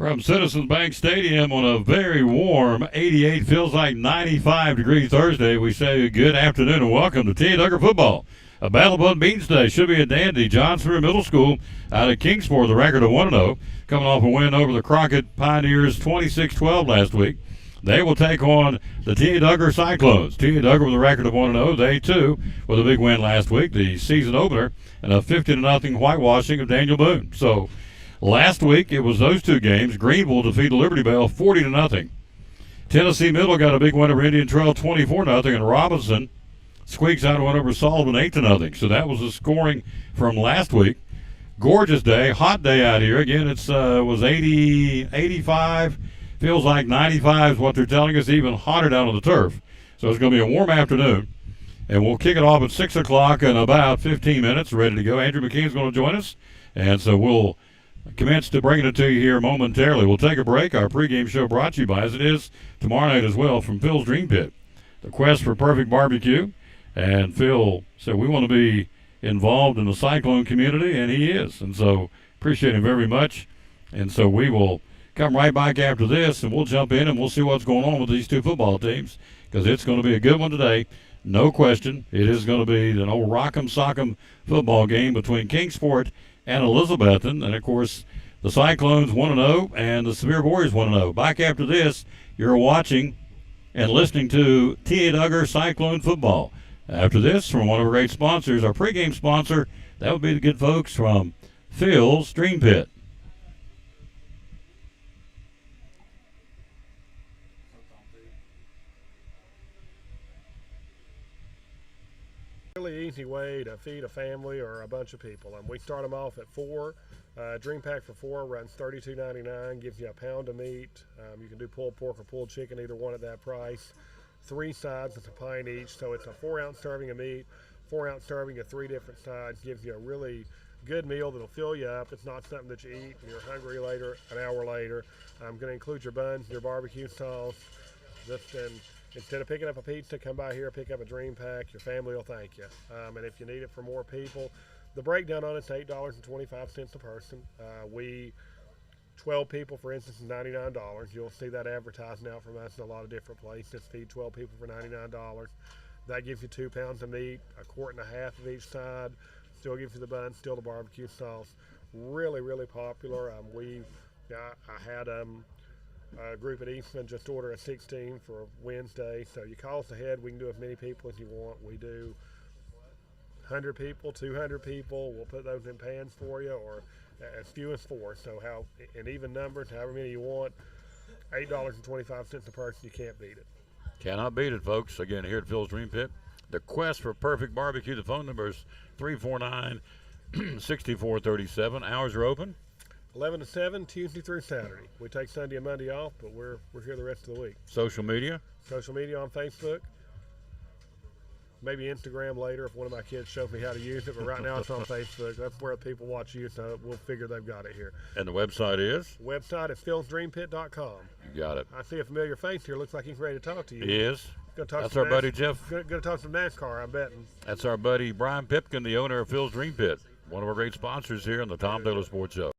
From Citizens Bank Stadium on a very warm 88, feels like 95 degrees Thursday, we say good afternoon and welcome to DUGGER football. A battle of unbeaten today. Should be a dandy. Johnson Middle School out of Kingsport, the record of 1-0, coming off a win over the Crockett Pioneers 26-12 last week. They will take on the DUGGER Cyclones. DUGGER with a record of 1-0. They, too, with a big win last week, the season opener, and a 50-0 whitewashing of Daniel Boone. So last week, it was those two games. Greenville defeated Liberty Bell 40-0. Tennessee Middle got a big win over Indian Trail 24-0, and Robinson squeaks out a win over Sullivan 8-0. So that was the scoring from last week. Gorgeous day, hot day out here. Again, it was 80, 85. Feels like 95 is what they're telling us, even hotter down on the turf. So it's going to be a warm afternoon. And we'll kick it off at 6 o'clock in about 15 minutes. Ready to go. Andrew McKean's going to join us. And so we'll commence to bringing it to you here momentarily. We'll take a break. Our pregame show brought to you by, as it is tomorrow night as well, from Phil's Dream Pit. The quest for perfect barbecue. And Phil said we want to be involved in the Cyclone community, and he is. And so appreciate him very much. And so we will come right back after this, and we'll jump in and we'll see what's going on with these two football teams, because it's going to be a good one today. No question. It is going to be an old rock'em sock'em football game between Kingsport and Elizabethton. And, of course, the Cyclones 1-0 and the Sevier Warriors 1-0. Back after this, you're watching and listening to DUGGER Cyclone football. After this, from one of our great sponsors, our pregame sponsor, that would be the good folks from Phil's Dream Pit. Really easy way to feed a family or a bunch of people. We start them off at 4. Dream pack for 4 runs $32.99, gives you a pound of meat. You can do pulled pork or pulled chicken, either one at that price. 3 sides, it's a pint each, so it's a 4-ounce serving of meat, 4-ounce serving of 3 different sides. Gives you a really good meal that'll fill you up. It's not something that you eat and you're hungry later, an hour later. I'm going to include your buns, your barbecue sauce. Instead of picking up a pizza, come by here, pick up a Dream Pack. Your family will thank you. And if you need it for more people, the breakdown on it's $8.25 a person. 12 people, for instance, is $99. You'll see that advertised now from us in a lot of different places. Feed 12 people for $99. That gives you 2 pounds of meat, 1.5 quarts of each side. Still gives you the bun, still the barbecue sauce. Really, really popular. I had a group at Eastman just order a 16 for Wednesday. So you call us ahead. We can do as many people as you want. We do 100 people, 200 people. We'll put those in pans for you, or as few as 4. So in even numbers, however many you want, $8.25 a person. You can't beat it. Cannot beat it, folks. Again, here at Phil's Dream Pit, the quest for perfect barbecue. The phone number is 349-6437. Hours are open 11 to 7, Tuesday through Saturday. We take Sunday and Monday off, but we're here the rest of the week. Social media? Social media on Facebook. Maybe Instagram later if one of my kids shows me how to use it, but right now it's on Facebook. That's where people watch you, so we'll figure they've got it here. And the website is? Website is philsdreampit.com. You got it. I see a familiar face here. Looks like he's ready to talk to you. He is. That's our buddy Jeff. Going to talk some NASCAR, I'm betting. That's our buddy Brian Pipkin, the owner of Phil's Dream Pit, one of our great sponsors here on the Tom Taylor Sports Show.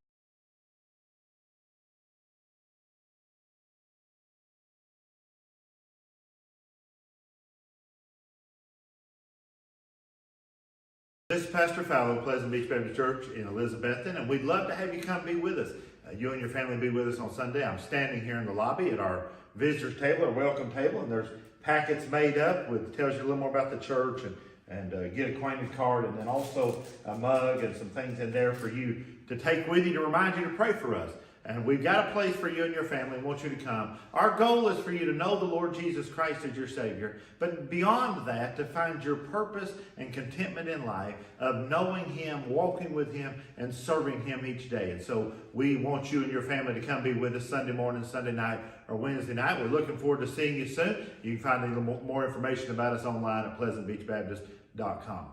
This is Pastor Fallow, Pleasant Beach Baptist Church in Elizabethton, and we'd love to have you come be with us. You and your family be with us on Sunday. I'm standing here in the lobby at our visitors table, our welcome table, and there's packets made up with tells you a little more about the church and get acquainted card, and then also a mug and some things in there for you to take with you to remind you to pray for us. And we've got a place for you and your family and want you to come. Our goal is for you to know the Lord Jesus Christ as your Savior. But beyond that, to find your purpose and contentment in life of knowing Him, walking with Him, and serving Him each day. And so we want you and your family to come be with us Sunday morning, Sunday night, or Wednesday night. We're looking forward to seeing you soon. You can find a little more information about us online at pleasantbeachbaptist.com.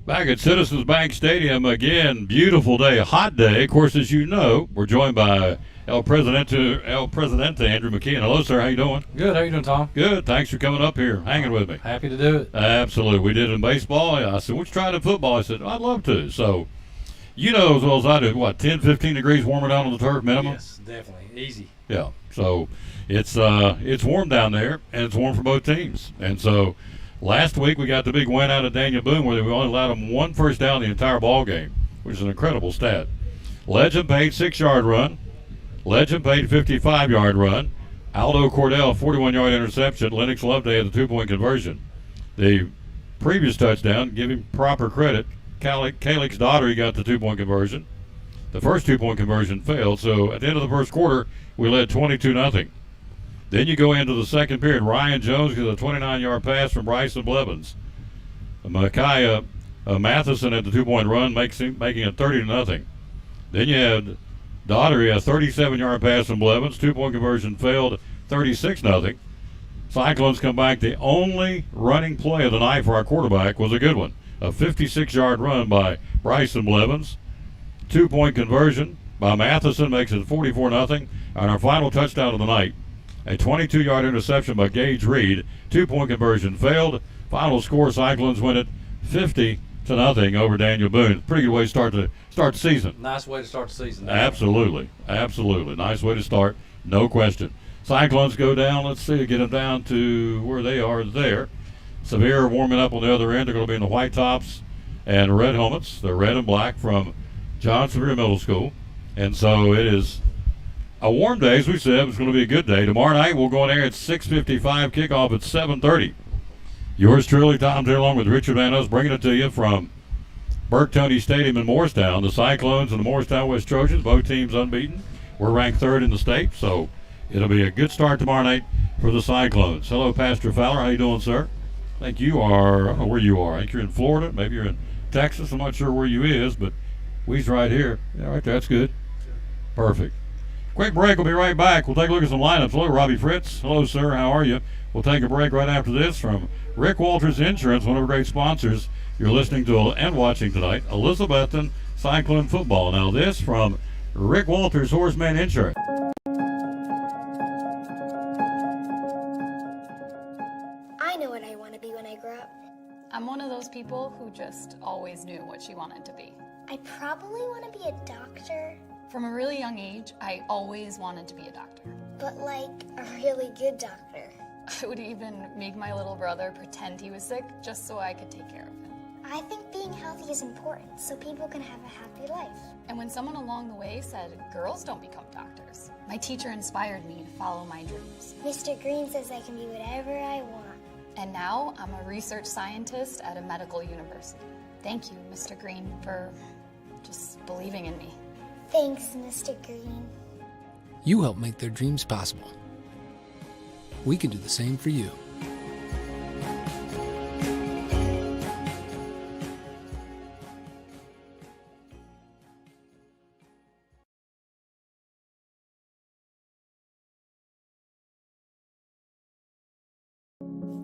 Back at Citizens Bank Stadium again, beautiful day, a hot day. Of course, as you know, we're joined by El Presidente Andrew McKeon. Hello, sir. How you doing? Good. How you doing, Tom? Good. Thanks for coming up here, hanging with me. Happy to do it. Absolutely. We did it in baseball. I said, "Would you try it in football?" I said, "I'd love to." So, you know as well as I do, what, 10, 15 degrees warmer down on the turf minimum? Yes, definitely. Easy. Yeah. So it's warm down there, and it's warm for both teams. And so last week we got the big win out of Daniel Boone where we only allowed them one first down the entire ball game, which is an incredible stat. Legend paid 6-yard run. Legend paid 55-yard run. Aldo Cordell 41-yard interception. Lennox Loveday had the 2-point conversion. The previous touchdown, give him proper credit. Calic's Daugherty got the 2-point conversion. The first 2-point conversion failed, so at the end of the first quarter, we led 22-0. Then you go into the second period. Ryan Jones gets a 29-yard pass from Bryson Blevins. Micaiah Matheson at the 2-point run, making it 30-0. Then you had Daugherty, a 37-yard pass from Blevins. 2-point conversion failed, 36-0. Cyclones come back. The only running play of the night for our quarterback was a good one. A 56-yard run by Bryson Blevins. 2-point conversion by Matheson makes it 44-0. And our final touchdown of the night, a 22-yard interception by Gage Reed. 2-point conversion failed. Final score, Cyclones win it 50-0 over Daniel Boone. Pretty good way to start the season. Nice way to start the season. Absolutely. Nice way to start, no question. Cyclones go down, let's see, get them down to where they are there. Sevier warming up on the other end. They're going to be in the white tops and red helmets. They're red and black from John Sevier Middle School. And so it is a warm day, as we said. It's going to be a good day. Tomorrow night we'll go on air at 6:55, kickoff at 7:30. Yours truly, Tom Taylor, along with Richard Van Us, bringing it to you from Burke Tony Stadium in Morristown. The Cyclones and the Morristown West Trojans, both teams unbeaten. We're ranked third in the state, so it'll be a good start tomorrow night for the Cyclones. Hello, Pastor Fowler. How you doing, sir? I think you are, I don't know where you are. I think you're in Florida. Maybe you're in Texas. I'm not sure where you is, but we's right here. Yeah, right there. That's good. Perfect. Quick break. We'll be right back. We'll take a look at some lineups. Hello, Robbie Fritz. Hello, sir. How are you? We'll take a break right after this from Rick Walters Insurance, one of our great sponsors. You're listening to and watching tonight, Elizabethton Cyclone Football. Now this from Rick Walters Horseman Insurance. I know what I want to be when I grow up. I'm one of those people who just always knew what she wanted to be. I probably want to be a doctor, From a really young age, I always wanted to be a doctor. but like a really good doctor. I would even make my little brother pretend he was sick just so I could take care of him. I think being healthy is important so people can have a happy life. And when someone along the way said, girls don't become doctors, my teacher inspired me to follow my dreams. Mr. Green says I can be whatever I want. And now I'm a research scientist at a medical university. Thank you, Mr. Green, for just believing in me. Thanks, Mr. Green. You help make their dreams possible. We can do the same for you.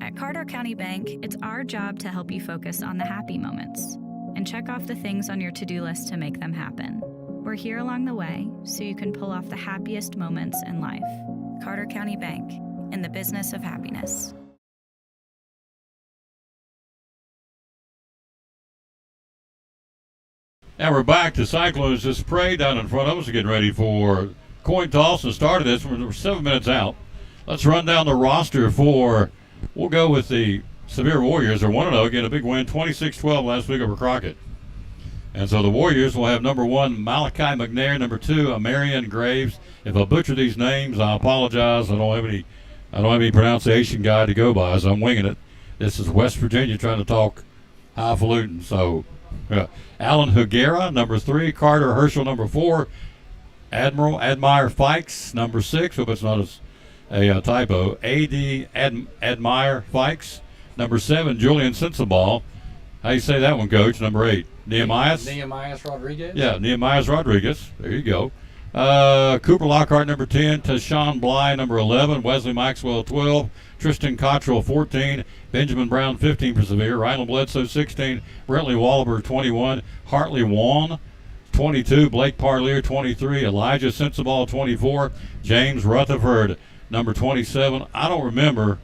At Carter County Bank, it's our job to help you focus on the happy moments and check off the things on your to-do list to make them happen. We're here along the way so you can pull off the happiest moments in life. Carter County Bank, in the business of happiness. And we're back. The Cyclones just sprayed down in front of us, getting ready for coin toss and started this. We're 7 minutes out. Let's run down the roster for, we'll go with the Sevier Warriors. They're 1-0, getting a big win, 26-12 last week over Crockett. And so the Warriors will have number 1, Malachi McNair, number 2, Marion Graves. If I butcher these names, I apologize. I don't have any pronunciation guide to go by, so I'm winging it. This is West Virginia trying to talk highfalutin. So Alan Higuera, number 3, Carter Herschel, number 4, Admire Fikes, number 6. Hope it's not a typo. A.D. Admire Fikes, number 7, Julian Sensabaugh. How you say that one, Coach? Number 8, Nehemiah Rodriguez? Yeah, Nehemiah Rodriguez. There you go. Cooper Lockhart, number 10. Tashawn Bly, number 11. Wesley Maxwell, 12. Tristan Cottrell, 14. Benjamin Brown, 15 for Sevier. Ryland Bledsoe, 16. Brentley Wallaber, 21. Hartley Wan, 22. Blake Parlier, 23. Elijah Sensabaugh, 24. James Rutherford, number 27. I don't remember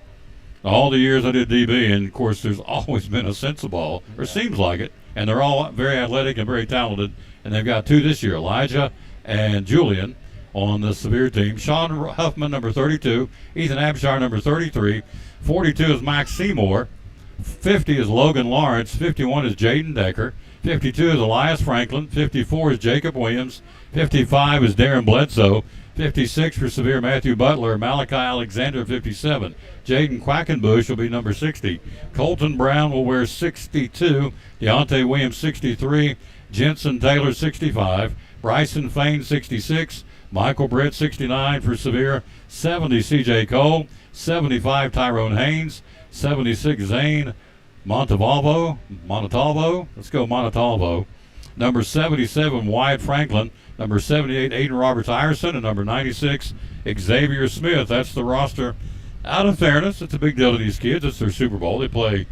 all the years I did DB, and of course there's always been a Sensabaugh, or seems like it, and they're all very athletic and very talented, and they've got 2 this year, Elijah and Julian on the Sevier team. Sean Huffman, number 32. Ethan Abshire, number 33. 42 is Max Seymour. 50 is Logan Lawrence. 51 is Jaden Decker. 52 is Elias Franklin. 54 is Jacob Williams. 55 is Darren Bledsoe. 56 for Sevier, Matthew Butler. Malachi Alexander, 57. Jaden Quackenbush will be number 60. Colton Brown will wear 62. Deontay Williams, 63. Jensen Taylor, 65. Bryson Fain, 66. Michael Britt, 69 for Sevier. 70, C.J. Cole. 75, Tyrone Haynes. 76, Zane Montalvo. Let's go Montalvo. Number 77, Wyatt Franklin. Number 78, Aiden Roberts Ireson. And number 96, Xavier Smith. That's the roster. Out of fairness, it's a big deal to these kids. It's their Super Bowl. They play,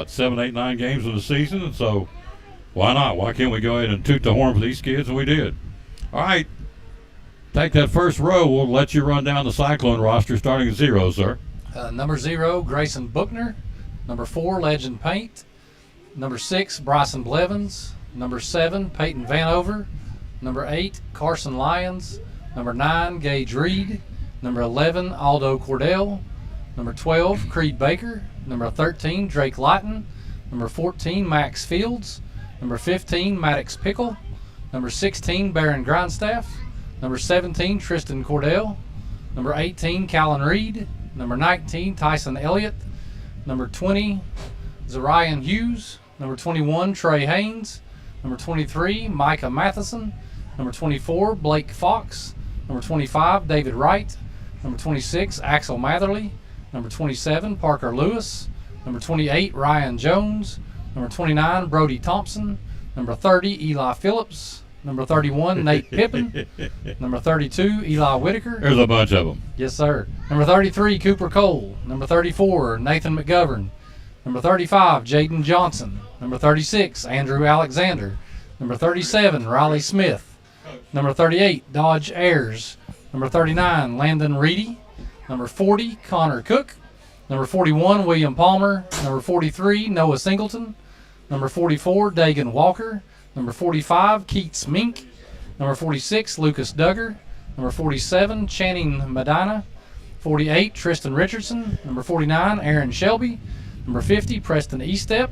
7, 8, 9 games in the season. And so why not? Why can't we go ahead and toot the horn for these kids? And we did. All right. Take that first row. We'll let you run down the Cyclone roster starting at 0, sir. Number 0, Grayson Buckner. Number 4, Legend Paint. Number 6, Bryson Blevins. Number 7, Peyton Vanover. Number 8, Carson Lyons. Number 9, Gage Reed. Number 11, Aldo Cordell. Number 12, Creed Baker. Number 13, Drake Lighton. Number 14, Max Fields. Number 15, Maddox Pickle. Number 16, Baron Grindstaff. Number 17, Tristan Cordell. Number 18, Callan Reed. Number 19, Tyson Elliott. Number 20, Zarian Hughes. Number 21, Trey Haynes. Number 23, Micah Matheson. Number 24, Blake Fox. Number 25, David Wright. Number 26, Axel Matherly. Number 27, Parker Lewis. Number 28, Ryan Jones. Number 29, Brody Thompson. Number 30, Eli Phillips. Number 31, Nate Pippen. Number 32, Eli Whitaker. There's a bunch of them. Yes, sir. Number 33, Cooper Cole. Number 34, Nathan McGovern. Number 35, Jaden Johnson. Number 36, Andrew Alexander. Number 37, Riley Smith. Number 38, Dodge Ayers. Number 39, Landon Reedy. Number 40, Connor Cook. Number 41, William Palmer. Number 43, Noah Singleton. Number 44, Dagan Walker. Number 45, Keats Mink. Number 46, Lucas Dugger. Number 47, Channing Medina. 48, Tristan Richardson. Number 49, Aaron Shelby. Number 50, Preston Estep.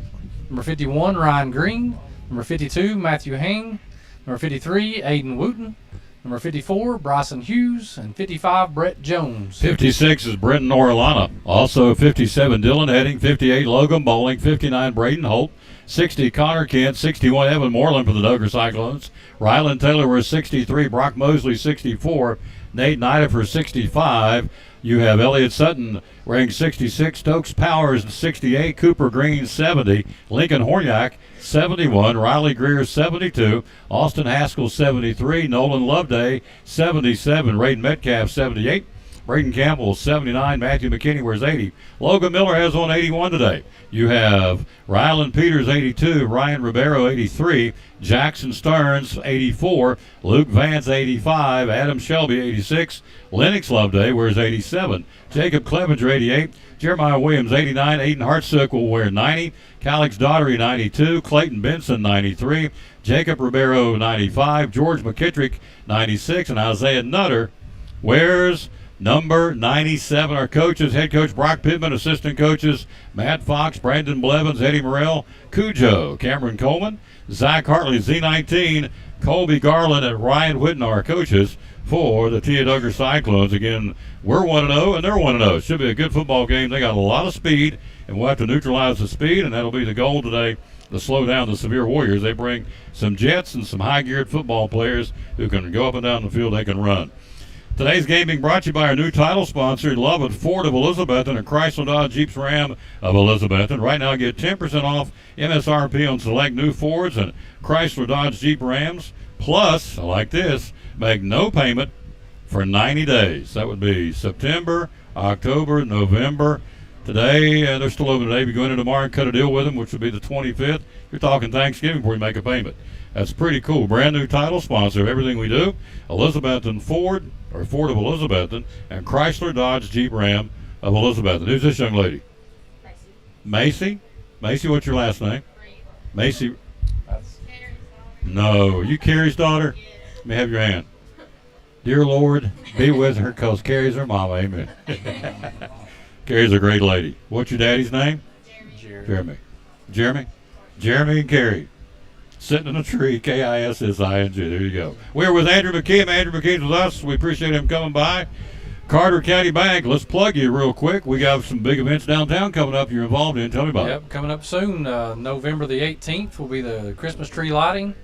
Number 51, Ryan Green. Number 52, Matthew Hang. Number 53, Aiden Wooten. Number 54, Bryson Hughes. And 55, Brett Jones. 56 is Brenton Orellana. Also 57, Dylan Heading. 58, Logan Bowling. 59, Braden Holt. 60, Connor Kent. 61, Evan Moreland for the Duggar Cyclones. Ryland Taylor was 63. Brock Mosley, 64. Nate Nida for 65. You have Elliott Sutton wearing 66. Stokes Powers, 68. Cooper Green, 70. Lincoln Horniak, 71. Riley Greer, 72. Austin Haskell, 73. Nolan Loveday, 77. Raiden Metcalf, 78. Braden Campbell, 79. Matthew McKinney wears 80. Logan Miller has on 81 today. You have Ryland Peters, 82. Ryan Ribeiro, 83. Jackson Stearns, 84. Luke Vance, 85. Adam Shelby, 86. Lennox Loveday wears 87. Jacob Clevenger, 88. Jeremiah Williams, 89. Aiden Hartsook will wear 90. Calix Daughtery, 92. Clayton Benson, 93. Jacob Ribeiro, 95. George McKittrick, 96. And Isaiah Nutter wears number 97. Our coaches, head coach Brock Pittman, assistant coaches Matt Fox, Brandon Blevins, Eddie Morrell, Cujo, Cameron Coleman, Zach Hartley, Z19, Colby Garland, and Ryan Whitten, our coaches for the Tia Duggar Cyclones. Again, we're 1-0 and they're 1-0. It should be a good football game. They got a lot of speed, and we'll have to neutralize the speed, and that'll be the goal today, to slow down the Sevier Warriors. They bring some jets and some high-geared football players who can go up and down the field. They can run. Today's game being brought to you by our new title sponsor, Lovett Ford of Elizabethton and Chrysler Dodge Jeeps Ram of Elizabethton. Right now, get 10% off MSRP on select new Fords and Chrysler Dodge Jeep Rams. Plus, I like this, make no payment for 90 days. That would be September, October, November. Today, they're still open today. If you go in tomorrow and cut a deal with them, which would be the 25th, you're talking Thanksgiving before you make a payment. That's pretty cool. Brand new title sponsor of everything we do. Elizabethton Ford, or Ford of Elizabethton, and Chrysler Dodge Jeep Ram of Elizabethton. Who's this young lady? Macy? Macy, what's your last name? Macy. No, you Carrie's daughter? Let me have your hand. Dear Lord, be with her because Carrie's her mama. Amen. Carrie's a great lady. What's your daddy's name? Jeremy. Jeremy? Jeremy and Carrie. Sitting in a tree, K-I-S-S-I-N-G. There you go. We're with Andrew McKim. Andrew McKim's with us. We appreciate him coming by. Carter County Bank, let's plug you real quick. We got some big events downtown coming up you're involved in. Tell me about it. Yep, coming up soon. November the 18th will be the Christmas tree lighting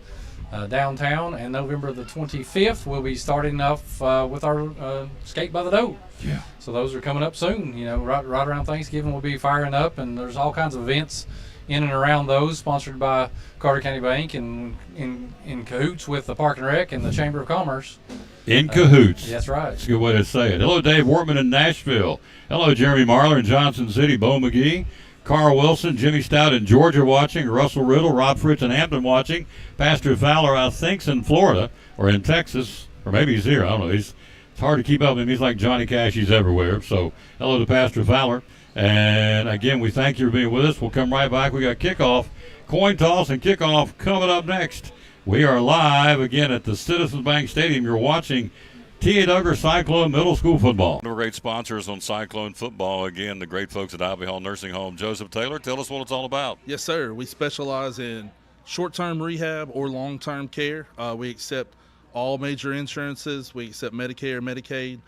downtown, and November the 25th we'll be starting off with our Skate by the Doe. Yeah. So those are coming up soon. You know, right around Thanksgiving we'll be firing up, and there's all kinds of events in and around those, sponsored by Carter County Bank and in cahoots with the Park and Rec and the Chamber of Commerce. In cahoots. That's right. That's a good way to say it. Hello, Dave Wortman in Nashville. Hello, Jeremy Marler in Johnson City. Bo McGee. Carl Wilson, Jimmy Stout in Georgia watching. Russell Riddle, Rob Fritz in Hampton watching. Pastor Fowler, I think's in Florida or in Texas, or maybe he's here. I don't know. It's hard to keep up with him. He's like Johnny Cash. He's everywhere. So hello to Pastor Fowler. And, again, we thank you for being with us. We'll come right back. We got kickoff, coin toss, and kickoff coming up next. We are live again at the Citizens Bank Stadium. You're watching T.A. Dugger Cyclone Middle School Football. One of our great sponsors on Cyclone Football, again, the great folks at Ivy Hall Nursing Home. Joseph Taylor, tell us what it's all about. Yes, sir. We specialize in short-term rehab or long-term care. We accept all major insurances. We accept Medicare, Medicaid.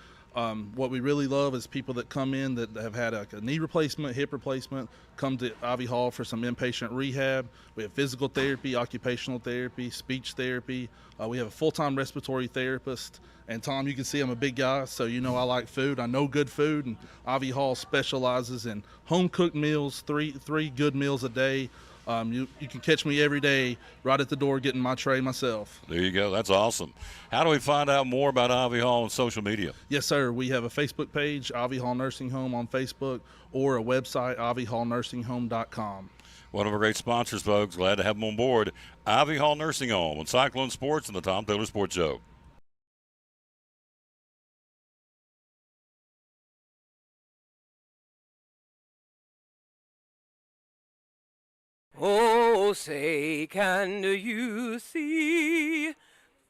What we really love is people that come in that have had a knee replacement, hip replacement, come to Ivy Hall for some inpatient rehab. We have physical therapy, occupational therapy, speech therapy. We have a full-time respiratory therapist. And Tom, you can see I'm a big guy, so you know I like food. I know good food, and Ivy Hall specializes in home-cooked meals, three good meals a day. You can catch me every day right at the door getting my tray myself. There you go. That's awesome. How do we find out more about Ivy Hall on social media? Yes, sir. We have a Facebook page, Ivy Hall Nursing Home on Facebook, or a website, ivyhallnursinghome.com. One of our great sponsors, folks. Glad to have them on board. Ivy Hall Nursing Home on Cyclone Sports and the Tom Taylor Sports Show. Oh, say, can you see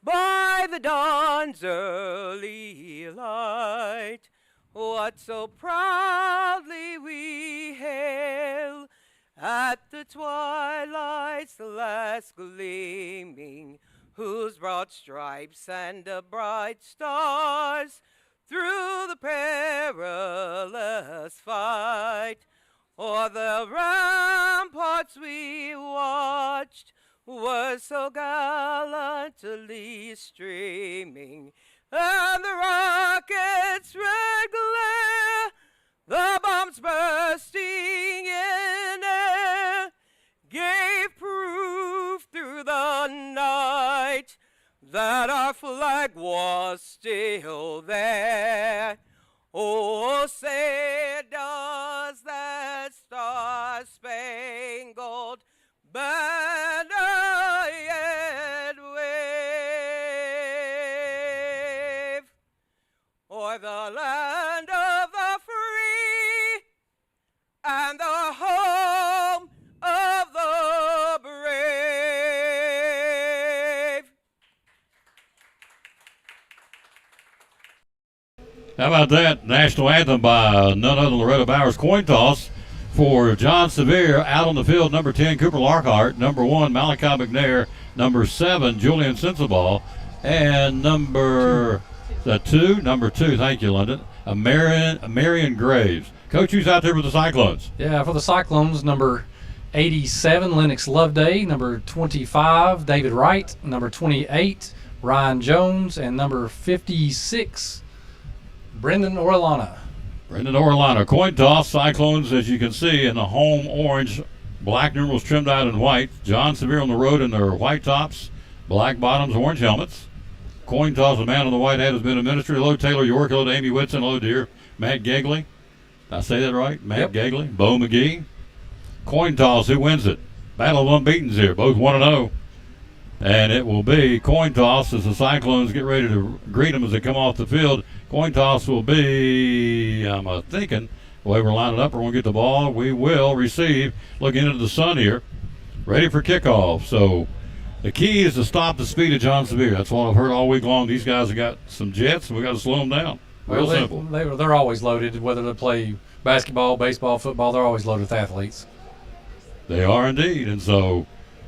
by the dawn's early light what so proudly we hail at the twilight's last gleaming, whose broad stripes and bright stars through the perilous fight o'er the ramparts we watched were so gallantly streaming, and the rocket's red glare, the bombs bursting in air, gave proof through the night that our flag was still there. Oh, say does that star-spangled banner yet wave o'er the land of the free and the home of the brave? How about that? National anthem by none other than Loretta Bowers. Coin toss for John Sevier out on the field. Number 10, Cooper Larkhart. Number 1, Malachi McNair. Number 7, Julian Sensabaugh. And number 2, thank you, London, Marion Graves. Coach, who's out there with the Cyclones? Yeah, for the Cyclones, number 87, Lennox Loveday. Number 25, David Wright. Number 28, Ryan Jones. And number 56, Brendan Orellana. Brendan Orellana. Coin toss. Cyclones, as you can see, in the home orange. Black numerals trimmed out in white. John Sevier on the road in their white tops, black bottoms, orange helmets. Coin toss, the man on the white hat has been administered. Hello, Taylor York. Hello to Amy Whitson. Hello, dear Matt Gagley. Did I say that right? Matt Gagley. Bo McGee. Coin toss, who wins it? Battle of unbeatens here. Both 1-0. And it will be coin toss as the Cyclones get ready to greet them as they come off the field. Coin toss will be, I'm thinking, the way we're lining up, we're going to get the ball. We will receive, looking into the sun here, ready for kickoff. So the key is to stop the speed of John Sevier. That's what I've heard all week long. These guys have got some jets, and we got to slow them down. Real simple. They're always loaded, whether they play basketball, baseball, football, they're always loaded with athletes. They are indeed, and so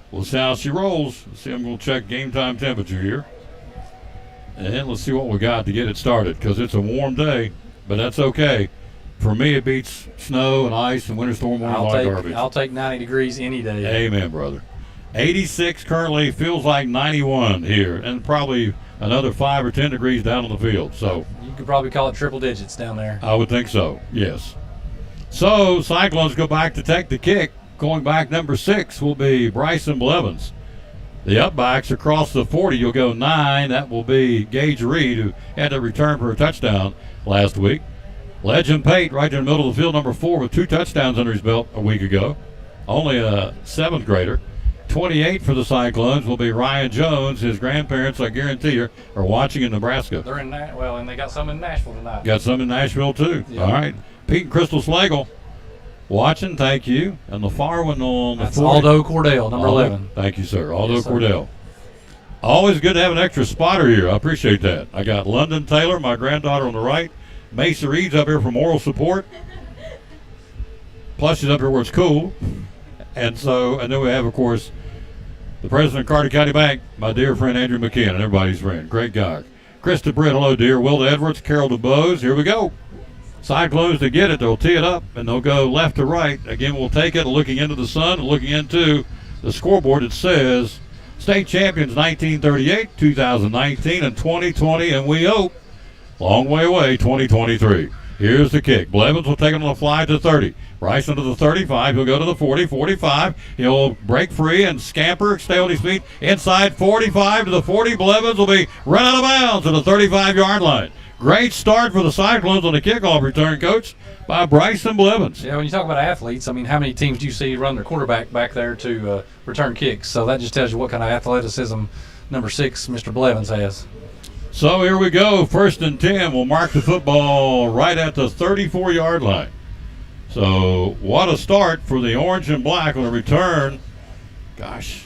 we'll see how she rolls. See, I'm going to check game time temperature here. And let's see what we got to get it started, because it's a warm day, but that's okay. For me, it beats snow and ice and winter storm warning like garbage. I'll take 90 degrees any day. Amen, brother. 86 currently, feels like 91 here, and probably another 5 or 10 degrees down on the field. So you could probably call it triple digits down there. I would think so, yes. So Cyclones go back to take the kick. Going back, number 6 will be Bryson Blevins. The upbacks across the 40, you'll go 9. That will be Gage Reed, who had to return for a touchdown last week. Legend Pate right in the middle of the field, number 4, with 2 touchdowns under his belt a week ago. Only a 7th grader. 28 for the Cyclones will be Ryan Jones. His grandparents, I guarantee you, are watching in Nebraska. They're in and they got some in Nashville tonight. Got some in Nashville, too. Yep. All right. Pete and Crystal Slagle watching, thank you. And the far one on the 40. Aldo Cordell, number 11. Thank you, sir. Aldo Cordell. Always good to have an extra spotter here. I appreciate that. I got London Taylor, my granddaughter, on the right. Macy Reed's up here for moral support. Plus, she's up here where it's cool. And then we have, of course, the president of Carter County Bank, my dear friend Andrew McKinnon, everybody's friend. Great guy. Krista Britt, hello, dear. Wilda Edwards, Carol DeBose. Here we go. Cyclones to get it. They'll tee it up, and they'll go left to right. Again, we'll take it, looking into the sun, looking into the scoreboard. It says state champions 1938, 2019, and 2020, and we hope, long way away, 2023. Here's the kick. Blevins will take it on the fly to 30. Bryson to the 35. He'll go to the 40, 45. He'll break free and scamper, stay on his feet. Inside 45 to the 40. Blevins will be run out of bounds to the 35-yard line. Great start for the Cyclones on the kickoff return, Coach, by Bryson Blevins. Yeah, when you talk about athletes, I mean, how many teams do you see run their quarterback back there to return kicks? So that just tells you what kind of athleticism number 6, Mr. Blevins, has. So here we go. 1st and 10. We'll mark the football right at the 34-yard line. So what a start for the orange and black on the return. Gosh,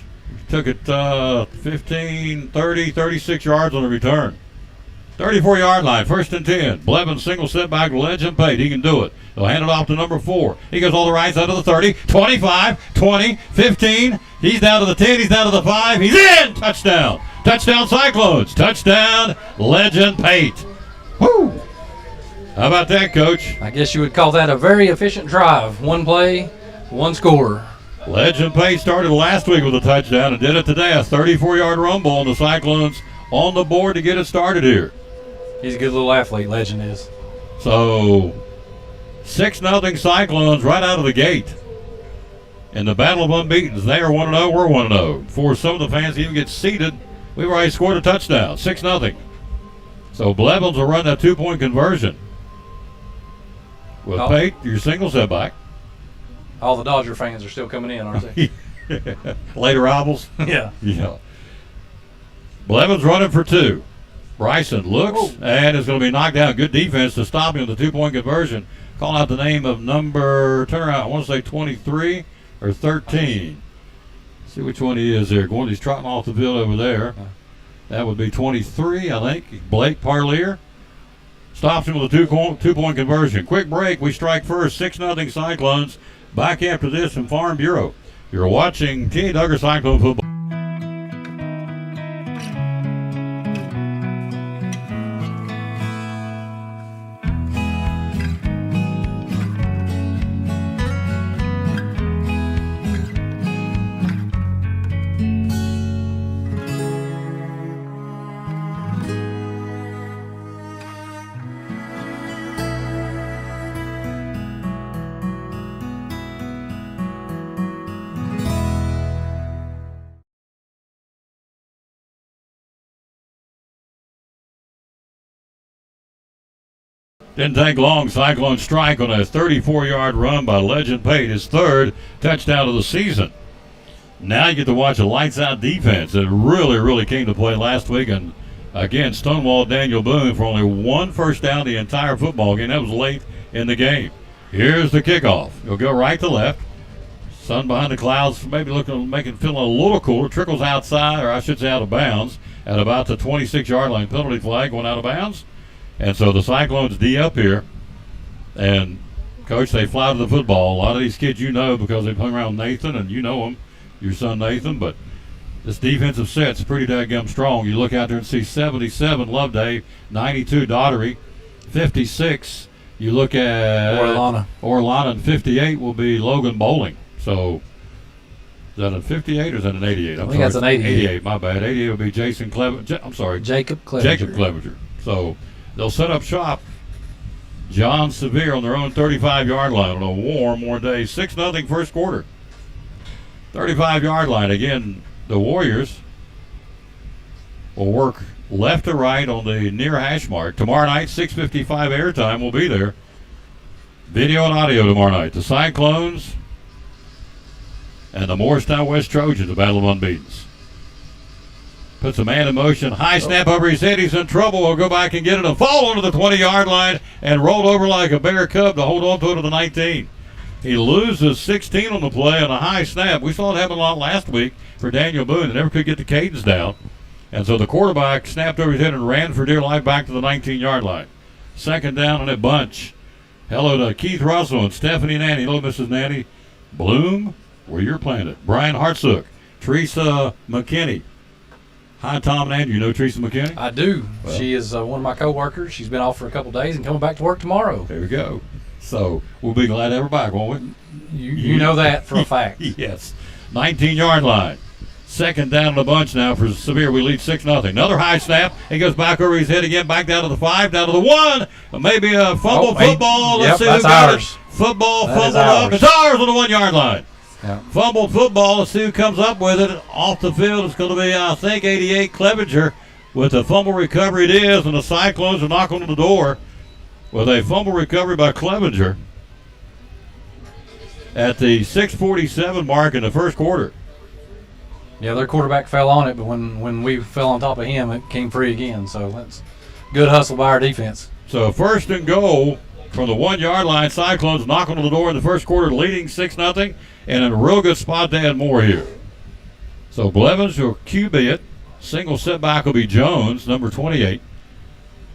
took it 15, 30, 36 yards on the return. 34-yard line, 1st and 10. Blevins single setback, Legend Pate. He can do it. They'll hand it off to number 4. He goes all the right side of the 30, 25, 20, 15. He's down to the 10. He's down to the 5. He's in. Touchdown. Touchdown Cyclones. Touchdown Legend Pate. Woo! How about that, Coach? I guess you would call that a very efficient drive. One play, one score. Legend Pate started last week with a touchdown and did it today. A 34-yard rumble, and the Cyclones on the board to get it started here. He's a good little athlete, Legend is. So 6-0 Cyclones right out of the gate. In the battle of unbeatens, they are 1-0, we're 1-0. For some of the fans to even get seated, we've already scored a touchdown, 6-0. So Blevins will run that 2-point conversion. With Pate, your single setback. All the Dodger fans are still coming in, aren't they? Later albums? Yeah. Yeah. Blevins running for 2. Bryson looks and is going to be knocked down. Good defense to stop him with the 2-point conversion. Call out the name of number, turn around, I want to say 23 or 13. See which one he is there. He's trotting off the field over there. That would be 23, I think. Blake Parlier stops him with a 2-point conversion. Quick break. We strike first. 6-0 Cyclones. Back after this from Farm Bureau. You're watching T. Dugger Cyclone Football. Didn't take long. Cyclone strike on a 34-yard run by Legend Pate, his third touchdown of the season. Now you get to watch a lights-out defense that really came to play last week. And, again, stonewalled Daniel Boone for only one first down the entire football game. That was late in the game. Here's the kickoff. He'll go right to left. Sun behind the clouds, maybe making feeling a little cooler. Trickles outside, or I should say out of bounds, at about the 26-yard line. Penalty flag going out of bounds. And so the Cyclones D up here. And, Coach, they fly to the football. A lot of these kids you know because they've hung around Nathan, and you know him, your son Nathan. But this defensive set's pretty daggum strong. You look out there and see 77 Loveday, 92 Daughtery, 56. You look at Orlana, and 58 will be Logan Bowling. So is that a 58 or is that an 88? I think that's an 88. 88, my bad. 88 will be Jacob Clevenger. Jacob Clevenger. So they'll set up shop. John Sevier on their own 35-yard line on a warm day. 6-0 first quarter. 35-yard line. Again, the Warriors will work left to right on the near hash mark. Tomorrow night, 6:55 airtime will be there. Video and audio tomorrow night. The Cyclones and the Morristown West Trojans, the battle of unbeatens. Puts a man in motion. High snap over his head. He's in trouble. We'll go back and get it and fall onto the 20-yard line and roll over like a bear cub to hold on to it at the 19. He loses 16 on the play on a high snap. We saw it happen a lot last week for Daniel Boone. They never could get the cadence down. And so the quarterback snapped over his head and ran for dear life back to the 19-yard line. Second down and a bunch. Hello to Keith Russell and Stephanie Nanny. Hello, Mrs. Nanny. Bloom, where you're planted. Brian Hartsook. Teresa McKinney. Hi, Tom and Andrew. You know Teresa McKinney? I do. Well, she is one of my co-workers. She's been off for a couple days and coming back to work tomorrow. There we go. So we'll be glad to have her back, won't we? You know that for a fact. Yes. 19-yard line. Second down and a bunch now for Sevier. We lead 6-0. Another high snap. He goes back over his head again, back down to the 5, down to the 1. Maybe a fumble football. Let's see who got it. Football fumbled up. It's ours on the 1-yard line. Yeah. Fumbled football. Let's see who comes up with it. Off the field, it's going to be, I think, 88 Clevenger with the fumble recovery. It is, and the Cyclones are knocking on the door with a fumble recovery by Clevenger at the 6:47 mark in the first quarter. Yeah, their quarterback fell on it, but when we fell on top of him, it came free again. So that's good hustle by our defense. So first and goal from the 1-yard line. Cyclones knocking on the door in the first quarter, leading 6-0, and in a real good spot to add more here. So Blevins will QB it. Single setback will be Jones, number 28.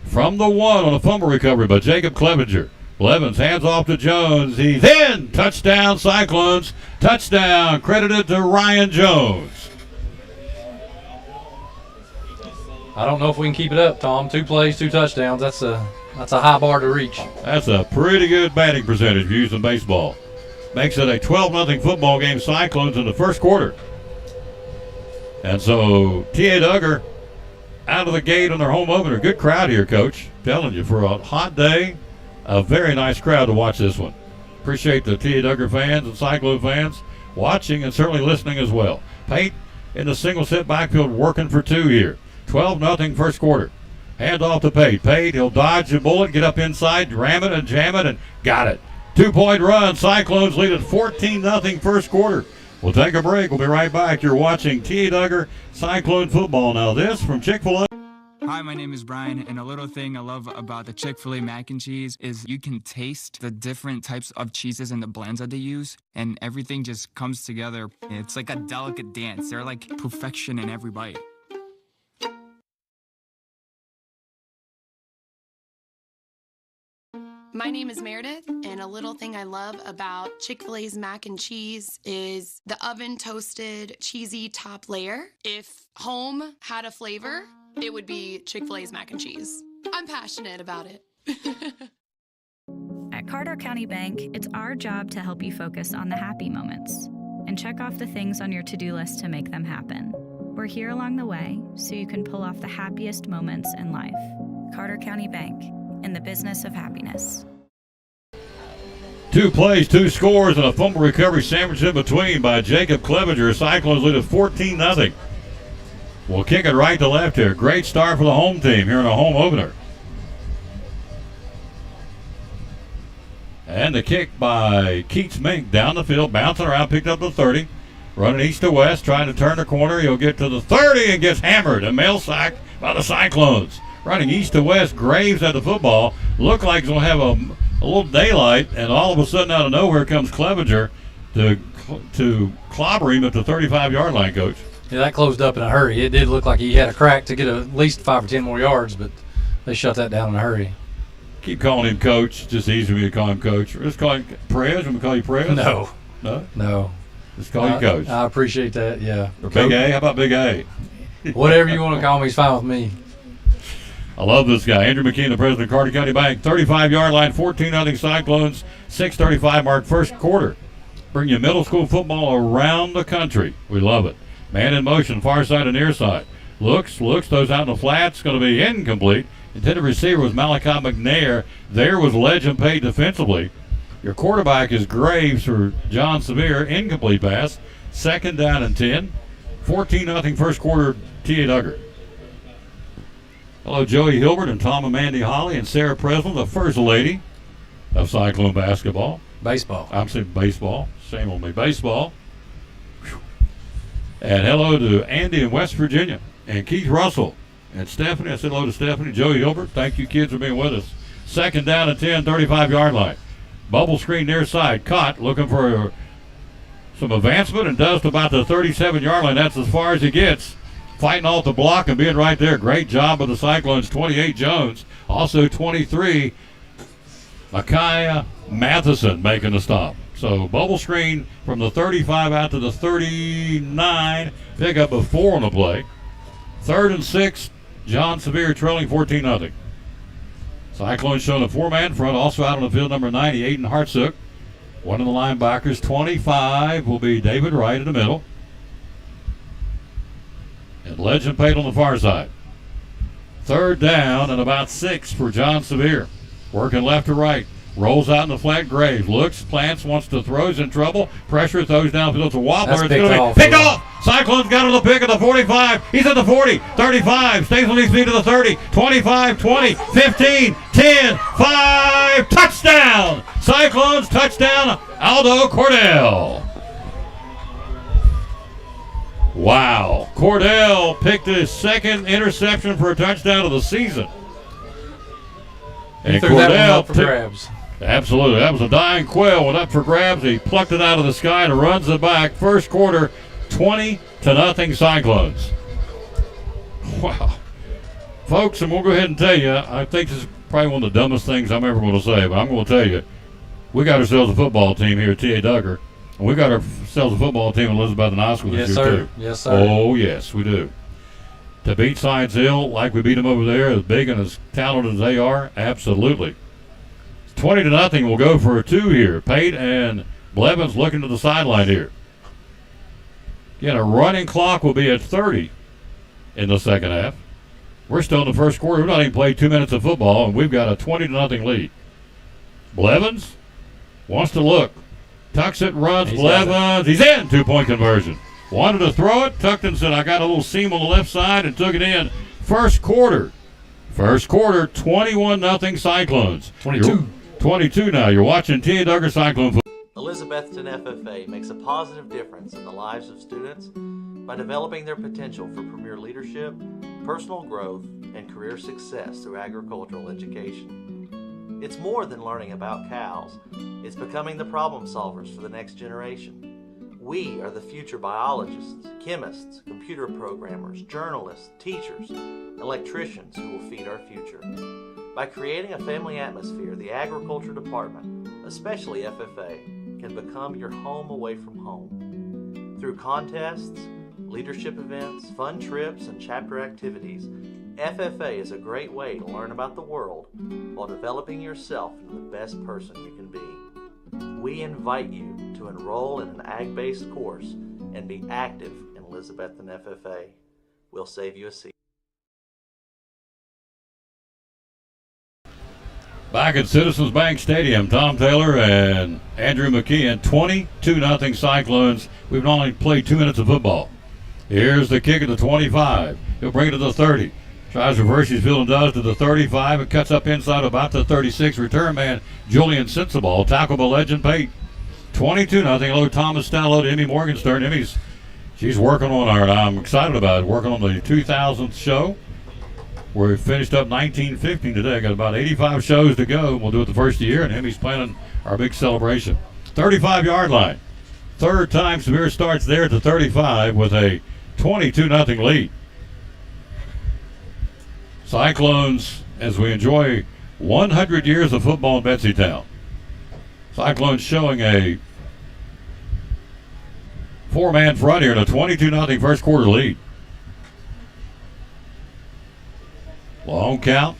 From the 1 on a fumble recovery by Jacob Clevenger. Blevins hands off to Jones. He's in. Touchdown, Cyclones. Touchdown credited to Ryan Jones. I don't know if we can keep it up, Tom. 2 plays, 2 touchdowns. That's a high bar to reach. That's a pretty good batting percentage using baseball. Makes it a 12-0 football game. Cyclones in the first quarter. And so T.A. Dugger out of the gate on their home opener. Good crowd here, Coach. Telling you, for a hot day, a very nice crowd to watch this one. Appreciate the T.A. Dugger fans and Cyclone fans watching and certainly listening as well. Pate in the single set backfield working for 2 here. 12-0 first quarter. Hand off to Pate. Pate, he'll dodge the bullet, get up inside, ram it and jam it, and got it. 2-point run. Cyclones lead at 14-0 first quarter. We'll take a break. We'll be right back. You're watching T.A. Dugger Cyclone football. Now this from Chick-fil-A. Hi, my name is Brian, and a little thing I love about the Chick-fil-A mac and cheese is you can taste the different types of cheeses and the blends that they use, and everything just comes together. It's like a delicate dance. They're like perfection in every bite. My name is Meredith, and a little thing I love about Chick-fil-A's mac and cheese is the oven-toasted, cheesy top layer. If home had a flavor, it would be Chick-fil-A's mac and cheese. I'm passionate about it. At Carter County Bank, it's our job to help you focus on the happy moments and check off the things on your to-do list to make them happen. We're here along the way so you can pull off the happiest moments in life. Carter County Bank, in the business of happiness. 2 plays, 2 scores, and a fumble recovery sandwiched in between by Jacob Clevenger. Cyclones lead at 14-0. We'll kick it right to left here. Great start for the home team here in a home opener. And the kick by Keats Mink down the field, bouncing around, picked up the 30. Running east to west, trying to turn the corner. He'll get to the 30 and gets hammered. A mail sack by the Cyclones. Running east to west, Graves at the football. Looked like he's going to have a little daylight, and all of a sudden out of nowhere comes Clevenger to clobber him at the 35-yard line, Coach. Yeah, that closed up in a hurry. It did look like he had a crack to get at least 5 or 10 more yards, but they shut that down in a hurry. Keep calling him Coach. It's just easy for me to call him Coach. Just call him Perez. When we call you Perez? No. No? No. Just call you Coach. I appreciate that, yeah. Or Big A? How about Big A? Whatever you want to call me is fine with me. I love this guy. Andrew McKean, the president of Carter County Bank. 35-yard line, 14-0 Cyclones. 6:35 mark first quarter. Bring you middle school football around the country. We love it. Man in motion, far side and near side. Looks, throws out in the flats. Going to be incomplete. Intended receiver was Malachi McNair. There was Legend paid defensively. Your quarterback is Graves for John Sevier. Incomplete pass. 2nd down and 10. 14-0 first quarter, T.A. Dugger. Hello, Joey Hilbert and Tom and Mandy Holly and Sarah Presnell, the first lady of Cyclone basketball. Baseball. I'm saying baseball. Shame on me. Baseball. Whew. And hello to Andy in West Virginia and Keith Russell and Stephanie. I said hello to Stephanie. Joey Hilbert. Thank you, kids, for being with us. 2nd down and 10, 35-yard line. Bubble screen near side. Caught, looking for some advancement and does to about the 37-yard line. That's as far as he gets. Fighting off the block and being right there. Great job of the Cyclones. 28 Jones. Also 23 Micaiah Matheson making the stop. So bubble screen from the 35 out to the 39. Pickup of 4 on the play. 3rd and 6. John Sevier trailing 14-0. Cyclones showing a 4-man front. Also out on the field, number 98 in Hartsook. One of the linebackers, 25, will be David Wright in the middle. And Legend paid on the far side. 3rd down and about 6 for John Sevier. Working left to right. Rolls out in the flat. Graves looks, plants, wants to throw, is in trouble. Pressure, throws downfield. It's a wobbler. That's it's going to be picked off. Cyclones got to the pick at the 45. He's at the 40, 35. Stays on his feet to the 30, 25, 20, 15, 10, 5. Touchdown. Cyclones touchdown. Aldo Cordell. Wow. Cordell picked his 2nd interception for a touchdown of the season. He threw that one up for grabs. Absolutely. That was a dying quail. Went up for grabs. He plucked it out of the sky and runs it back. First quarter, 20-0 Cyclones. Wow. Folks, and we'll go ahead and tell you, I think this is probably one of the dumbest things I'm ever going to say, but I'm going to tell you, we got ourselves a football team here at T.A. Dugger. And we got ourselves a football team in Elizabeth and Oscar this year, too. Yes, sir. Oh, yes, we do. To beat Science Hill like we beat them over there, as big and as talented as they are, absolutely. 20-0 will go for a 2 here. Pate and Blevins looking to the sideline here. Again, a running clock will be at 30 in the second half. We're still in the first quarter. We've not even played 2 minutes of football, and we've got a 20-0 lead. Blevins wants to look. Tucks it, runs, Blevins. He's in. 2-point conversion. Wanted to throw it. Tuckton said, I got a little seam on the left side and took it in. First quarter, 21-0 Cyclones. 22 now. You're watching T.A. Dugger Cyclone football. Elizabethton FFA makes a positive difference in the lives of students by developing their potential for premier leadership, personal growth, and career success through agricultural education. It's more than learning about cows. It's becoming the problem solvers for the next generation. We are the future biologists, chemists, computer programmers, journalists, teachers, electricians who will feed our future. By creating a family atmosphere, the Agriculture Department, especially FFA, can become your home away from home. Through contests, leadership events, fun trips, and chapter activities, FFA is a great way to learn about the world while developing yourself into the best person you can be. We invite you to enroll in an ag-based course and be active in Elizabethton FFA. We'll save you a seat. Back at Citizens Bank Stadium, Tom Taylor and Andrew McKeon, 22-0 Cyclones. We've only played 2 minutes of football. Here's the kick at the 25. He'll bring it to the 30. Tries to reverse his field and does to the 35. It cuts up inside about the 36. Return man Julian Sensible. Tackle by Legend Pate. 22-0. Hello, Thomas Stallo to Emmy Morgenstern. She's working on I'm excited about it, working on the 2000th show. We finished up 1915 today. Got about 85 shows to go. We'll do it the first of the year, and Emmy's planning our big celebration. 35-yard line. Third time Sevier starts there at the 35 with a 22-0 lead. Cyclones, as we enjoy 100 years of football in Betsytown. Cyclones showing a 4-man front here and a 22-0 first quarter lead. Long count.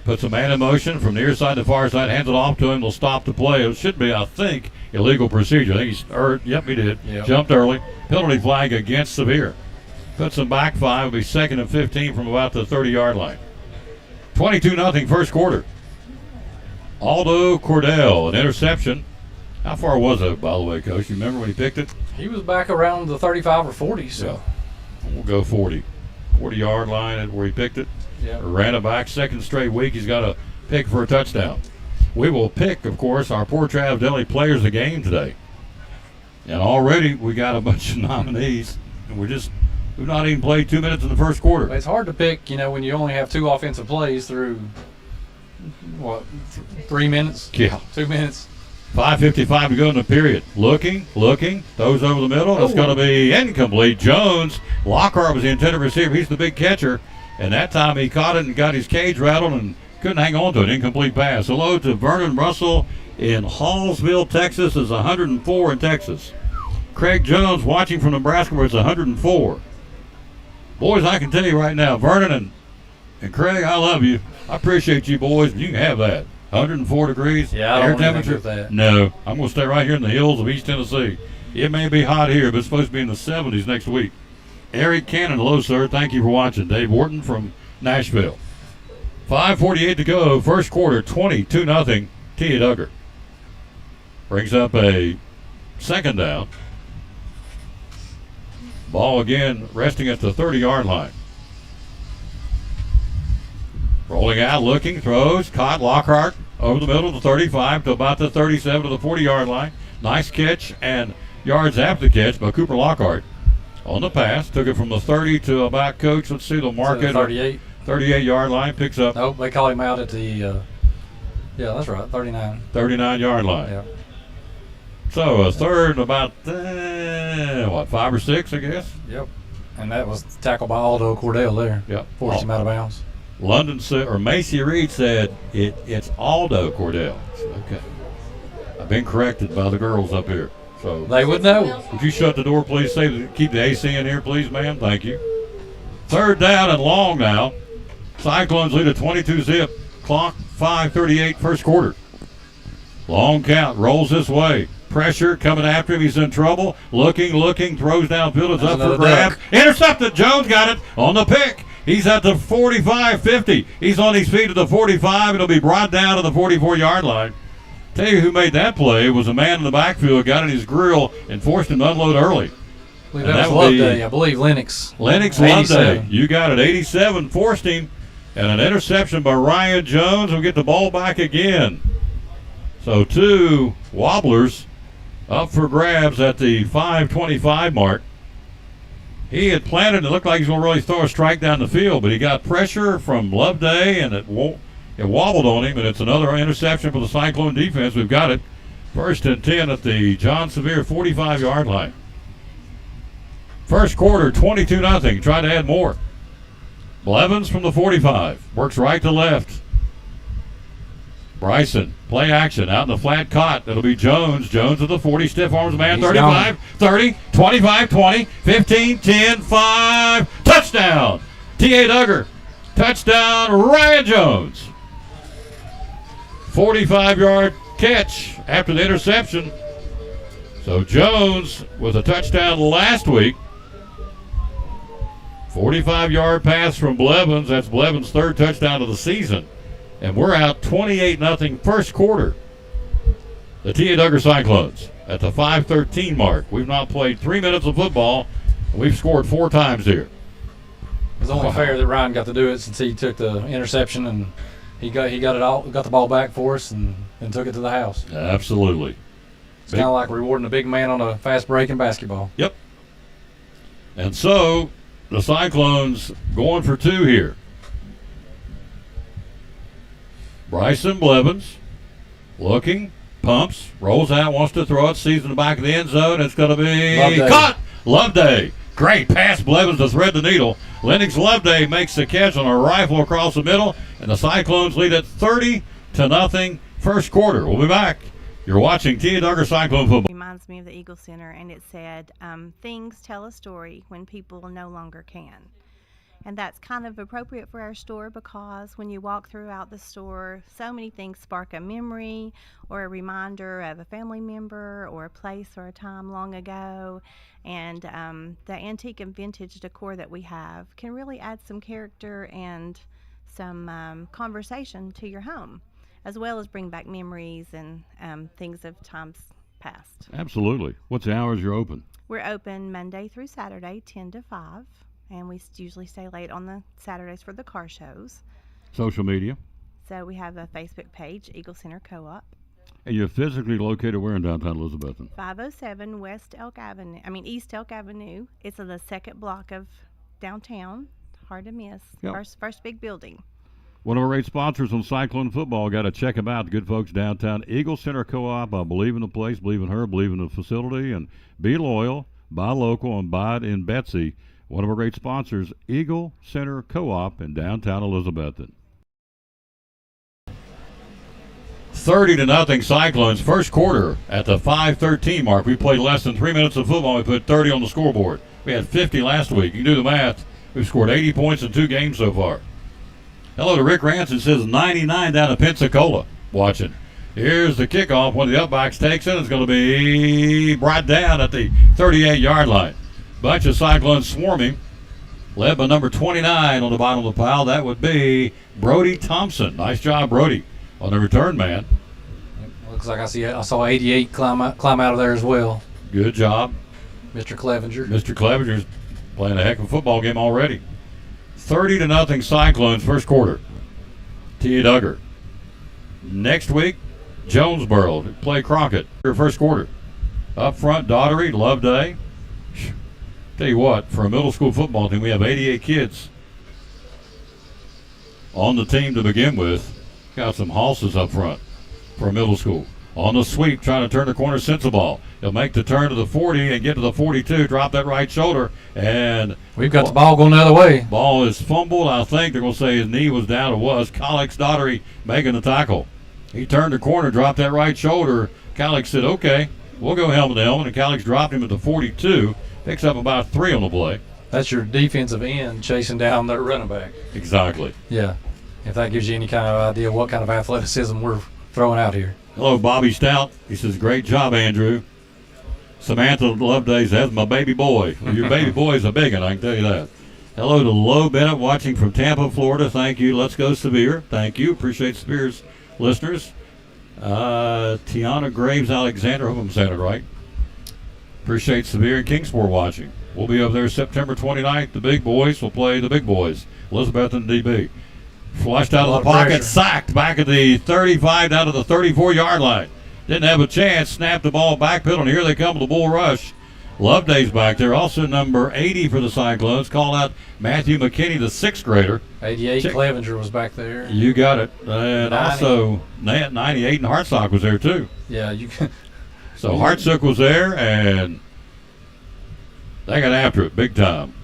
Puts a man in motion from near side to far side. Hands it off to him. They'll stop the play. It should be, I think, illegal procedure. I think he's hurt. Yep, he did. Yep. Jumped early. Penalty flag against Sevier. Puts him back 5. It'll be 2nd and 15 from about the 30-yard line. 22-0 first quarter. Aldo Cordell, an interception. How far was it, by the way, Coach? You remember when he picked it? He was back around the 35 or 40, so. Yeah. We'll go 40. 40-yard line is where he picked it. Yeah. Ran it back. Second straight week, he's got a pick for a touchdown. We will pick, of course, our Port Trav Deli players of the game today. And already we got a bunch of nominees. And we've not even played 2 minutes in the first quarter. It's hard to pick, when you only have 2 offensive plays through, 3 minutes? Yeah. 2 minutes. 5:55 to go in the period. Looking, throws over the middle. It's going to be incomplete. Jones, Lockhart was the intended receiver. He's the big catcher. And that time he caught it and got his cage rattled and couldn't hang on to it. Incomplete pass. Hello to Vernon Russell in Hallsville, Texas. Is 104 in Texas. Craig Jones watching from Nebraska where it's 104. Boys, I can tell you right now, Vernon and Craig, I love you. I appreciate you boys. You can have that. 104 degrees. Yeah, I don't think with that. No, I'm going to stay right here in the hills of East Tennessee. It may be hot here, but it's supposed to be in the 70s next week. Eric Cannon, hello, sir. Thank you for watching. Dave Wharton from Nashville. 5:48 to go. First quarter, 22-0. Tia Dugger brings up a second down. Ball again resting at the 30-yard line. Rolling out, looking, throws, caught Lockhart over the middle to 35 to about the 37 to the 40-yard line. Nice catch and yards after the catch by Cooper Lockhart. On the pass, took it from the 30 to about, Coach, let's see, they'll mark it. 38. 38-yard line, picks up. Nope, they call him out at the, yeah, that's right, 39. 39-yard line. Yeah. So a third about, 5 or 6, I guess? Yep. And that was tackled by Aldo Cordell there. Yep. Forced him out of bounds. Macy Reed said it's Aldo Cordell. Okay. I've been corrected by the girls up here. So they would know. Would you shut the door, please? Keep the AC in here, please, ma'am. Thank you. Third down and long now. Cyclones lead a 22-zip. Clock 5:38 first quarter. Long count. Rolls this way. Pressure coming after him. He's in trouble. Looking. Throws downfield. It's up for grab. Intercepted. Jones got it on the pick. He's at the 45-50. He's on his feet at the 45. It'll be brought down to the 44-yard line. Tell you who made that play was a man in the backfield, got in his grill and forced him to unload early. I believe that was Loveday. I believe Lennox. Loveday. You got it. 87 forced him. And an interception by Ryan Jones will get the ball back again. So 2 wobblers up for grabs at the 5:25 mark. He had planted, it looked like he was going to really throw a strike down the field, but he got pressure from Loveday, and it wobbled on him, and it's another interception for the Cyclone defense. We've got it. 1st and 10 at the John Sevier 45-yard line. First quarter, 22-0. Try to add more. Blevins from the 45. Works right to left. Bryson, play action, out in the flat caught. It'll be Jones. Jones at the 40, stiff arms man, 35, 30, 25, 20, 15, 10, 5. Touchdown! T.A. Dugger. Touchdown, Ryan Jones. 45-yard catch after the interception. So Jones with a touchdown last week. 45-yard pass from Blevins. That's Blevins' 3rd touchdown of the season. And we're out 28-0 first quarter. The T.A. Dugger Cyclones at the 5:13 mark. We've not played 3 minutes of football. We've scored 4 times here. was only fair that Ryan got to do it since he took the interception and he got the ball back for us and took it to the house. Absolutely. It's kind of like rewarding a big man on a fast break in basketball. Yep. And so the Cyclones going for 2 here. Bryson Blevins looking, pumps, rolls out, wants to throw it, sees in the back of the end zone. It's going to be caught. Loveday. Great pass, Blevins to thread the needle. Lennox Loveday makes the catch on a rifle across the middle, and the Cyclones lead it 30-0 first quarter. We'll be back. You're watching Tia Duggar Cyclone Football. Reminds me of the Eagle Center, and it said, things tell a story when people no longer can. And that's kind of appropriate for our store because when you walk throughout the store, so many things spark a memory or a reminder of a family member or a place or a time long ago. And the antique and vintage decor that we have can really add some character and some conversation to your home, as well as bring back memories and things of times past. Absolutely. What's the hours you're open? We're open Monday through Saturday, 10 to 5. And we usually stay late on the Saturdays for the car shows. Social media? So we have a Facebook page, Eagle Center Co-op. And you're physically located where in downtown Elizabethton? 507 East Elk Avenue. It's in the second block of downtown. Hard to miss. Yep. First big building. One of our great sponsors on Cyclone Football. Got to check them out. The good folks downtown. Eagle Center Co-op. I believe in the place, believe in her, believe in the facility. And be loyal, buy local, and buy it in Betsy. One of our great sponsors, Eagle Center Co-op in downtown Elizabethton. 30-0 Cyclones. First quarter at the 5:13 mark. We played less than 3 minutes of football. We put 30 on the scoreboard. We had 50 last week. You can do the math. We've scored 80 points in 2 games so far. Hello to Rick Ranson, says 99 down to Pensacola. Watching. Here's the kickoff. One of the upbacks takes it. It's going to be brought down at the 38-yard line. Bunch of Cyclones swarming, led by number 29 on the bottom of the pile. That would be Brody Thompson. Nice job, Brody, on the return man. Looks like I saw 88 climb out of there as well. Good job, Mr. Clevenger. Mr. Clevenger's playing a heck of a football game already. 30-0 Cyclones first quarter. Tia Duggar. Next week, Jonesboro to play Crockett. First quarter. Up front, Daughtery, Loveday. Tell you what, for a middle school football team, we have 88 kids on the team to begin with. Got some hosses up front for a middle school. On the sweep, trying to turn the corner, Sensabaugh. He'll make the turn to the 40 and get to the 42, drop that right shoulder, and we've got the ball going the other way. Ball is fumbled. I think they're going to say his knee was down. It was. Collex Daughtery making the tackle. He turned the corner, dropped that right shoulder. Collex said, okay, we'll go helmet to helmet, and Collex dropped him at the 42. Picks up about 3 on the play. That's your defensive end chasing down their running back. Exactly. Yeah. If that gives you any kind of idea what kind of athleticism we're throwing out here. Hello, Bobby Stout. He says, great job, Andrew. Samantha Loveday says, that's my baby boy. Well, your baby boy is a big one, I can tell you that. Hello to Lo Bennett watching from Tampa, Florida. Thank you. Let's go, Sevier. Thank you. Appreciate Sevier's listeners. Tiana Graves Alexander. I hope I'm saying it right. Appreciate Sevier and Kingsport watching. We'll be over there September 29th. The big boys will play the big boys. Elizabeth and DB. Flushed out of the pocket, sacked back at the 35 down to the 34-yard line. Didn't have a chance. Snapped the ball backpedal, and here they come with the bull rush. Loveday's back there. Also number 80 for the Cyclones. Call out Matthew McKinney, the 6th grader. 88, Clevenger was back there. You got it. And 90. Also 98 and Hartsock was there too. Yeah, you can. So Hartsook was there, and they got after it big time.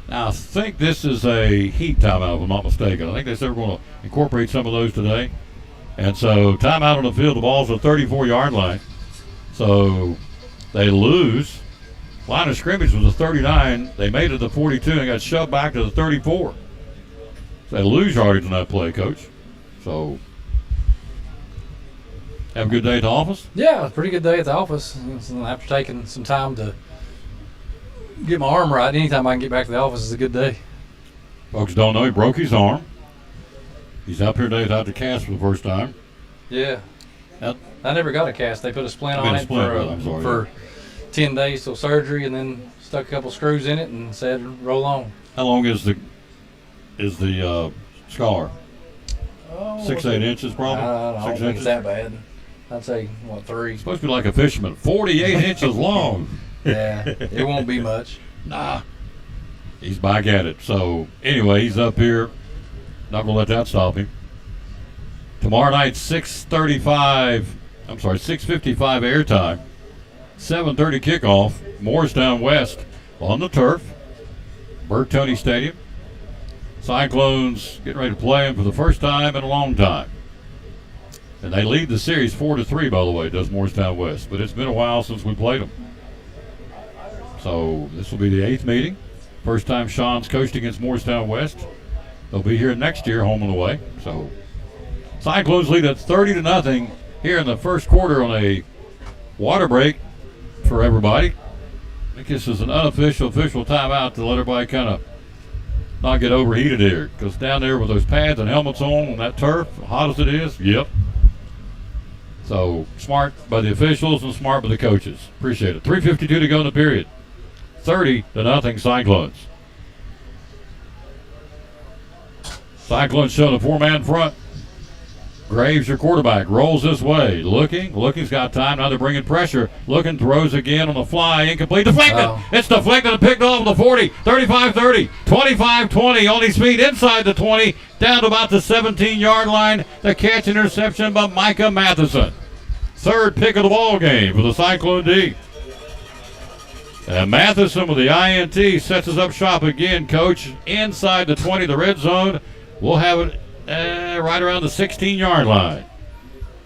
Now, I think this is a heat timeout, if I'm not mistaken. I think they said we're going to incorporate some of those today. And so timeout on the field, the ball's at the 34-yard line. So they lose. Line of scrimmage was a 39. They made it to 42 and got shoved back to the 34. So they lose yardage in that play, Coach. So have a good day at the office? Yeah, a pretty good day at the office. After taking some time to get my arm right, anytime I can get back to the office is a good day. Folks don't know he broke his arm. He's up here today without the cast for the first time. Yeah. I never got a cast. They put a splint on it for 10 days till surgery, and then stuck a couple screws in it and said, roll on. How long is the scholar? Oh, 6-8 inches probably? I don't 6 think inches? it's that bad. I'd say, 3? It's supposed to be like a fisherman. 48 inches long. Yeah, it won't be much. Nah. He's back at it. So, anyway, he's up here. Not going to let that stop him. Tomorrow night, 6:55 airtime. 7:30 kickoff. Moorestown West on the turf. Bert Tony Stadium. Cyclones getting ready to play them for the first time in a long time. And they lead the series 4-3, by the way, does Moorestown West. But it's been a while since we played them. So this will be the 8th meeting. First time Sean's coached against Moorestown West. They'll be here next year, home and away. So Cyclones lead at 30-0 here in the first quarter on a water break for everybody. I think this is an official timeout to let everybody kind of not get overheated here. Because down there with those pads and helmets on that turf, hot as it is, yep. So smart by the officials and smart by the coaches. Appreciate it. 3:52 to go in the period. 30-0 Cyclones. Cyclones showing a 4-man front. Graves, your quarterback, rolls this way. Looking's got time. Now they're bringing pressure. Looking, throws again on the fly. Incomplete. Deflected. Oh. It's deflected and picked off the 40. 35-30. 25-20. On his feet inside the 20. Down to about the 17-yard line. The catch interception by Micah Matheson. Third pick of the ball game for the Cyclone D. And Matheson with the INT sets us up shop again, Coach. Inside the 20, the red zone. We'll have it right around the 16-yard line.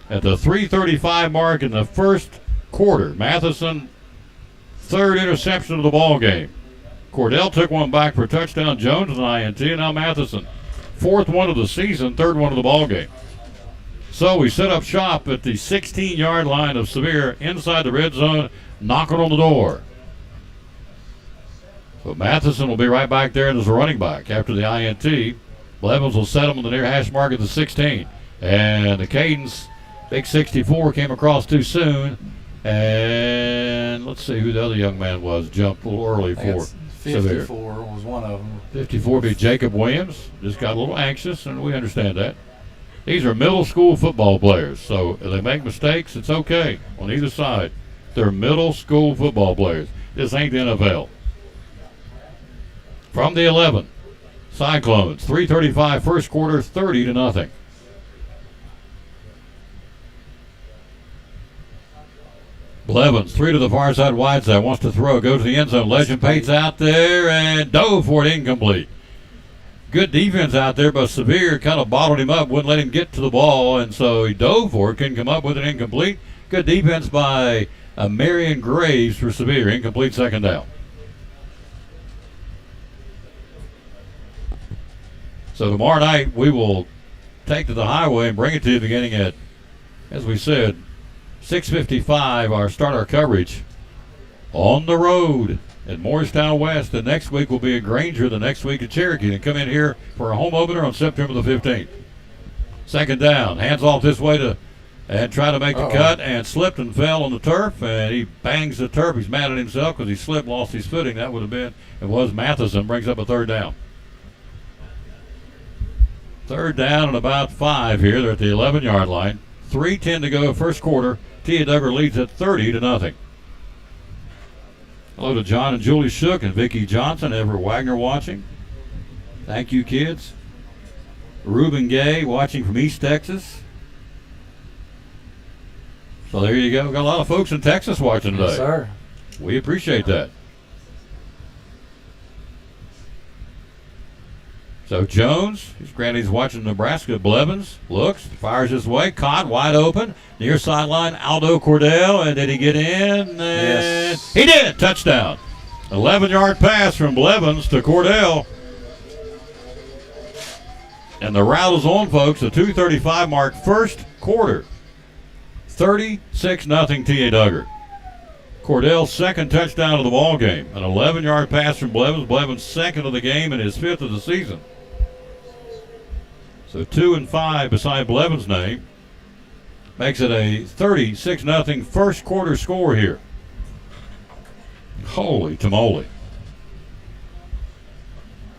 At the 3:35 mark in the first quarter, Matheson, third interception of the ball game. Cordell took one back for a touchdown. Jones an INT, and now Matheson. Fourth one of the season, third one of the ball game. So we set up shop at the 16-yard line of Sevier, inside the red zone, knocking on the door. So Matheson will be right back there as a running back after the INT. Blevins will set him on the near hash mark at the 16. And the Cadence, big 64, came across too soon. And let's see who the other young man was. Jumped a little early for 54 Sevier. was one of them. 54 be Jacob Williams. Just got a little anxious, and we understand that. These are middle school football players, so if they make mistakes, it's okay on either side. They're middle school football players. This ain't the NFL. From the 11, Cyclones, 3:35 first quarter, 30-0. Blevins, 3 to the far side, wide side, wants to throw, goes to the end zone. Legend Pate's out there and dove for it, incomplete. Good defense out there, but Sevier kind of bottled him up, wouldn't let him get to the ball, and so he dove for it, couldn't come up with an incomplete. Good defense by Marion Graves for Sevier, incomplete, second down. So tomorrow night we will take to the highway and bring it to you beginning at, as we said, 6:55, our coverage on the road at Moorestown West. The next week will be at Granger, the next week at Cherokee, and come in here for a home opener on September the 15th. Second down, hands off this way and try to make the cut, and slipped and fell on the turf, and he bangs the turf. He's mad at himself because he slipped, lost his footing. That would have been, it was Matheson, brings up a third down. Third down and about 5 here. They're at the 11-yard line. 3:10 to go, first quarter. Tia Duggar leads at 30-0. Hello to John and Julie Shook and Vicki Johnson, Everett Wagner watching. Thank you, kids. Reuben Gay watching from East Texas. So there you go. We've got a lot of folks in Texas watching today. Yes, sir. We appreciate that. So Jones, he's watching Nebraska. Blevins looks, fires his way, caught, wide open. Near sideline, Aldo Cordell, and did he get in? Yes. He did. Touchdown. 11-yard pass from Blevins to Cordell. And the route is on, folks. The 2:35 mark, first quarter. 36-0 Tia Duggar. Cordell's second touchdown of the ball game. An 11-yard pass from Blevins. Blevins' second of the game and his 5th of the season. So 2 and 5 beside Blevins' name. Makes it a 36-0 first quarter score here. Holy tamale.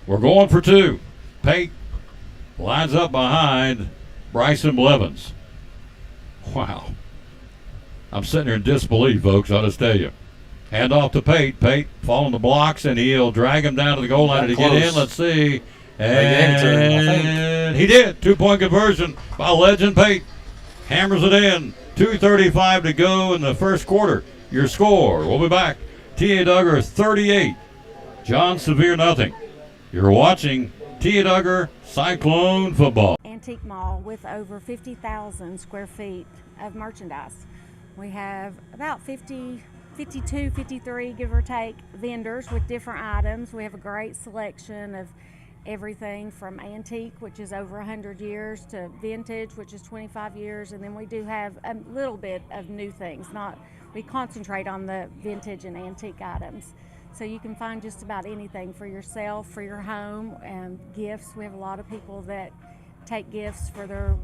We're going for two. Pate lines up behind Bryson Blevins. Wow. I'm sitting here in disbelief, folks, I'll just tell you. Hand off to Pate. Pate following the blocks, and he'll drag him down to the goal line to get in. Let's see. And he did. 2-point conversion by Legend Pate. Hammers it in. 2:35 to go in the first quarter. Your score. We'll be back. T.A. Dugger 38. John Sevier nothing. You're watching T.A. Dugger Cyclone Football. Antique mall with over 50,000 square feet of merchandise. We have about 52, 53, give or take, vendors with different items. We have a great selection of everything from antique, which is over 100 years, to vintage, which is 25 years, and then we do have a little bit of new things. We concentrate on the vintage and antique items. So you can find just about anything for yourself, for your home, and gifts. We have a lot of people that take gifts for their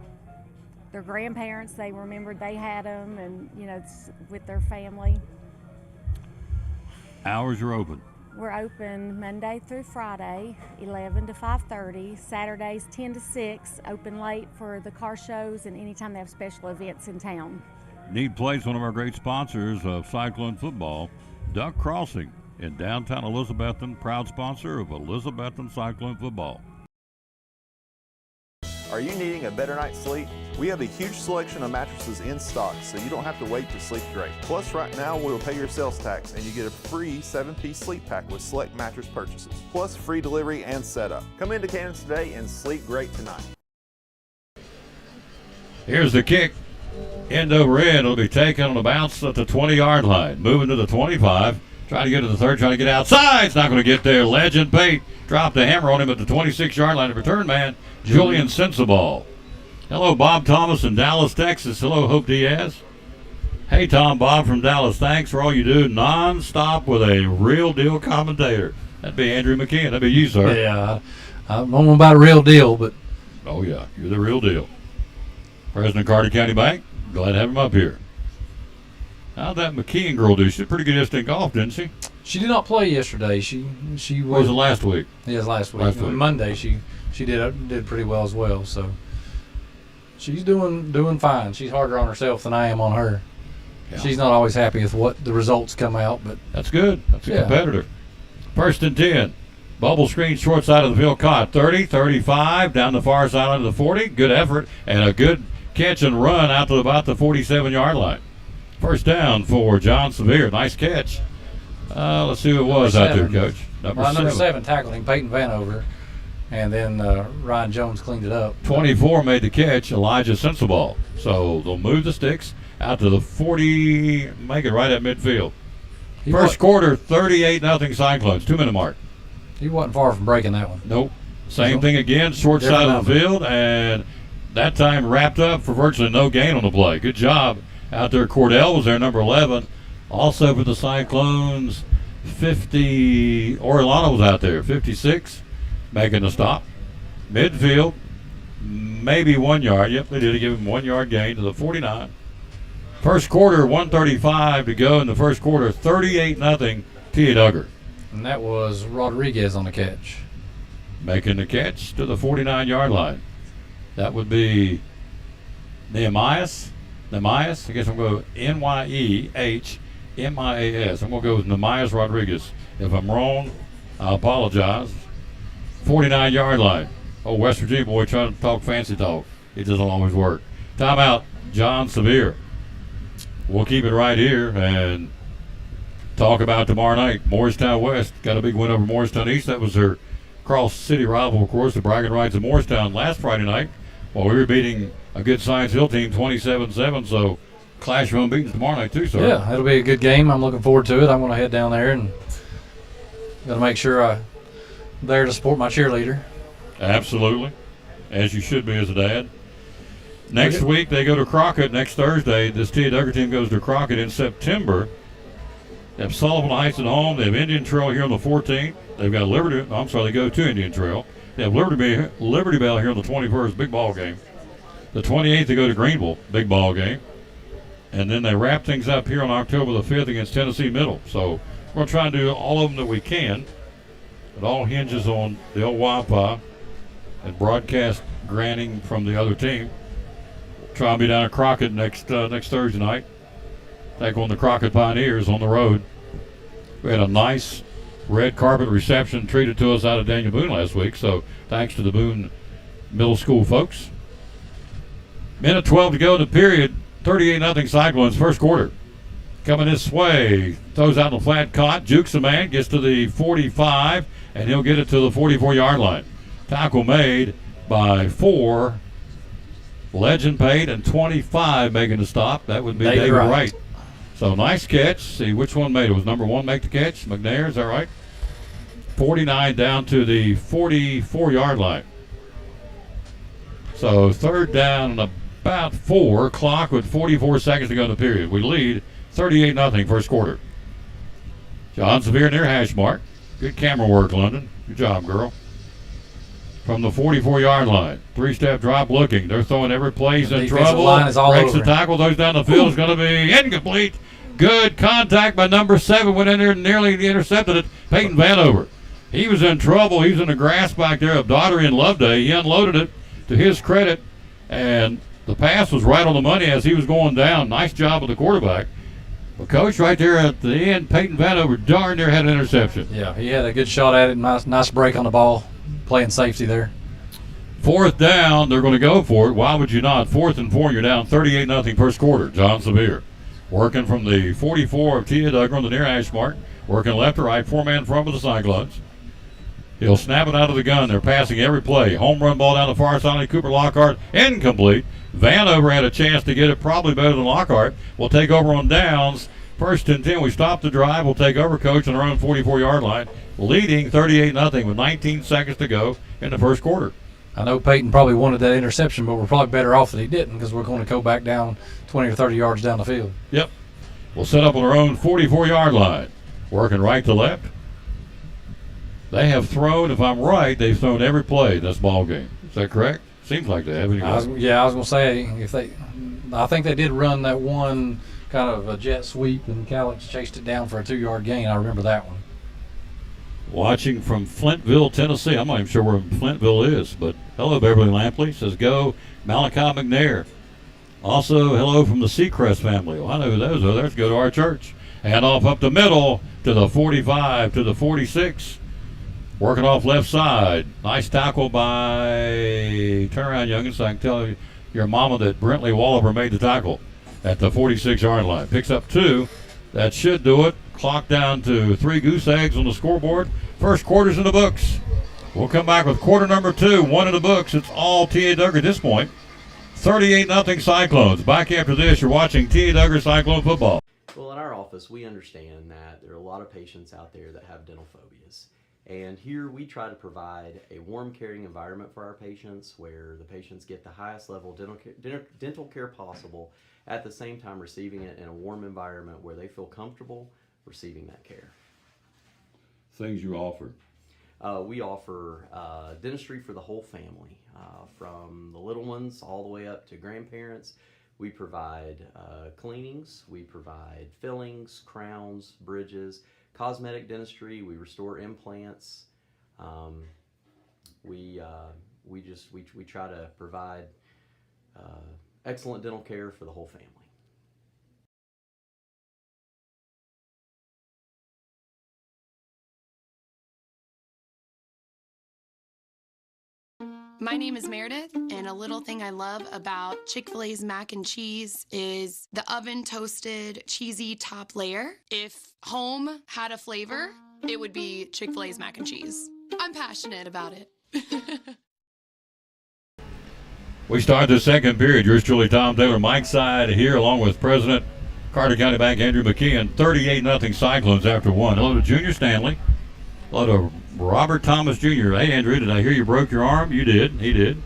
grandparents. They remembered they had them, and it's with their family. Hours are open. We're open Monday through Friday, 11 to 5:30. Saturdays, 10 to 6. Open late for the car shows and anytime they have special events in town. Need Place, one of our great sponsors of Cyclone Football, Duck Crossing in downtown Elizabethton, proud sponsor of Elizabethton Cyclone Football. Are you needing a better night's sleep? We have a huge selection of mattresses in stock, so you don't have to wait to sleep great. Plus, right now, we'll pay your sales tax, and you get a free 7-piece sleep pack with select mattress purchases. Plus, free delivery and setup. Come into Kansas today and sleep great tonight. Here's the kick. End over end. It'll be taken on the bounce at the 20-yard line. Moving to the 25. Trying to get to the 30, trying to get outside. It's not going to get there. Legend Pate dropped the hammer on him at the 26-yard line. The return man, Julian Sensabaugh. Hello, Bob Thomas in Dallas, Texas. Hello, Hope Diaz. Hey, Tom, Bob from Dallas. Thanks for all you do non-stop with a real deal commentator. That'd be Andrew McKeon. That'd be you, sir. Yeah, I don't know about a real deal, but. Oh, yeah, you're the real deal. President of Carter County Bank. Glad to have him up here. How'd that McKeon girl do? She did pretty good yesterday in golf, didn't she? She did not play yesterday. She was it last week? Yes, last week. Monday she did pretty well as well. So she's doing fine. She's harder on herself than I am on her. Yeah. She's not always happy with what the results come out, but that's good. That's a competitor. 1st and 10. Bubble screen short side of the field caught. 30, 35 down the far sideline of the 40. Good effort and a good catch and run out to about the 47-yard line. First down for John Sevier. Nice catch. Let's see who it was out there, Coach. Number 7 tackled him, Peyton Vanover, and then Ryan Jones cleaned it up. 24 made the catch, Elijah Sensabaugh. So they'll move the sticks out to the 40, make it right at midfield. First quarter, 38-0 Cyclones, 2-minute mark. He wasn't far from breaking that one. Nope. Same thing again, short side of the field, and that time wrapped up for virtually no gain on the play. Good job out there. Cordell was there, number 11. Also for the Cyclones, 50, Orellana was out there, 56, making the stop. Midfield, maybe 1 yard. Yep, they did give him 1 yard gain to the 49. First quarter, 1:35 to go in the first quarter, 38-0 T.A. Dugger. And that was Rodriguez on the catch. Making the catch to the 49-yard line. That would be Nehemias. I guess I'm going to go Nyehmias. I'm going to go with Nehemias Rodriguez. If I'm wrong, I apologize. 49-yard line. Oh, West Virginia boy trying to talk fancy talk. It doesn't always work. Timeout, John Sevier. We'll keep it right here and talk about tomorrow night. Morristown West got a big win over Morristown East. That was their cross-city rival, of course, the bragging rights of Morristown last Friday night, while we were beating a good Science Hill team 27-7. So clash of unbeaten tomorrow night too, sir. Yeah, it'll be a good game. I'm looking forward to it. I'm going to head down there and got to make sure I'm there to support my cheerleader. Absolutely, as you should be as a dad. Next week they go to Crockett. Next Thursday, this T.A. Dugger team goes to Crockett in September. They have Sullivan Heights at home. They have Indian Trail here on the 14th. They've got they go to Indian Trail. They have Liberty Bell here on the 21st, big ball game. The 28th they go to Greenville, big ball game. And then they wrap things up here on October the 5th against Tennessee Middle. So We're going to try and do all of them that we can. It all hinges on the old Wi-Fi and broadcast granting from the other team. Try and be down at Crockett next Thursday night. Take on the Crockett Pioneers on the road. We had a nice red carpet reception treated to us out of Daniel Boone last week, so thanks to the Boone Middle School folks. Minute 12 to go in the period. 38-0 Cyclones, first quarter. Coming this way, throws out in the flat caught, jukes the man, gets to the 45, and he'll get it to the 44-yard line. Tackle made by 4. Legend paid, and 25 making the stop. That would be David Wright. So nice catch. See which one made it. Was number 1 make the catch? McNair, is that right? 49 down to the 44-yard line. So third down and about 4. Clock with 44 seconds to go in the period. We lead 38-0 first quarter. John Sevier near hash mark. Good camera work, London. Good job, girl. From the 44-yard line. 3-step drop looking. They're throwing every play. He's in trouble. Line is all breaks over. The tackle. Those down the field is going to be incomplete. Good contact by number 7. Went in there and nearly intercepted it. Peyton Vanover. He was in trouble. He was in the grass back there of Daugherty and Loveday. He unloaded it to his credit. And the pass was right on the money as he was going down. Nice job of the quarterback. But Coach, right there at the end, Peyton Vanover darn near had an interception. Yeah, he had a good shot at it. Nice break on the ball. Playing safety there. Fourth down, they're going to go for it. Why would you not? 4th and 4, you're down 38-0 first quarter. John Sevier working from the 44 of Tia Duggar on the near hash mark. Working left to right, 4-man front with the Cyclones. He'll snap it out of the gun. They're passing every play. Home run ball down the far side. Cooper Lockhart incomplete. Vanover had a chance to get it probably better than Lockhart. We'll take over on downs. 1st and 10. We stop the drive. We'll take over, Coach, on our own 44-yard line. Leading 38-0 with 19 seconds to go in the first quarter. I know Peyton probably wanted that interception, but we're probably better off that he didn't because we're going to go back down 20 or 30 yards down the field. Yep. We'll set up on our own 44-yard line. Working right to left. They have thrown, if I'm right, they've thrown every play this ball game. Is that correct? Seems like they have. I was going to say, I think they did run that one kind of a jet sweep, and Calix chased it down for a 2-yard gain. I remember that one. Watching from Flintville, Tennessee. I'm not even sure where Flintville is, but hello, Beverly Lampley. Says go, Malachi McNair. Also, hello from the Seacrest family. Well, I know who those are. Let's go to our church. Hand off up the middle to the 45, to the 46. Working off left side. Nice tackle by, turn around, youngin, so I can tell your mama that Brentley Walliver made the tackle at the 46-yard line. Picks up 2. That should do it. Clock down to 3 goose eggs on the scoreboard. First quarter's in the books. We'll come back with quarter number 2. 1 in the books. It's all T.A. Duggar at this point. 38-0 Cyclones. Back after this, you're watching T.A. Duggar Cyclone football. Well, in our office, we understand that there are a lot of patients out there that have dental phobias. And here we try to provide a warm, caring environment for our patients where the patients get the highest level dental care possible, at the same time receiving it in a warm environment where they feel comfortable receiving that care. Things you offer. We offer dentistry for the whole family, from the little ones all the way up to grandparents. We provide cleanings, we provide fillings, crowns, bridges, cosmetic dentistry. We restore implants. We try to provide excellent dental care for the whole family. My name is Meredith, and a little thing I love about Chick-fil-A's mac and cheese is the oven toasted cheesy top layer. If home had a flavor, it would be Chick-fil-A's mac and cheese. I'm passionate about it. We start the second period. Yours truly, Tom Taylor, Mike Side here, along with President Carter County Bank Andrew McKeon. 38-0 Cyclones after 1. Hello to Junior Stanley. Hello to Robert Thomas Jr. Hey, Andrew, did I hear you broke your arm? You did. He did.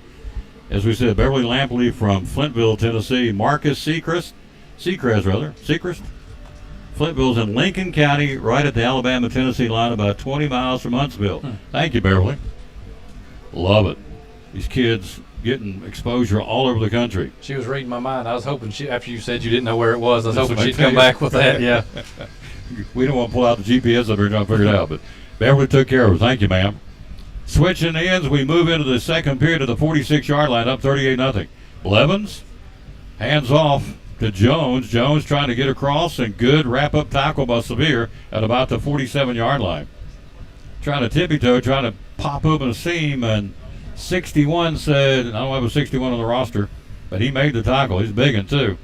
As we said, Beverly Lampley from Flintville, Tennessee. Marcus Seacrest. Flintville's in Lincoln County, right at the Alabama-Tennessee line, about 20 miles from Huntsville. Thank you, Beverly. Love it. These kids getting exposure all over the country. She was reading my mind. I was hoping after you said you didn't know where it was, I was hoping she'd come back with that. Yeah. We don't want to pull out the GPS up here and try to figure it out, but Beverly took care of it. Thank you, ma'am. Switching ends, we move into the second period of the 46-yard line, up 38-0. Blevins hands off to Jones. Jones trying to get across, and good wrap-up tackle by Sevier at about the 47-yard line. Trying to tippy-toe, trying to pop open a seam, and 61 said, I don't have a 61 on the roster, but he made the tackle. He's big one, too.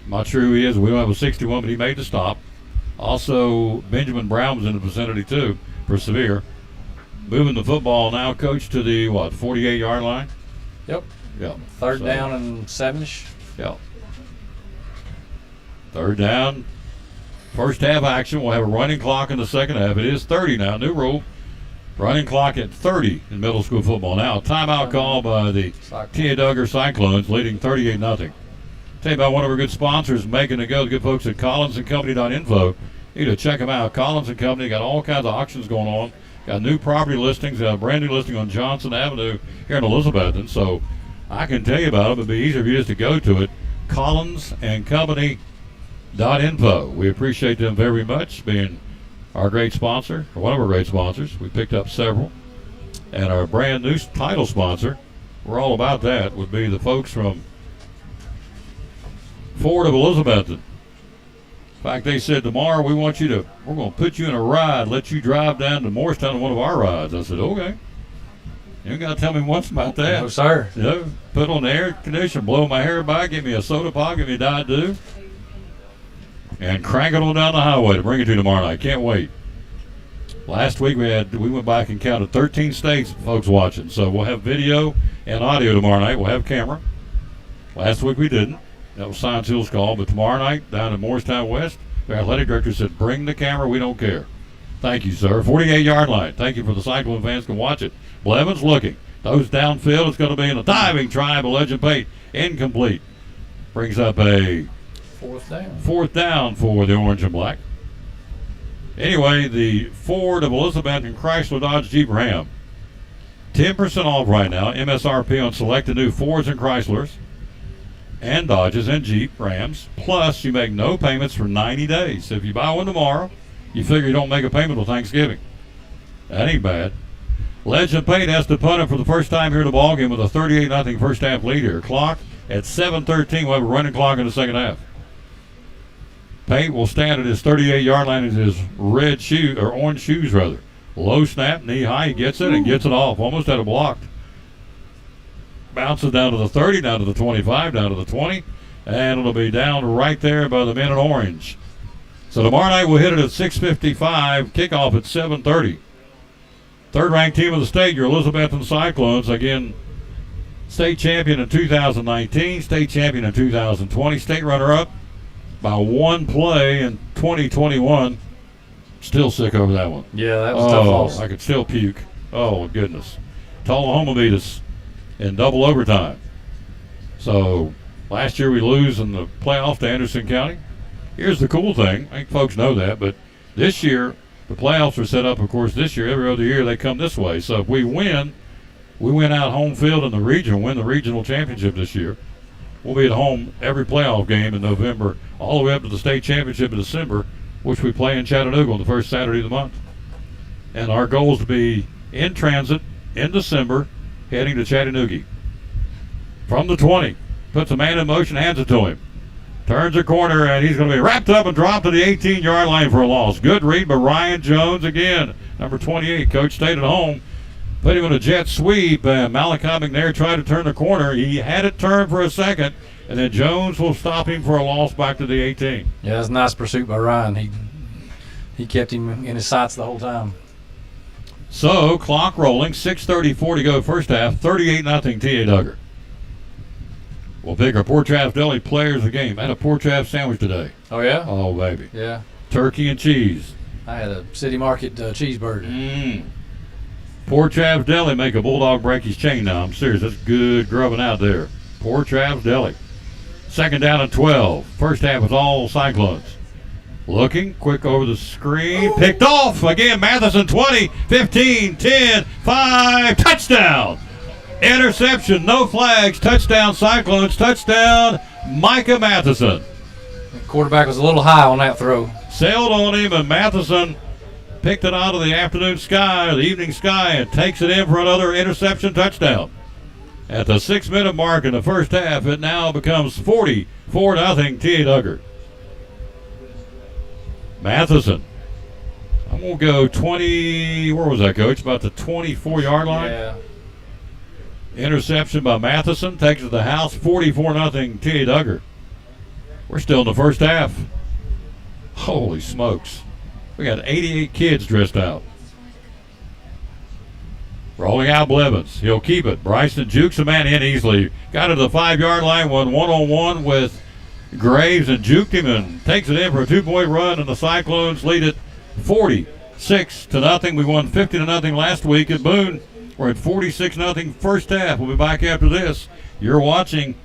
I'm not sure who he is. We don't have a 61, but he made the stop. Also, Benjamin Brown was in the vicinity, too, for Sevier. Moving the football now, Coach, to the, 48-yard line? Yep. Yeah. Third down and 7-ish. Yeah. Third down. First half action. We'll have a running clock in the second half. It is 30 now. New rule. Running clock at 30 in middle school football. Now, timeout call by the T.A. Duggar Cyclones, leading 38-0. Tell you about one of our good sponsors making it go. The good folks at collinsandcompany.info. You need to check them out. Collins & Company got all kinds of auctions going on. Got new property listings. Got a brand new listing on Johnson Avenue here in Elizabethton. So I can tell you about them. It'd be easier for you just to go to it. collinsandcompany.info. We appreciate them very much being our great sponsor, or one of our great sponsors. We picked up several. And our brand new title sponsor, we're all about that, would be the folks from Ford of Elizabethton. In fact, they said tomorrow we're going to put you in a ride, let you drive down to Morristown on one of our rides. I said, okay. You ain't got to tell me once about that. No, sir. Yeah, put on the air conditioner, blow my hair by, give me a soda pop, give me a Diet Dew, and crank it on down the highway to bring it to you tomorrow night. Can't wait. Last week we went back and counted 13 states, folks watching. So we'll have video and audio tomorrow night. We'll have camera. Last week we didn't. That was Science Hill's call. But tomorrow night down in Morristown West, the athletic director said, bring the camera. We don't care. Thank you, sir. 48-yard line. Thank you for the Cyclone fans can watch it. Blevins looking. Those downfield. It's going to be in a diving try by Legend Pate. Incomplete. Brings up a fourth down for the orange and black. Anyway, the Ford of Elizabeth and Chrysler Dodge Jeep Ram. 10% off right now. MSRP on selected new Fords and Chryslers and Dodges and Jeep Rams. Plus, you make no payments for 90 days. So if you buy one tomorrow, you figure you don't make a payment until Thanksgiving. That ain't bad. Legend Pate has to punt it for the first time here in the ballgame with a 38-0 first half lead here. Clock at 7:13. We'll have a running clock in the second half. Pate will stand at his 38-yard line in his red shoe, or orange shoes rather. Low snap, knee high. He gets it and gets it off. Almost had it blocked. Bounces down to the 30, down to the 25, down to the 20, and it'll be down right there by the men in orange. So tomorrow night we'll hit it at 6:55. Kickoff at 7:30. Third-ranked team of the state, your Elizabethton Cyclones. Again, state champion in 2019, state champion in 2020, state runner-up by one play in 2021. Still sick over that one. Yeah, that was a tough loss. I could still puke. Oh, goodness. Tullahoma beat us in double overtime. So last year we lose in the playoff to Anderson County. Here's the cool thing. I think folks know that, but this year the playoffs are set up, of course, this year. Every other year they come this way. So if we win out home field in the region, win the regional championship this year. We'll be at home every playoff game in November, all the way up to the state championship in December, which we play in Chattanooga on the first Saturday of the month. And our goal is to be in transit in December, heading to Chattanooga. From the 20, puts a man in motion, hands it to him. Turns a corner, and he's going to be wrapped up and dropped to the 18-yard line for a loss. Good read by Ryan Jones again, number 28. Coach stayed at home. Put him in a jet sweep, and Malachi McNair tried to turn the corner. He had it turned for a second, and then Jones will stop him for a loss back to the 18. Yeah, that's a nice pursuit by Ryan. He kept him in his sights the whole time. So, clock rolling, 6:34 to go first half, 38-0 T.A. Duggar. We'll pick our Port Travis Deli players of the game. I had a Port Travis sandwich today. Oh, yeah? Oh, baby. Yeah. Turkey and cheese. I had a City Market cheeseburger. Port Travis Deli make a bulldog break his chain now. I'm serious. That's good grubbing out there. Port Travis Deli. Second down and 12. First half was all Cyclones. Looking, quick over the screen. Picked off. Again, Matheson 20, 15, 10, 5. Touchdown. Interception. No flags. Touchdown Cyclones. Touchdown Micah Matheson. The quarterback was a little high on that throw. sailed on him, and Matheson picked it out of the afternoon sky, the evening sky, and takes it in for another interception touchdown. At the 6-minute mark in the first half, it now becomes 44-0 T.A. Dugger. Matheson. I'm going to go 20, where was that, Coach? About the 24-yard line? Yeah. Interception by Matheson takes it to the house, 44-0 T.A. Dugger. We're still in the first half. Holy smokes. We got 88 kids dressed out. Rolling out Blevins. He'll keep it. Bryson jukes a man in easily. Got to the 5-yard line, went one-on-one with Graves and juked him and takes it in for a 2-point run, and the Cyclones lead it 46-0. We won 50-0 last week at Boone. We're at 46-0 first half. We'll be back after this. You're watching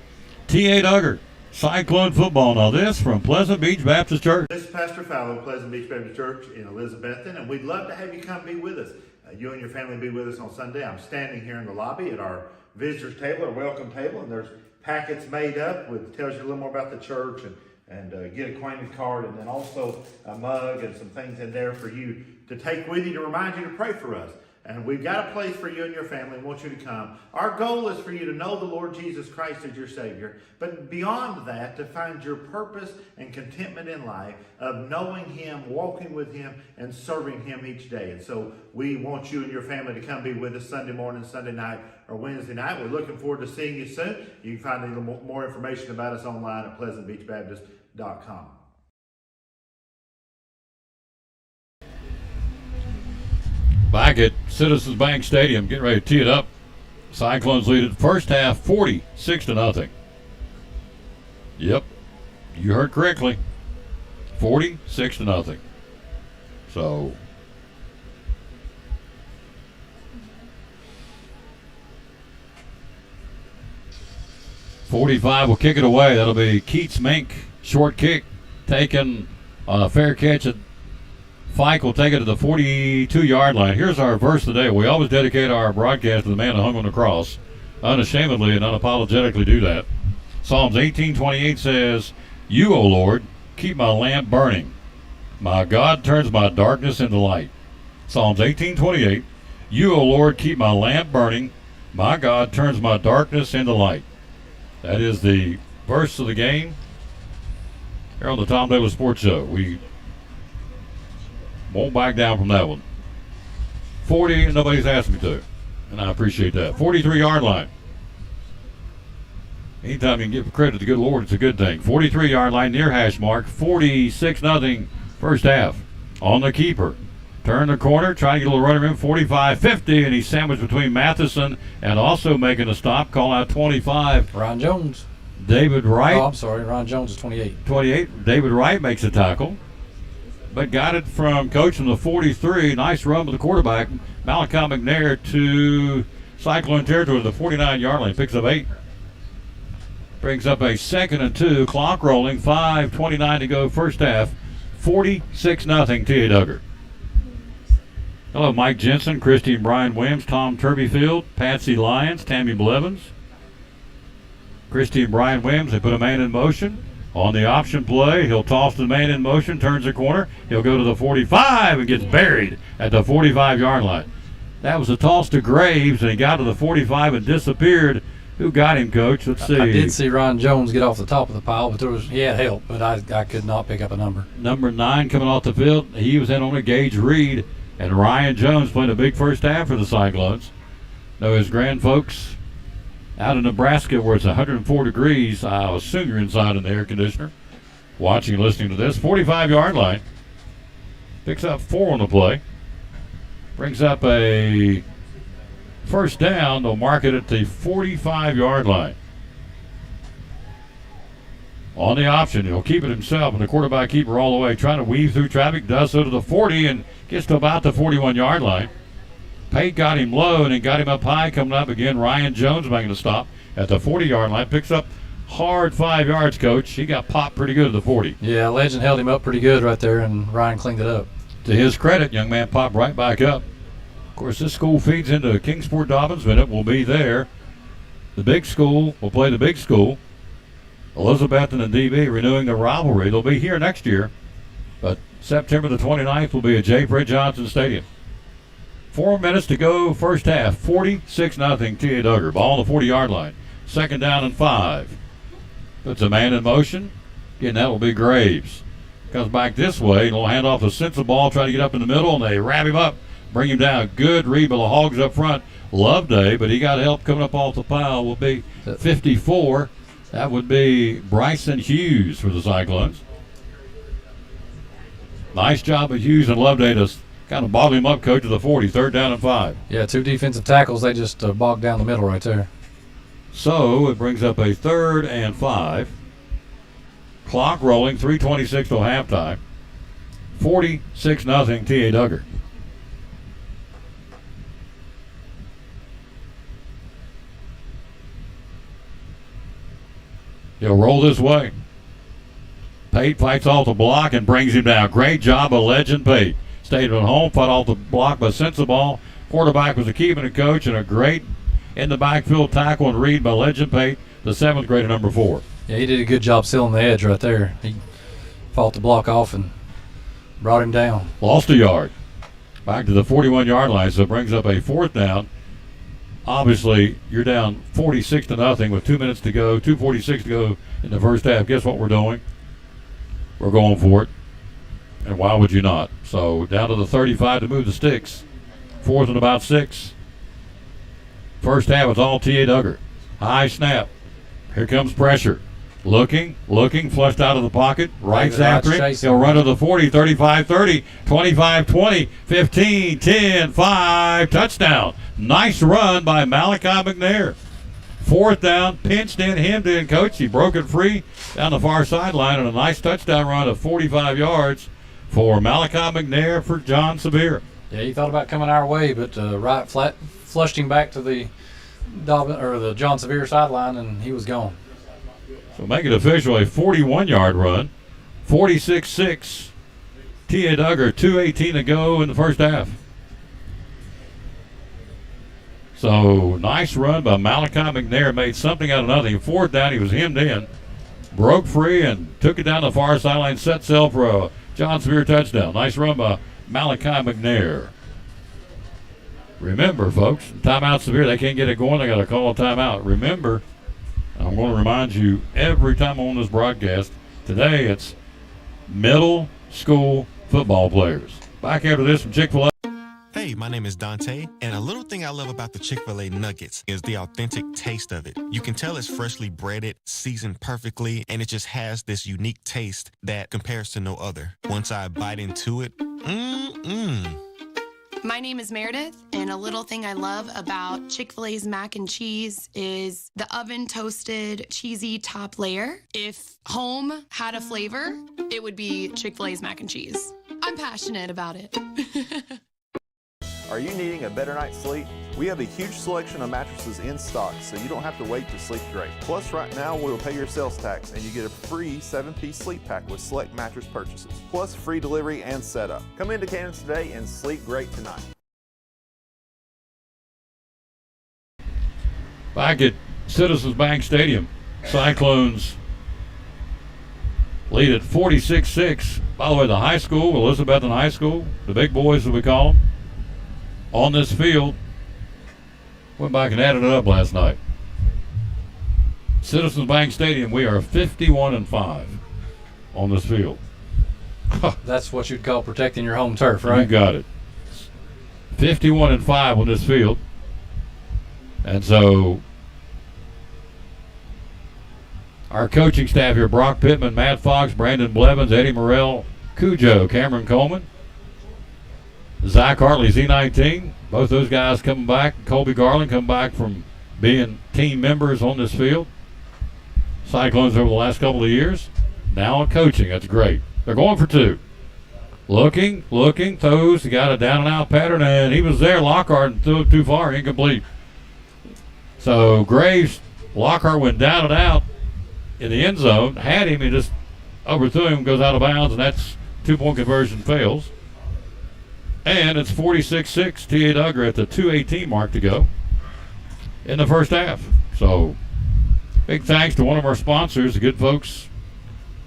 T.A. Dugger Cyclone football. Now this from Pleasant Beach Baptist Church. This is Pastor Fallow, Pleasant Beach Baptist Church in Elizabethton, and we'd love to have you come be with us. You and your family be with us on Sunday. I'm standing here in the lobby at our visitors table, our welcome table, and there's packets made up with tells you a little more about the church and get acquainted card, and then also a mug and some things in there for you to take with you to remind you to pray for us. And we've got a place for you and your family and want you to come. Our goal is for you to know the Lord Jesus Christ as your Savior. But beyond that, to find your purpose and contentment in life of knowing Him, walking with Him, and serving Him each day. And so we want you and your family to come be with us Sunday morning, Sunday night, or Wednesday night. We're looking forward to seeing you soon. You can find a little more information about us online at pleasantbeachbaptist.com. Back at Citizens Bank Stadium, getting ready to tee it up. Cyclones lead it first half 46-0. Yep, you heard correctly. 46-0. So .45 will kick it away. That'll be Keats Mink, short kick, taken on a fair catch at Fike will take it to the 42-yard line. Here's our verse today. We always dedicate our broadcast to the man who hung on the cross. Unashamedly and unapologetically do that. Psalms 18:28 says, "You, O Lord, keep my lamp burning. My God turns my darkness into light." Psalms 18:28, "You, O Lord, keep my lamp burning. My God turns my darkness into light." That is the verse of the game here on the Tom Davis Sports Show. We won't back down from that one. 40, and nobody's asked me to, and I appreciate that. 43-yard line. Anytime you can give credit to the good Lord, it's a good thing. 43-yard line near hash mark. 46-0 first half. On the keeper. Turn the corner, trying to get a little runner in. 45-50, and he's sandwiched between Matheson and also making a stop. Call out 25. Ron Jones. David Wright. Oh, I'm sorry. Ron Jones is 28. 28. David Wright makes a tackle, but got it from coach from the 43. Nice run with the quarterback, Malachi McNair, to Cyclone territory to the 49-yard line. Picks up 8. Brings up a 2nd and 2. Clock rolling. 5:29 to go first half. 46-0 T.A. Dugger. Hello, Mike Jensen, Christy and Brian Williams, Tom Turbyfield, Patsy Lyons, Tammy Blevins. Christy and Brian Williams, they put a man in motion. On the option play, he'll toss the man in motion, turns the corner. He'll go to the 45 and gets buried at the 45-yard line. That was a toss to Graves, and he got to the 45 and disappeared. Who got him, Coach? Let's see. I did see Ron Jones get off the top of the pile, but he had help, but I could not pick up a number. Number 9 coming off the field. He was in on a Gage Reed, and Ryan Jones played a big first half for the Cyclones. Know his grand folks out in Nebraska where it's 104 degrees. I assume you're inside in the air conditioner watching and listening to this. 45-yard line. Picks up 4 on the play. Brings up a first down. They'll mark it at the 45-yard line. On the option, he'll keep it himself, and the quarterback keeper all the way, trying to weave through traffic, does so to the 40 and gets to about the 41-yard line. Pate got him low and then got him up high. Coming up again, Ryan Jones making a stop at the 40-yard line. Picks up hard 5 yards, Coach. He got popped pretty good at the 40. Yeah, Legend held him up pretty good right there, and Ryan cleaned it up. To his credit, young man popped right back up. Of course, this school feeds into Kingsport Dobbinsville. It will be there. The big school will play the big school. Elizabeth and the DB renewing the rivalry. They'll be here next year. But September the 29th will be at J. Britt Johnson Stadium. 4 minutes to go, first half. 46-0 T.A. Dugger. Ball on the 40-yard line. Second down and 5. Puts a man in motion. Again, that will be Graves. Comes back this way. He'll hand off the sensible ball, try to get up in the middle, and they wrap him up, bring him down. Good read by the Hogs up front. Loveday, but he got help coming up off the pile. Will be 54. That would be Bryson Hughes for the Cyclones. Nice job of Hughes and Loveday to kind of bottle him up, coach, to the 40. Third down and 5. Yeah, 2 defensive tackles. They just bogged down the middle right there. So it brings up a 3rd and 5. Clock rolling, 3:26 till halftime. 46-0 T.A. Dugger. He'll roll this way. Pate fights off the block and brings him down. Great job of Legend Pate. Stayed at home, fought off the block, but sensible ball. Quarterback was a keeping it, coach, and a great in the backfield tackle and read by Legend Pate, the 7th grader, number 4. Yeah, he did a good job sealing the edge right there. He fought the block off and brought him down. Lost a yard. Back to the 41-yard line, so it brings up a 4th down. Obviously, you're down 46-0 with 2 minutes to go, 2:46 to go in the first half. Guess what we're doing? We're going for it. And why would you not? So down to the 35 to move the sticks. 4th and about 6. First half is all T.A. Dugger. High snap. Here comes pressure. Looking, flushed out of the pocket. Rights after it. He'll run to the 40, 35, 30, 25, 20, 15, 10, 5. Touchdown. Nice run by Malachi McNair. 4th down, pinched in, hemmed in, coach. He broke it free down the far sideline, and a nice touchdown run of 45 yards for Malachi McNair for John Sevier. Yeah, he thought about coming our way, but right flat flushed him back to the John Sevier sideline, and he was gone. So make it official, a 41-yard run. 46-6. T.A. Dugger, 2:18 to go in the first half. So nice run by Malachi McNair. Made something out of nothing. 4th down, he was hemmed in. Broke free and took it down the far sideline. Set sail for a John Sevier touchdown. Nice run by Malachi McNair. Remember, folks, timeout Sevier. They can't get it going. They got to call a timeout. Remember, I'm going to remind you every time on this broadcast, today it's middle school football players. Back after this from Chick-fil-A. Hey, my name is Dante, and a little thing I love about the Chick-fil-A nuggets is the authentic taste of it. You can tell it's freshly breaded, seasoned perfectly, and it just has this unique taste that compares to no other. Once I bite into it, My name is Meredith, and a little thing I love about Chick-fil-A's mac and cheese is the oven toasted cheesy top layer. If home had a flavor, it would be Chick-fil-A's mac and cheese. I'm passionate about it. Are you needing a better night's sleep? We have a huge selection of mattresses in stock, so you don't have to wait to sleep great. Plus, right now, we'll pay your sales tax and you get a free 7-piece sleep pack with select mattress purchases, plus free delivery and setup. Come into Cannons today and sleep great tonight. Back at Citizens Bank Stadium, Cyclones lead at 46-6. By the way, the high school, Elizabethton High School, the big boys as we call them, on this field, went back and added it up last night. Citizens Bank Stadium, we are 51-5 on this field. That's what you'd call protecting your home turf, right? You got it. 51-5 on this field. And so our coaching staff here, Brock Pittman, Matt Fox, Brandon Blevins, Eddie Morrell, Cujo, Cameron Coleman, Zach Hartley, Z19. Both those guys coming back. Colby Garland come back from being team members on this field. Cyclones over the last couple of years. Now in coaching. That's great. They're going for 2. Looking, throws. He got a down and out pattern, and he was there. Lockhart and threw it too far, incomplete. So Graves, Lockhart went down and out in the end zone. Had him, he just overthrew him, goes out of bounds, and that's 2-point conversion fails. And it's 46-6, T.A. Dugger at the 2:18 mark to go in the first half. So big thanks to one of our sponsors, the good folks,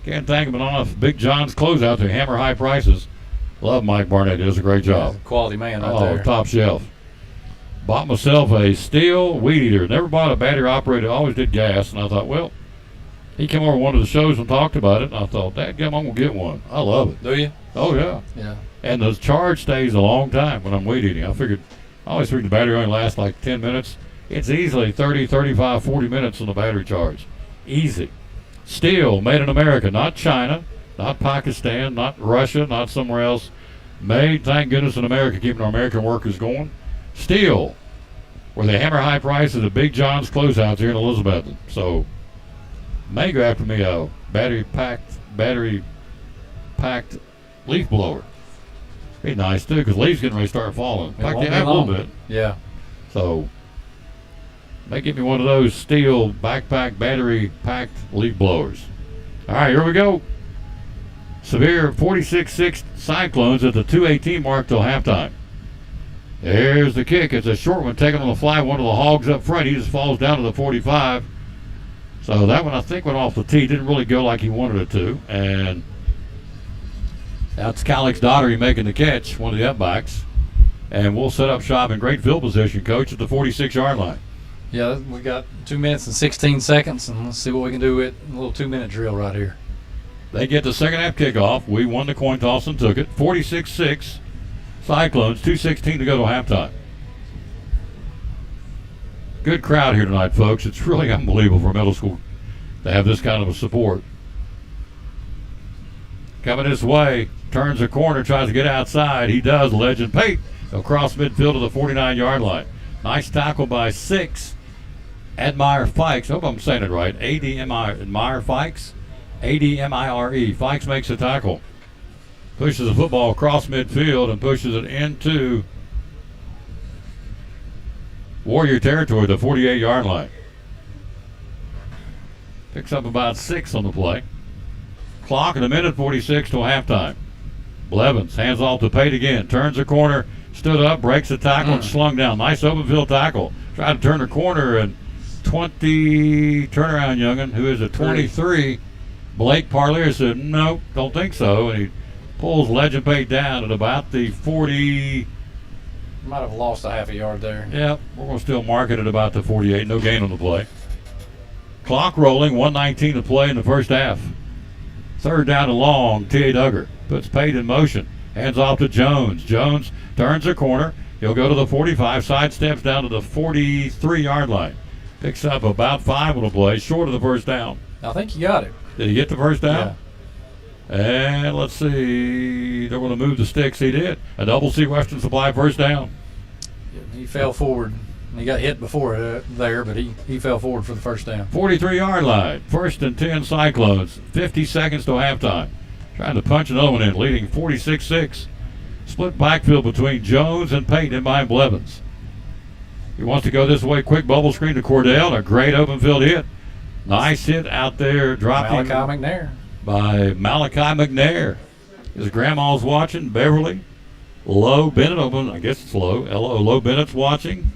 Can't thank him enough. Big John's Closeout to hammer high prices. Love Mike Barnett. He does a great job. Yeah, quality man right there. Top shelf. Bought myself a steel weed eater. Never bought a battery operated. Always did gas. And I thought, well, he came over to one of the shows and talked about it. And I thought, dadgum, I'm going to get one. I love it. Do you? Oh, yeah. Yeah. And the charge stays a long time when I'm weed eating. I always figured the battery only lasts like 10 minutes. It's easily 30, 35, 40 minutes on the battery charge. Easy. Steel, made in America, not China, not Pakistan, not Russia, not somewhere else. Made, thank goodness, in America, keeping our American workers going. Steel, where they hammer high prices at Big John's Closeouts here in Elizabethton. So, may go after me a battery packed leaf blower. Be nice too, because leaves getting ready to start falling. In fact, they have a little bit. Yeah. So, may get me one of those steel backpack battery packed leaf blowers. All right, here we go. Sevier 46-6 Cyclones at the 2:18 mark till halftime. There's the kick. It's a short one taken on the fly. One of the Hogs up front. He just falls down to the 45. So that one, I think, went off the tee. Didn't really go like he wanted it to. And that's Calix Daugherty making the catch, one of the upbacks. And we'll set up shop in great field position, Coach, at the 46-yard line. Yeah, we got 2 minutes and 16 seconds, and let's see what we can do with a little 2-minute drill right here. They get the second half kickoff. We won the coin toss and took it. 46-6 Cyclones, 2:16 to go to halftime. Good crowd here tonight, folks. It's really unbelievable for middle school to have this kind of a support. Coming this way, turns a corner, tries to get outside. He does. Legend Pate across midfield to the 49-yard line. Nice tackle by 6. Admire Fikes. I hope I'm saying it right. Admire Fikes. Admire. Fikes makes the tackle. Pushes the football across midfield and pushes it into Warrior territory, the 48-yard line. Picks up about 6 on the play. Clock in a minute 46 till halftime. Blevins hands off to Pate again. Turns the corner, stood up, breaks the tackle, and slung down. Nice open field tackle. Tried to turn the corner, and 20 turnaround youngin, who is a 23. Blake Parlier said, nope, don't think so. And he pulls Legend Pate down at about the 40. Might have lost a half a yard there. Yeah, we're going to still mark it at about the 48. No gain on the play. Clock rolling, 1:19 to play in the first half. Third down and long, T.A. Dugger puts Pate in motion. Hands off to Jones. Jones turns the corner. He'll go to the 45, sidesteps down to the 43-yard line. Picks up about 5 on the play, short of the first down. I think he got it. Did he get the first down? Yeah. And let's see. They're going to move the sticks. He did. A double C Western Supply first down. He fell forward. He got hit before there, but he fell forward for the first down. 43-yard line. First and 10 Cyclones. 50 seconds till halftime. Trying to punch another one in, leading 46-6. Split backfield between Jones and Pate in behind Blevins. He wants to go this way. Quick bubble screen to Cordell. A great open field hit. Nice hit out there. Dropping Malachi McNair. By Malachi McNair. His grandma's watching. Beverly. Low Bennett open. I guess it's Low. Low Bennett's watching.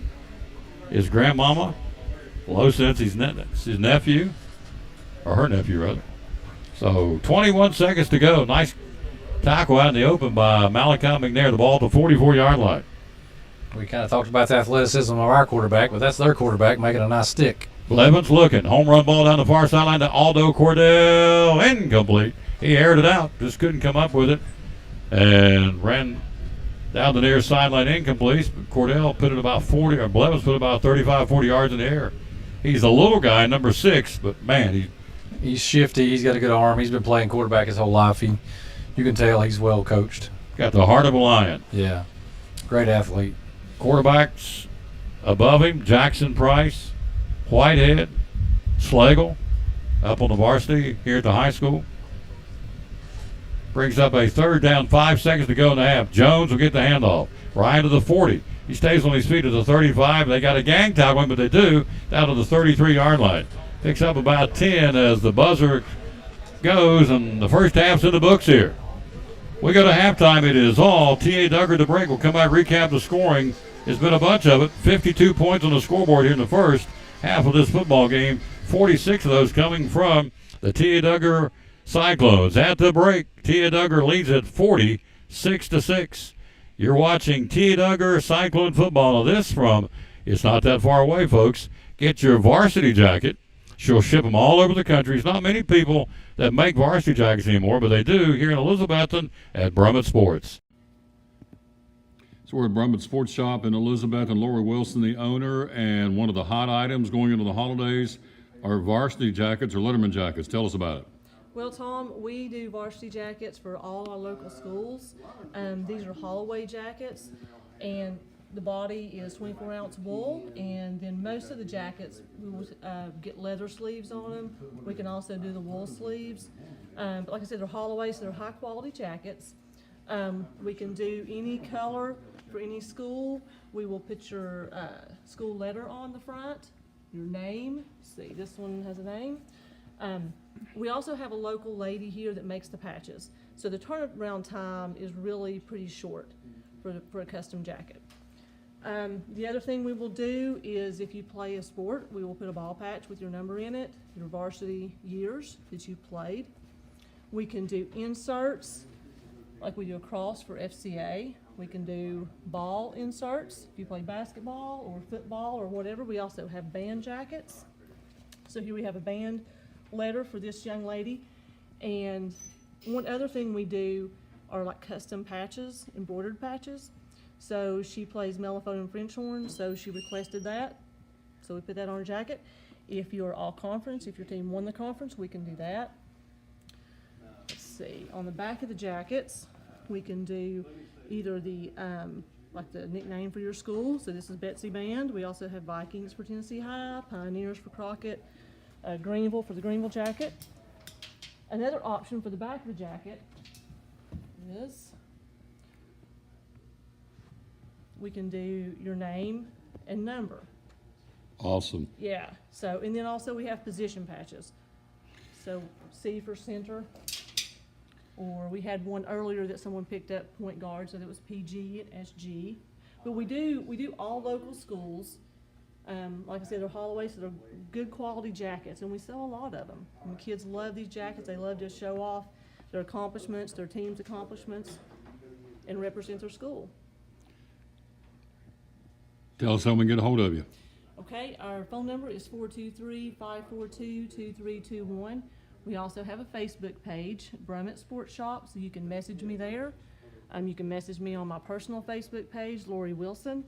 His grandmama. Low says his nephew. Or her nephew, rather. So 21 seconds to go. Nice tackle out in the open by Malachi McNair. The ball at the 44-yard line. We kind of talked about the athleticism of our quarterback, but that's their quarterback making a nice stick. Blevins looking. Home run ball down the far sideline to Aldo Cordell. Incomplete. He aired it out. Just couldn't come up with it. And ran down the near sideline incomplete. Cordell put it about 40, or Blevins put about 35, 40 yards in the air. He's a little guy, number 6, but man, he's shifty. He's got a good arm. He's been playing quarterback his whole life. You can tell he's well coached. Got the heart of a lion. Yeah. Great athlete. Quarterbacks above him, Jackson Price, Whitehead, Slagle, up on the varsity here at the high school. Brings up a third down, 5 seconds to go in the half. Jones will get the handoff. Ryan to the 40. He stays on his feet at the 35. They got a gang tackle him, but they do, down to the 33-yard line. Picks up about 10 as the buzzer goes, and the first half's in the books here. We go to halftime. It is all T.A. Dugger to break. We'll come back, recap the scoring. It's been a bunch of it. 52 points on the scoreboard here in the first half of this football game. 46 of those coming from the T.A. Dugger Cyclones at the break. Tia Duggar leads at 46-6. You're watching Tia Duggar Cyclone football. Now this from, it's not that far away, folks. Get your varsity jacket. She'll ship them all over the country. There's not many people that make varsity jackets anymore, but they do here in Elizabethton at Brummett Sports. So we're at Brummett Sports Shop in Elizabeth, and Lori Wilson, the owner, and one of the hot items going into the holidays are varsity jackets or Letterman jackets. Tell us about it. Well, Tom, we do varsity jackets for all our local schools. These are Holloway jackets, and the body is 24-ounce wool, and then most of the jackets we will get leather sleeves on them. We can also do the wool sleeves. But like I said, they're Holloway, so they're high-quality jackets. We can do any color for any school. We will put your school letter on the front, your name. See, this one has a name. We also have a local lady here that makes the patches. So the turnaround time is really pretty short for a custom jacket. The other thing we will do is if you play a sport, we will put a ball patch with your number in it, your varsity years that you played. We can do inserts, like we do a cross for FCA. We can do ball inserts if you play basketball or football or whatever. We also have band jackets. So here we have a band letter for this young lady. And one other thing we do are like custom patches, embroidered patches. So she plays mellophone and French horn, so she requested that. So we put that on her jacket. If you're all conference, if your team won the conference, we can do that. Let's see, on the back of the jackets, we can do either the, like the nickname for your school. So this is Betsy Band. We also have Vikings for Tennessee High, Pioneers for Crockett, Greenville for the Greenville jacket. Another option for the back of the jacket is we can do your name and number. Awesome. Yeah, so, and then also we have position patches. So C for center, or we had one earlier that someone picked up, point guard, so that was PG and SG. But we do all local schools. Like I said, they're Holloway, so they're good quality jackets, and we sell a lot of them. And the kids love these jackets. They love to show off their accomplishments, their team's accomplishments, and represent their school. Tell us how we can get a hold of you. Okay, our phone number is 423-542-2321. We also have a Facebook page, Brummett Sports Shop, so you can message me there. You can message me on my personal Facebook page, Lori Wilson,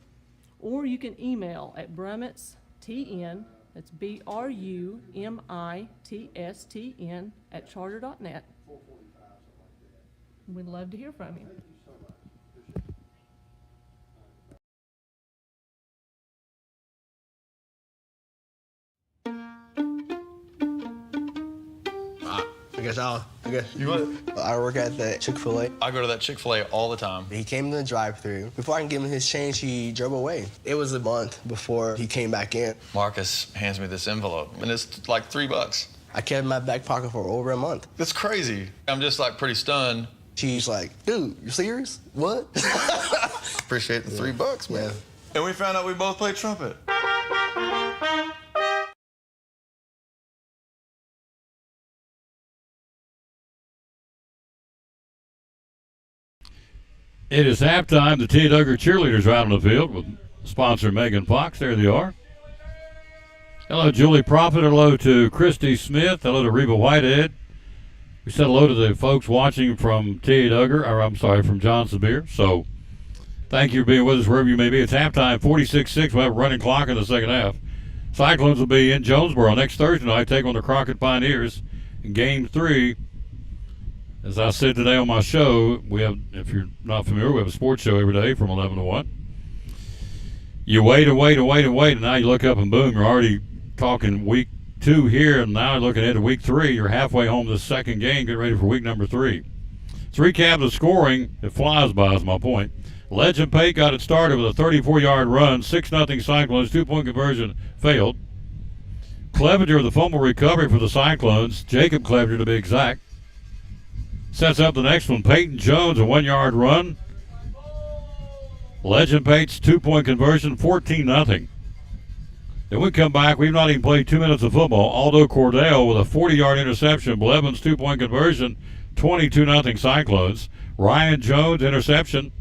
or you can email at brummitstn, that's BRUMITSTN @charter.net. We'd love to hear from you. I work at the Chick-fil-A. I go to that Chick-fil-A all the time. He came in the drive-thru. Before I can give him his change, he drove away. It was a month before he came back in. Marcus hands me this envelope, and it's like $3. I kept it in my back pocket for over a month. That's crazy. I'm just like pretty stunned. She's like, dude, you serious? What? Appreciate the $3, man. Yeah. And we found out we both play trumpet. It is halftime. The Tia Duggar cheerleaders are out on the field with sponsor Megan Fox. There they are. Hello, Julie Prophet. Hello to Christy Smith. Hello to Reba Whitehead. We said hello to the folks watching from Tia Duggar, or I'm sorry, from John Sevier. So thank you for being with us wherever you may be. It's halftime, 46-6. We'll have a running clock in the second half. Cyclones will be in Jonesboro next Thursday night, take on the Crockett Pioneers in Game 3. As I said today on my show, we have, if you're not familiar, we have a sports show every day from 11 to 1. You wait, and now you look up and boom, you're already talking week 2 here, and now you're looking into week 3. You're halfway home this second game, get ready for week number 3. Let's recap the scoring. It flies by is my point. Legend Pate got it started with a 34-yard run, 6-0 Cyclones, 2-point conversion failed. Clevenger with the fumble recovery for the Cyclones, Jacob Clevenger to be exact. Sets up the next one. Peyton Jones, a 1-yard run. Legend Pate's 2-point conversion, 14-0. Then we come back. We've not even played 2 minutes of football. Aldo Cordell with a 40-yard interception. Blevins 2-point conversion. 22-0 Cyclones. Ryan Jones interception.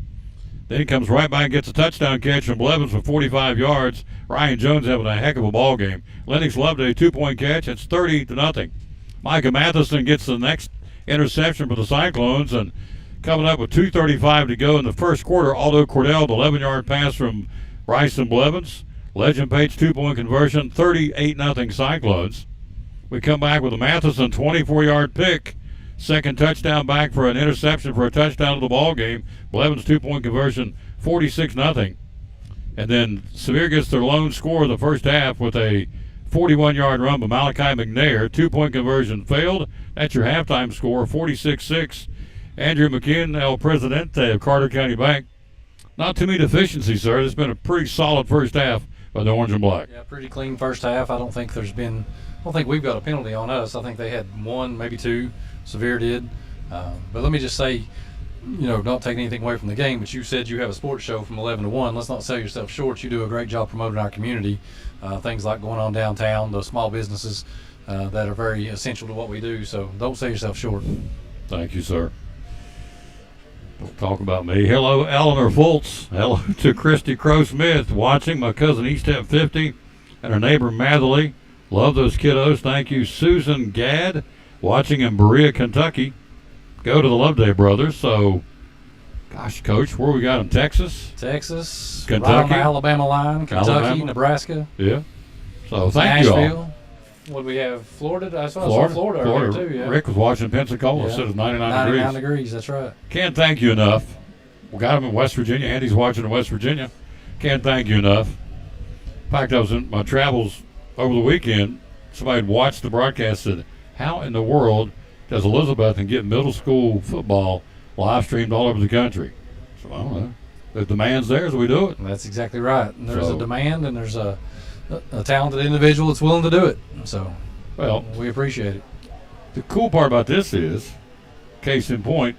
Then he comes right back and gets a touchdown catch from Blevins for 45 yards. Ryan Jones having a heck of a ball game. Lennox Loveday 2-point catch. It's 30-0. Micah Matheson gets the next interception for the Cyclones, and coming up with 2:35 to go in the first quarter, Aldo Cordell, the 11-yard pass from Bryson Blevins. Legend Page 2-point conversion, 38-0 Cyclones. We come back with a Matheson 24-yard pick. Second touchdown back for an interception for a touchdown of the ball game. Blevins 2-point conversion, 46-0. And then Sevier gets their lone score of the first half with a 41-yard run by Malachi McNair. 2-point conversion failed. That's your halftime score, 46-6. Andrew McKeon, El Presidente of Carter County Bank. Not too many deficiencies, sir. It's been a pretty solid first half by the Orange and Black. Yeah, pretty clean first half. I don't think we've got a penalty on us. I think they had one, maybe two. Sevier did. But let me just say, don't take anything away from the game, but you said you have a sports show from 11 to 1. Let's not sell yourself short. You do a great job promoting our community. Things like going on downtown, the small businesses that are very essential to what we do. So don't sell yourself short. Thank you, sir. Don't talk about me. Hello, Eleanor Fultz. Hello to Christy Crow-Smith watching. My cousin Eastep 50 and her neighbor Matherly. Love those kiddos. Thank you. Susan Gadd watching in Berea, Kentucky. Go to the Loveday brothers. So, gosh, Coach, where we got them? Texas, Kentucky, right on the Alabama line, Kentucky, Alabama. Nebraska. Yeah. So thank you all. What do we have? Florida? I saw Florida earlier too. Yeah. Rick was watching Pensacola. Said it's 99 degrees. 99 degrees. That's right. Can't thank you enough. We got him in West Virginia. Andy's watching in West Virginia. Can't thank you enough. In fact, I was in my travels over the weekend. Somebody had watched the broadcast and said, how in the world does Elizabethton get middle school football live streamed all over the country? So I don't know. The demand's there, so we do it. That's exactly right. And there's a demand, and there's a talented individual that's willing to do it. So, well, we appreciate it. The cool part about this is, case in point,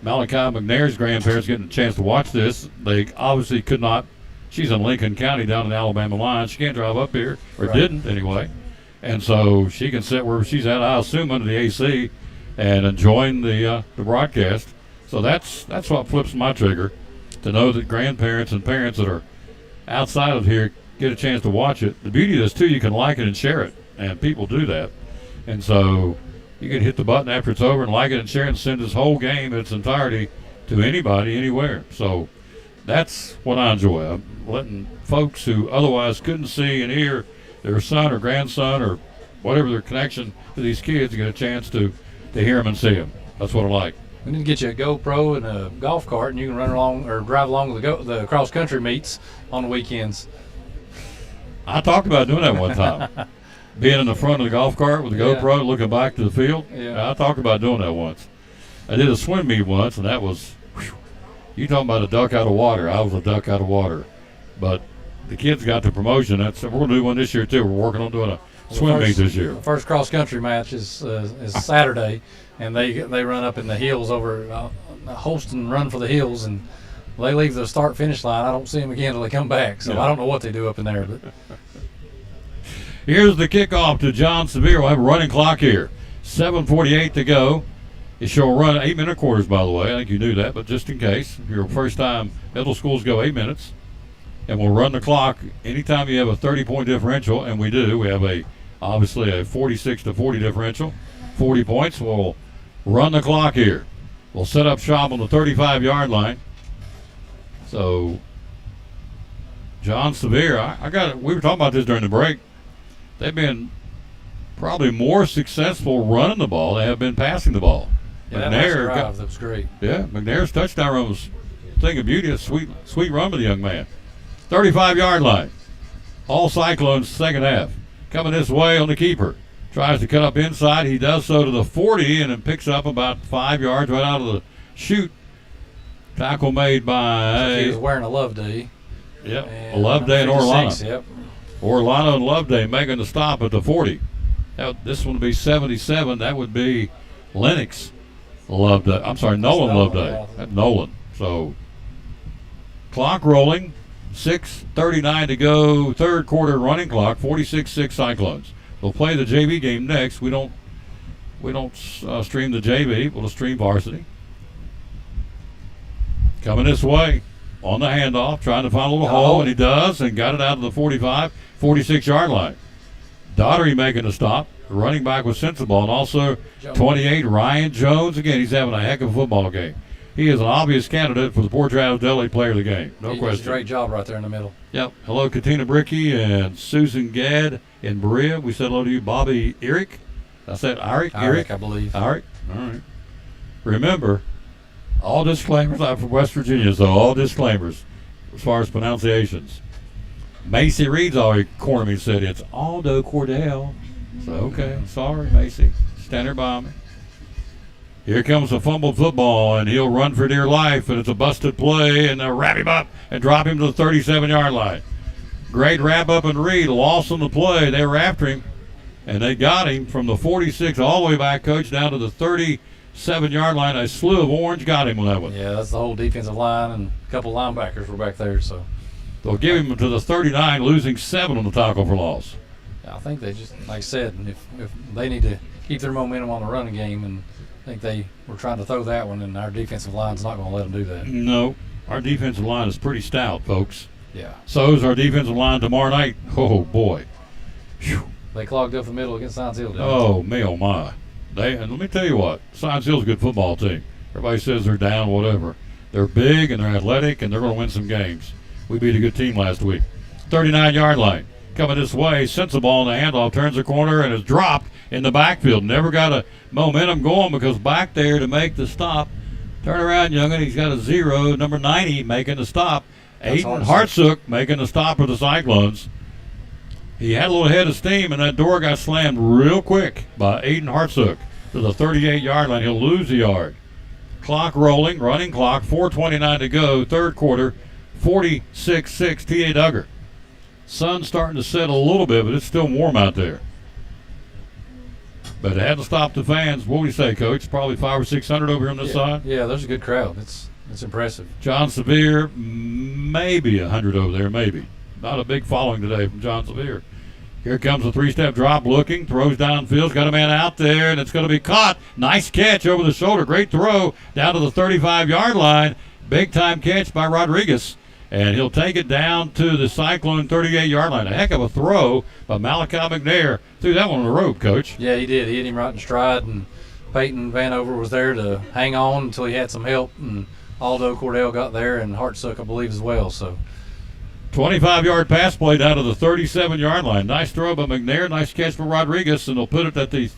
Malachi McNair's grandparents getting a chance to watch this. They obviously could not. She's in Lincoln County down in the Alabama line. She can't drive up here, or didn't anyway. And so she can sit wherever she's at, I assume, under the AC and enjoying the broadcast. So that's what flips my trigger, to know that grandparents and parents that are outside of here get a chance to watch it. The beauty of this, too, you can like it and share it, and people do that. And so you can hit the button after it's over and like it and share it and send this whole game in its entirety to anybody, anywhere. So that's what I enjoy. I'm letting folks who otherwise couldn't see and hear their son or grandson or whatever their connection to these kids get a chance to hear them and see them. That's what I like. We need to get you a GoPro and a golf cart, and you can run along or drive along the cross country meets on the weekends. I talked about doing that one time. Being in the front of the golf cart with the GoPro, looking back to the field. Yeah. I talked about doing that once. I did a swim meet once, and that was, you talking about a duck out of water. I was a duck out of water. But the kids got the promotion. We're going to do one this year, too. We're working on doing a swim meet this year. The first cross country match is Saturday, and they run up in the hills over Holston Run for the Hills, and they leave the start-finish line. I don't see them again until they come back, so I don't know what they do up in there. But here's the kickoff to John Sevier. We'll have a running clock here. 7:48 to go. It shall run 8-minute quarters, by the way. I think you knew that, but just in case, if you're first time, middle schools go 8 minutes. And we'll run the clock anytime you have a 30-point differential, and we do. We have obviously a 46-40 differential, 40 points. We'll run the clock here. We'll set up shop on the 35-yard line. So, John Sevier, we were talking about this during the break. They've been probably more successful running the ball than they have been passing the ball. Yeah, that was great. Yeah, McNair's touchdown run was a thing of beauty. A sweet run by the young man. 35-yard line. All Cyclones second half. Coming this way on the keeper. Tries to cut up inside. He does so to the 40 and then picks up about 5 yards right out of the chute. Tackle made by... He was wearing a Loveday. Yep, a Loveday and Orlando. Yep. Orlando and Loveday making the stop at the 40. This one would be 77. That would be Lennox Loveday. I'm sorry, Nolan Loveday. Yeah. Nolan. So, clock rolling. 6:39 to go, third quarter running clock, 46-6 Cyclones. We'll play the JV game next. We don't stream the JV. We'll stream varsity. Coming this way on the handoff, trying to find a little hole, and he does, and got it out of the 45, 46-yard line. Daugherty making a stop. The running back was sensible, and also 28, Ryan Jones. Again, he's having a heck of a football game. He is an obvious candidate for the Port Travis Deli Player of the Game. No he question. does a great job right there in the middle. Yep. Hello, Katina Bricky and Susan Gadd in Berea. We said hello to you, Bobby Eric. I said Eric? Eric, I believe. Eric? All right. Remember, all disclaimers. I'm from West Virginia, so all disclaimers as far as pronunciations. Macy Reed's already cornered me and said it's Aldo Cordell. So, okay. Sorry, Macy. Stand there by me. Here comes a fumbled football, and he'll run for dear life, and it's a busted play, and they'll wrap him up and drop him to the 37-yard line. Great wrap up and Reed, lost on the play. They were after him, and they got him from the 46 all the way back, Coach, down to the 37-yard line. A slew of orange got him on that one. Yeah, that's the whole defensive line, and a couple linebackers were back there. So they'll give him to the 39, losing 7 on the tackle for loss. I think they just, like I said, if they need to keep their momentum on the running game, and I think they were trying to throw that one, and our defensive line's not going to let them do that. No, our defensive line is pretty stout, folks. Yeah. So is our defensive line tomorrow night. Oh, boy. Whew. They clogged up the middle against Science Hill, didn't Oh, me, oh, my. And let me tell you what, Science Hill's a good football team. Everybody says they're down, whatever. They're big, and they're athletic, and they're going to win some games. We beat a good team last week. 39-yard line. Coming this way, sensible on the handoff, turns the corner and is dropped in the backfield. Never got a momentum going because back there to make the stop. Turn around, youngin'. He's got a 0. Number 90 making the stop. Aiden Hartsook making the stop for the Cyclones. He had a little head of steam, and that door got slammed real quick by Aiden Hartsook to the 38-yard line. He'll lose the yard. Clock rolling, running clock, 4:29 to go, third quarter, 46-6 T.A. Dugger. Sun's starting to set a little bit, but it's still warm out there. But it had to stop the fans. What do you say, Coach? Probably 500 or 600 over here on this side? Yeah, there's a good crowd. It's impressive. John Sevier, maybe 100 over there, maybe. Not a big following today from John Sevier. Here comes a three-step drop looking, throws downfield, got a man out there, and it's going to be caught. Nice catch over the shoulder. Great throw down to the 35-yard line. Big-time catch by Rodriguez. And he'll take it down to the Cyclone 38-yard line. A heck of a throw by Malachi McNair. Threw that one on the rope, Coach. Yeah, he did. He hit him right in stride, and Peyton Vanover was there to hang on until he had some help, and Aldo Cordell got there, and Hartsook, I believe, as well. So 25-yard pass play down to the 37-yard line. Nice throw by McNair. Nice catch for Rodriguez, and they'll put it at the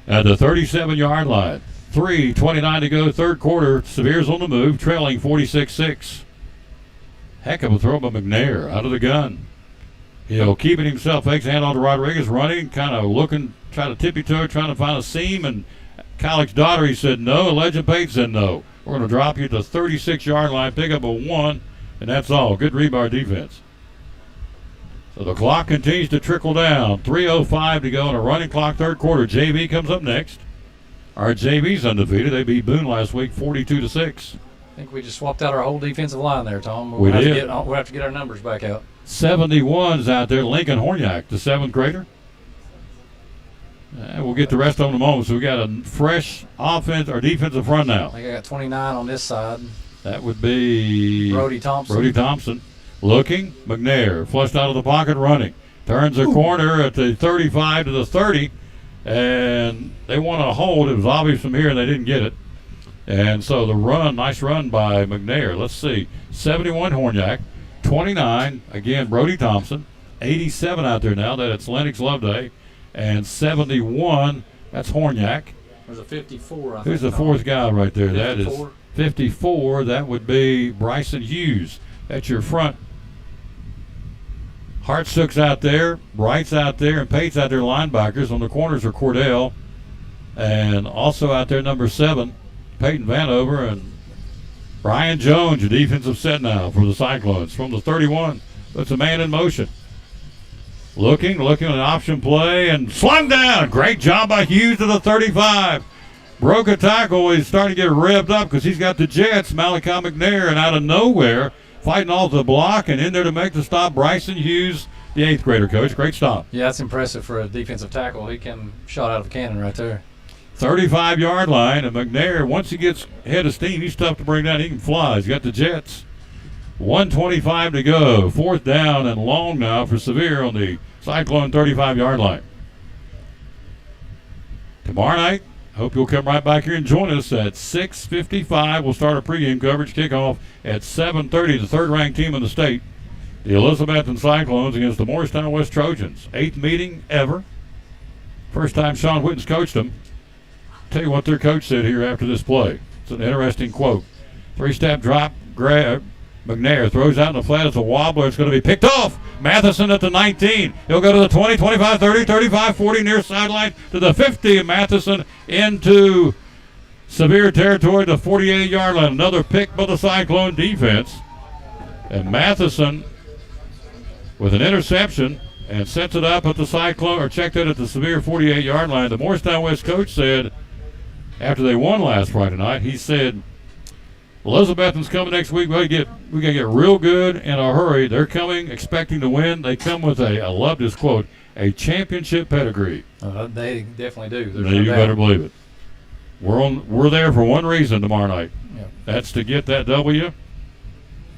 37-yard line. 3:29 to go, third quarter. Sevier's on the move, trailing 46-6. Heck of a throw by McNair out of the gun. He'll keep it himself, fakes hand on to Rodriguez, running, kind of looking, trying to tippy-toe, trying to find a seam, and Calic's daughter, he said no. Legend Pate said no. We're going to drop you to the 36-yard line, pick up a 1, and that's all. Good read by our defense. So the clock continues to trickle down. 3:05 to go in a running clock, third quarter. JV comes up next. Our JV's undefeated. They beat Boone last week 42-6. I think we just swapped out our whole defensive line there, Tom. We did. We'll have to get our numbers back out. 71's out there. Lincoln Horniak, the 7th grader. We'll get the rest of them in a moment. So we got a fresh offense or defensive front now. I think I got 29 on this side. That would be Brody Thompson. Brody Thompson. Looking, McNair flushed out of the pocket, running. Turns the corner at the 35 to the 30. And they want to hold. It was obvious from here, and they didn't get it. And so the run, nice run by McNair. Let's see. 71 Horniak, 29, again, Brody Thompson. 87 out there now. That's Lennox Loveday. And 71, that's Horniak. There's a 54, I think. Who's the fourth guy right there? 54? That is 54. That would be Bryson Hughes. That's your front. Hartsook's out there, Bright's out there, and Pate's out there, linebackers. On the corners are Cordell. And also out there, number 7, Peyton Vanover, and Brian Jones, your defensive set now for the Cyclones. From the 31, puts a man in motion. Looking at an option play, and slung down. Great job by Hughes to the 35. Broke a tackle. He's starting to get revved up because he's got the Jets, Malachi McNair, and out of nowhere, fighting off the block, and in there to make the stop, Bryson Hughes, the 8th grader, Coach. Great stop. Yeah, that's impressive for a defensive tackle. He can shot out of a cannon right there. 35-yard line, and McNair, once he gets head of steam, he's tough to bring down. He can fly. He's got the jets. 1:25 to go. 4th down and long now for Sevier on the Cyclone 35-yard line. Tomorrow night, hope you'll come right back here and join us at 6:55. We'll start our pregame coverage. Kickoff at 7:30. The third-ranked team in the state, the Elizabethton Cyclones against the Morristown West Trojans. 8th meeting ever. First time Sean Whitten's coached them. Tell you what their coach said here after this play. It's an interesting quote. 3-step drop, grab. McNair throws out in the flat. It's a wobbler. It's going to be picked off. Matheson at the 19. He'll go to the 20, 25, 30, 35, 40 near sideline to the 50. Matheson into Sevier territory, the 48-yard line. Another pick by the Cyclone defense. And Matheson with an interception and sets it up at the Cyclone, or checked it at the Sevier 48-yard line. The Morristown West coach said after they won last Friday night, he said, Elizabethton's coming next week. We got to get real good in a hurry. They're coming expecting to win. They come with I love this quote, a championship pedigree. They definitely do. You better believe it. We're there for one reason tomorrow night. Yep. That's to get that W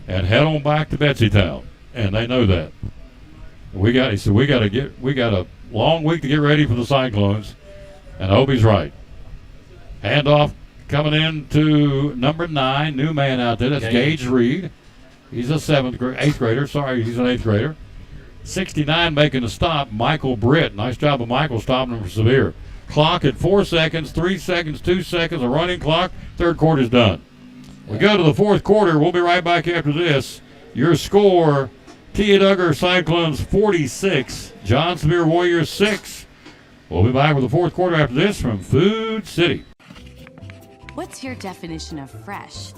and head on back to Betsytown, and they know that. We got a long week to get ready for the Cyclones, and I hope he's right. Handoff. Coming in to number 9, new man out there. That's Gage Reed. He's a 8th grader. Sorry, he's an 8th grader. 69 making the stop, Michael Britt. Nice job of Michael stopping him for Sevier. Clock at 4 seconds, 3 seconds, 2 seconds, a running clock. Third quarter's done. We go to the fourth quarter. We'll be right back after this. Your score, T.A. Dugger Cyclones 46, John Sevier Warriors 6. We'll be back with the fourth quarter after this from Food City. What's your definition of fresh?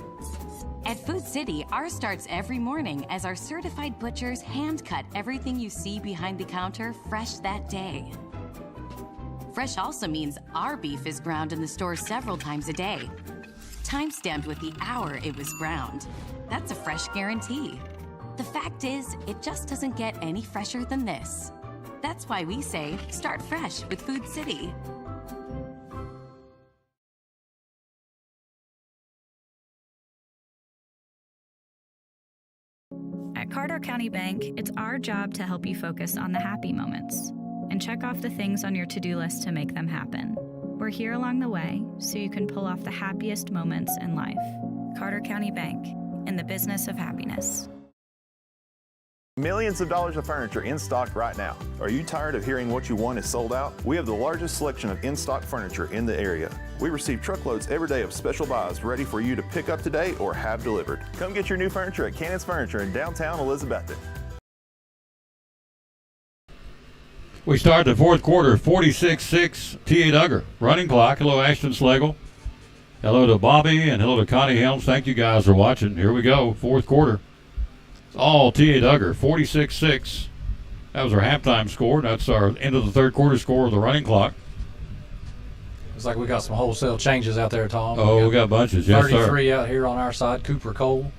At Food City, ours starts every morning as our certified butchers hand cut everything you see behind the counter fresh that day. Fresh also means our beef is ground in the store several times a day, time-stamped with the hour it was ground. That's a fresh guarantee. The fact is, it just doesn't get any fresher than this. That's why we say, start fresh with Food City. At Carter County Bank, it's our job to help you focus on the happy moments and check off the things on your to-do list to make them happen. We're here along the way so you can pull off the happiest moments in life. Carter County Bank, in the business of happiness. Millions of dollars of furniture in stock right now. Are you tired of hearing what you want is sold out? We have the largest selection of in-stock furniture in the area. We receive truckloads every day of special buys ready for you to pick up today or have delivered. Come get your new furniture at Cannon's Furniture in downtown Elizabethton. We start the fourth quarter, 46-6, T.A. Dugger. Running clock. Hello, Ashton Slagle. Hello to Bobby, and hello to Connie Helms. Thank you guys for watching. Here we go, fourth quarter. It's all T.A. Dugger, 46-6. That was our halftime score. That's our end of the third quarter score of the running clock. Looks like we got some wholesale changes out there, Tom. Oh, we got bunches, yes, 33 sir. out here on our side. Cooper Cole.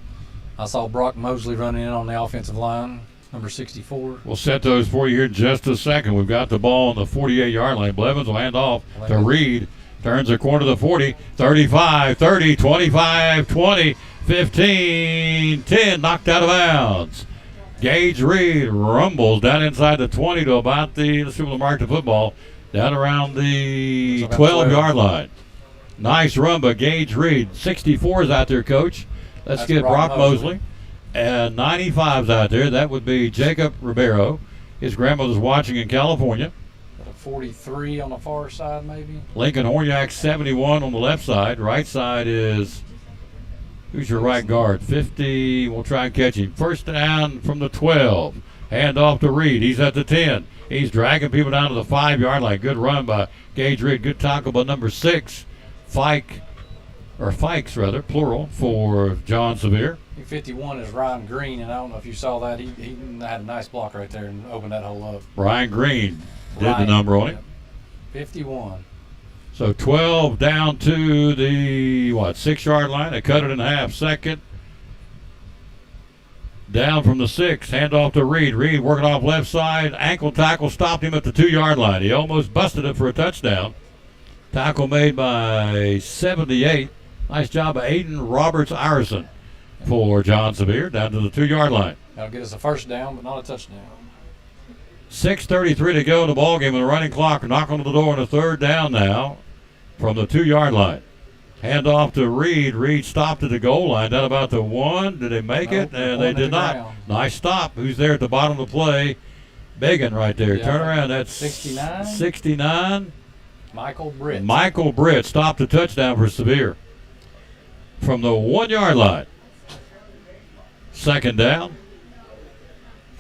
I saw Brock Mosley running in on the offensive line, number 64. We'll set those for you here in just a second. We've got the ball on the 48-yard line. Blevins will hand off to Reed. Turns the corner to the 40, 35, 30, 25, 20, 15, 10. Knocked out of bounds. Gage Reed rumbles down inside the 20 to about the, let's see what the mark the football, down around the 12-yard line. Nice run by Gage Reed. 64 is out there, Coach. Let's get Brock Mosley. And 95's out there. That would be Jacob Ribeiro. His grandmother's watching in California. 43 on the far side, maybe. Lincoln Horniak, 71 on the left side. Right side is, who's your right guard? 50. We'll try and catch him. First down from the 12. Hand off to Reed. He's at the 10. He's dragging people down to the 5-yard line. Good run by Gage Reed. Good tackle by number 6, Fikes, plural, for John Sevier. 51 is Ryan Green, and I don't know if you saw that. He had a nice block right there and opened that hole up. Ryan Green did the number on it. 51. So 12 down to the, 6-yard line. They cut it in half. Second Down from the 6, handoff to Reed. Reed working off left side. Ankle tackle stopped him at the 2-yard line. He almost busted it for a touchdown. Tackle made by 78. Nice job of Aiden Roberts-Ireson for John Sevier down to the 2-yard line. That'll get us a first down, but not a touchdown. 6:33 to go in the ballgame with a running clock. Knock on the door on a 3rd down now from the 2-yard line. Hand off to Reed. Reed stopped at the goal line down about the 1. Did they make it? And they did not. Ground. Nice stop. Who's there at the bottom of the play? Began right there. Yeah, Turn around. That's 69. 69. Michael Britt. Michael Britt stopped a touchdown for Sevier from the 1-yard line. 2nd down.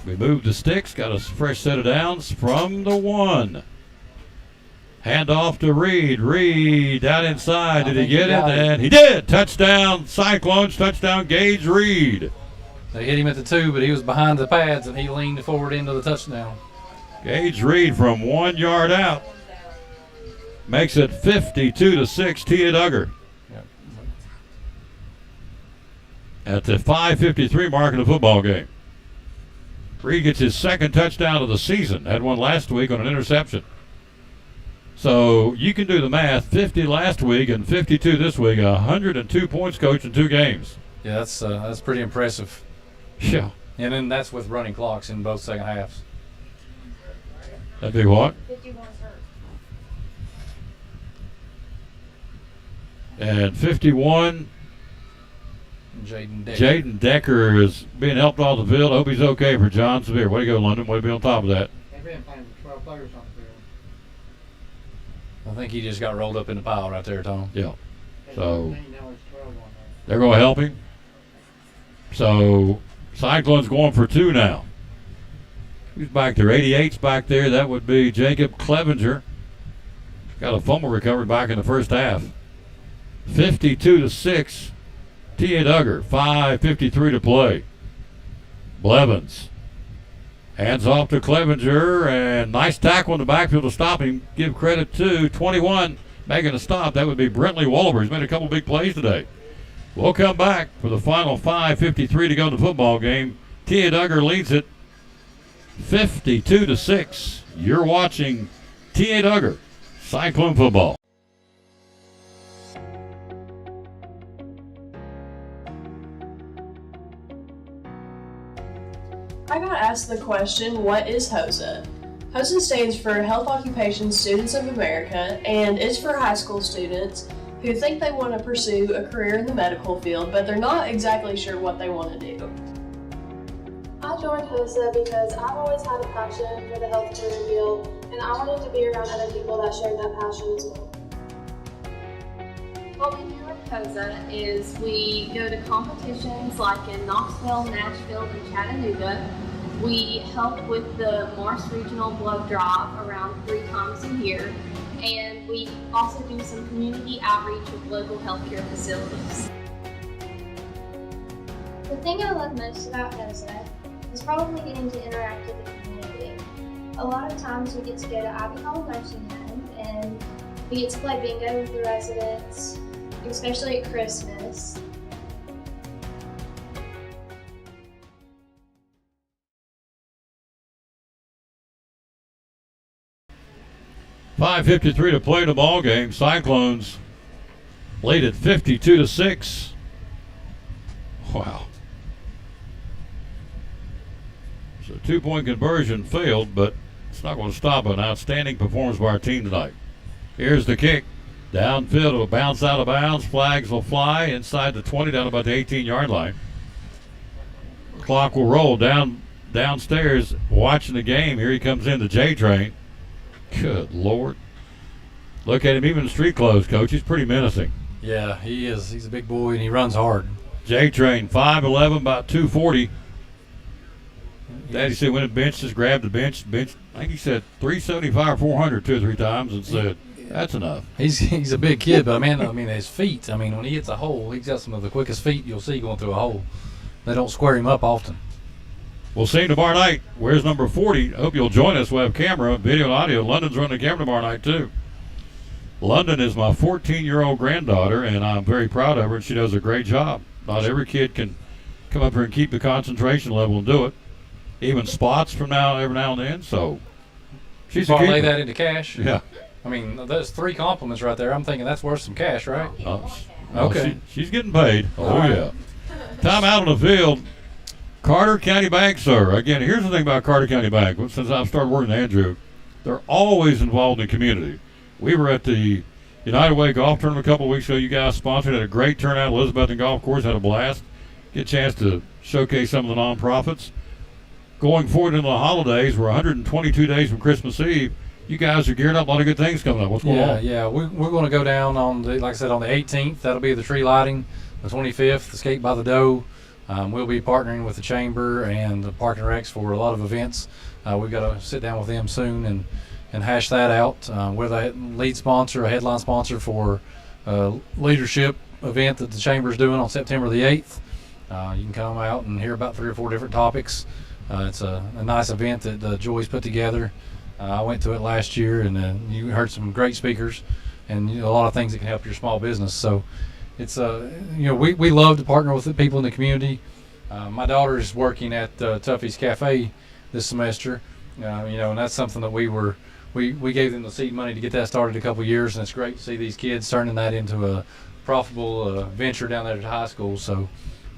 We moved the sticks. Got a fresh set of downs from the 1. Hand off to Reed. Reed out inside. Did he get it? And he did. Touchdown, Cyclones. Touchdown, Gage Reed. They hit him at the 2, but he was behind the pads, and he leaned forward into the touchdown. Gage Reed from 1 yard out makes it 52-6. Tia Dugger. Yep. At the 5:53 mark of the football game. Reed gets his 2nd touchdown of the season. Had one last week on an interception. So you can do the math. 50 last week and 52 this week. 102 points, coach, in 2 games. Yeah, that's pretty impressive. Yeah. And then that's with running clocks in both second halves. That'd be what? 51 And 51. Jaden Decker. Jaden Decker is being helped off the field. I hope he's okay for John Sevier. Way to go, London. Way to be on top of that. They've been playing 12 players on the field. I think he just got rolled up in the pile right there, Tom. Yeah. So Now it's 12 on there. they're going to help him. So Cyclones going for 2 now. Who's back there? 88's back there. That would be Jacob Clevenger. Got a fumble recovered back in the first half. 52-6. Tia Dugger. 5:53 to play. Blevins. Hands off to Clevenger, and nice tackle in the backfield to stop him. Give credit to 21 making a stop. That would be Brentley Wallaber. He's made a couple big plays today. We'll come back for the final 5:53 to go in the football game. Tia Dugger leads it 52-6. You're watching Tia Dugger Cyclone football. I got asked the question, what is HOSA? HOSA stands for Health Occupation Students of America, and it's for high school students who think they want to pursue a career in the medical field, but they're not exactly sure what they want to do. I joined HOSA because I've always had a passion for the healthcare field, and I wanted to be around other people that shared that passion as well. What we do with HOSA is we go to competitions like in Knoxville, Nashville, and Chattanooga. We help with the Morris Regional Blood Drive around 3 times a year, and we also do some community outreach with local healthcare facilities. The thing I love most about HOSA is probably getting to interact with the community. A lot of times we get to go to Ivy Hall Nursing Home and we get to play bingo with the residents, especially at Christmas. $5:53 to play the ball game. Cyclones lead at 52-6. Wow. So 2-point conversion failed, but it's not going to stop an outstanding performance by our team tonight. Here's the kick. Downfield, it'll bounce out of bounds. Flags will fly inside the 20, down about the 18-yard line. Clock will roll downstairs. Watching the game. Here he comes in, the J train. Good Lord. Look at him, even in street clothes, Coach. He's pretty menacing. Yeah, he is. He's a big boy, and he runs hard. J-Train, 5'11", about 240. Daddy said when the bench, just grabbed the bench. I think he said 375, 400 2 or 3 times and said, that's enough. He's a big kid, but I mean his feet. I mean, when he hits a hole, he's got some of the quickest feet you'll see going through a hole. They don't square him up often. We'll see him tomorrow night. Where's number 40? I hope you'll join us. We'll have camera, video, and audio. London's running the camera tomorrow night, too. London is my 14-year-old granddaughter, and I'm very proud of her, and she does a great job. Not every kid can come up here and keep the concentration level and do it. Even spots from every now and then. So she's a keeper. Parlay that into cash. Yeah. I mean, that's 3 compliments right there. I'm thinking that's worth some cash, right? Okay. She's getting paid. Oh, All right. yeah. Time out on the field. Carter County Bank, sir. Again, here's the thing about Carter County Bank. Since I've started working with Andrew, they're always involved in the community. We were at the United Way Golf Tournament a couple of weeks ago. You guys sponsored. Had a great turnout. Elizabeth Golf Course had a blast. Get a chance to showcase some of the nonprofits. Going forward into the holidays, we're 122 days from Christmas Eve. You guys are geared up. A lot of good things coming up. What's going on? Yeah. We're going to go down on like I said, on the 18th. That'll be the tree lighting. The 25th, the Skate by the Doe. We'll be partnering with the Chamber and the Park and Recs for a lot of events. We've got to sit down with them soon and hash that out. We're the lead sponsor, a headline sponsor for a leadership event that the Chamber is doing on September the 8th. You can come out and hear about 3 or 4 different topics. It's a nice event that Joy's put together. I went to it last year, and you heard some great speakers and a lot of things that can help your small business. So it's we love to partner with the people in the community. My daughter is working at Tuffy's Cafe this semester, and that's something that we gave them the seed money to get that started a couple of years, and it's great to see these kids turning that into a profitable venture down there at high school. So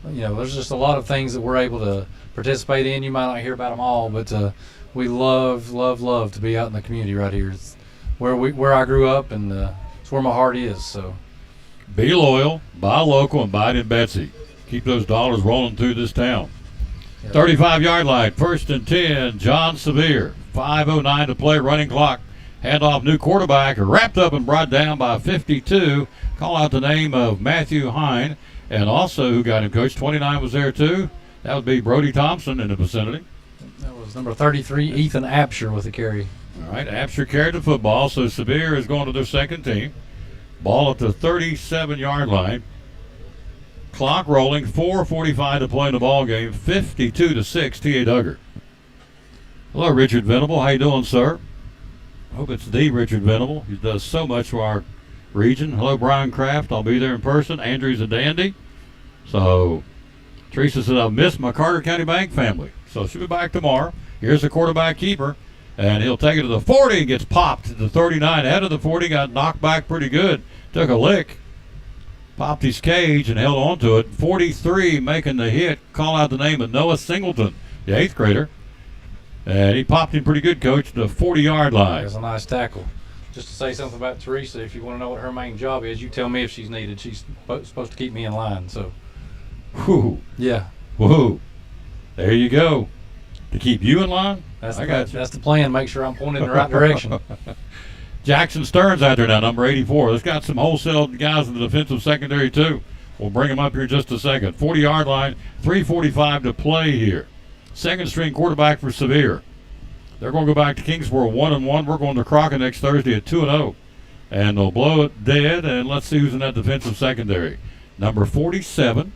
there's just a lot of things that we're able to participate in. You might not hear about them all, but we love to be out in the community right here. It's where I grew up, and it's where my heart is. So be loyal, buy local, and buy it in Betsy. Keep those dollars rolling through this town. 35-yard line, 1st and 10, John Sevier. 5:09 to play, running clock. Handoff, new quarterback, wrapped up and brought down by 52. Call out the name of Matthew Hine, and also who got him, Coach? 29 was there too. That would be Brody Thompson in the vicinity. That was number 33, Ethan Apsher with the carry. All right, Apsher carried the football, so Sevier is going to their second team. Ball at the 37-yard line. Clock rolling, 4:45 to play in the ball game, 52-6, T.A. Dugger. Hello, Richard Venable. How you doing, sir? Hope it's the Richard Venable. He does so much for our region. Hello, Brian Kraft. I'll be there in person. Andrew's a dandy. So Teresa said, I've missed my Carter County Bank family. So she'll be back tomorrow. Here's the quarterback keeper, and he'll take it to the 40 and gets popped to the 39. Ahead of the 40, got knocked back pretty good. Took a lick, popped his cage, and held on to it. 43 making the hit. Call out the name of Noah Singleton, the 8th grader. And he popped him pretty good, Coach, to the 40-yard line. That's a nice tackle. Just to say something about Teresa, if you want to know what her main job is, you tell me if she's needed. She's supposed to keep me in line. So, whoo, yeah, woohoo! There you go. To keep you in line. I got you. That's the plan. Make sure I'm pointed in the right direction. Jackson Stearns out there now, number 84. Let's got some wholesale guys in the defensive secondary too. We'll bring them up here in just a second. 40-yard line, 3:45 to play here. Second string quarterback for Sevier. They're going to go back to Kingsborough 1-1. We're going to Crockett next Thursday at 2-0. And they'll blow it dead, and let's see who's in that defensive secondary. Number 47,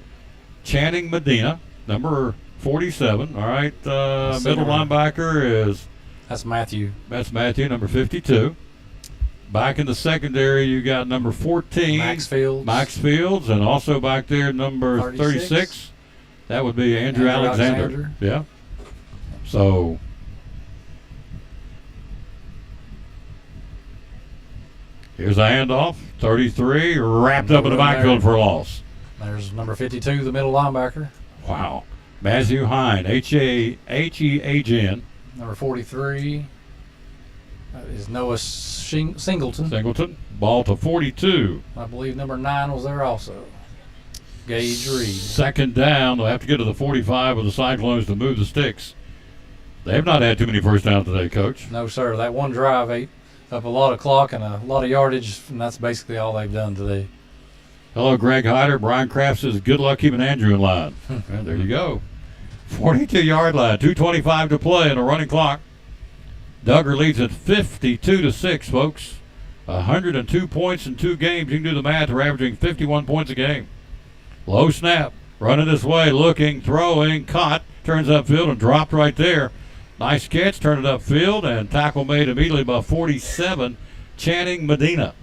Channing Medina. Number 47. All right, middle linebacker is... That's Matthew. That's Matthew, number 52. Back in the secondary, you got number 14. Max Fields. And also back there, number 36. That would be Andrew Alexander. Yeah. So... here's a handoff. 33 wrapped up in the backfield for a loss. There's number 52, the middle linebacker. Wow. Matthew Hine, H-E-H-N. Number 43 is Noah Singleton. Ball to 42. I believe number 9 was there also. Gage Reed. Second down. They'll have to get to the 45 with the Cyclones to move the sticks. They've not had too many first downs today, Coach. No, sir. That one drive ate up a lot of clock and a lot of yardage, and that's basically all they've done today. Hello, Greg Hyder. Brian Kraft says, good luck keeping Andrew in line. And there you go. 42-yard line, 2:25 to play in a running clock. Dugger leads at 52-6, folks. 102 points in 2 games. You can do the math. They're averaging 51 points a game. Low snap. Running this way, looking, throwing, caught. Turns upfield and dropped right there. Nice catch, turned it upfield, and tackle made immediately by 47, Channing Medina.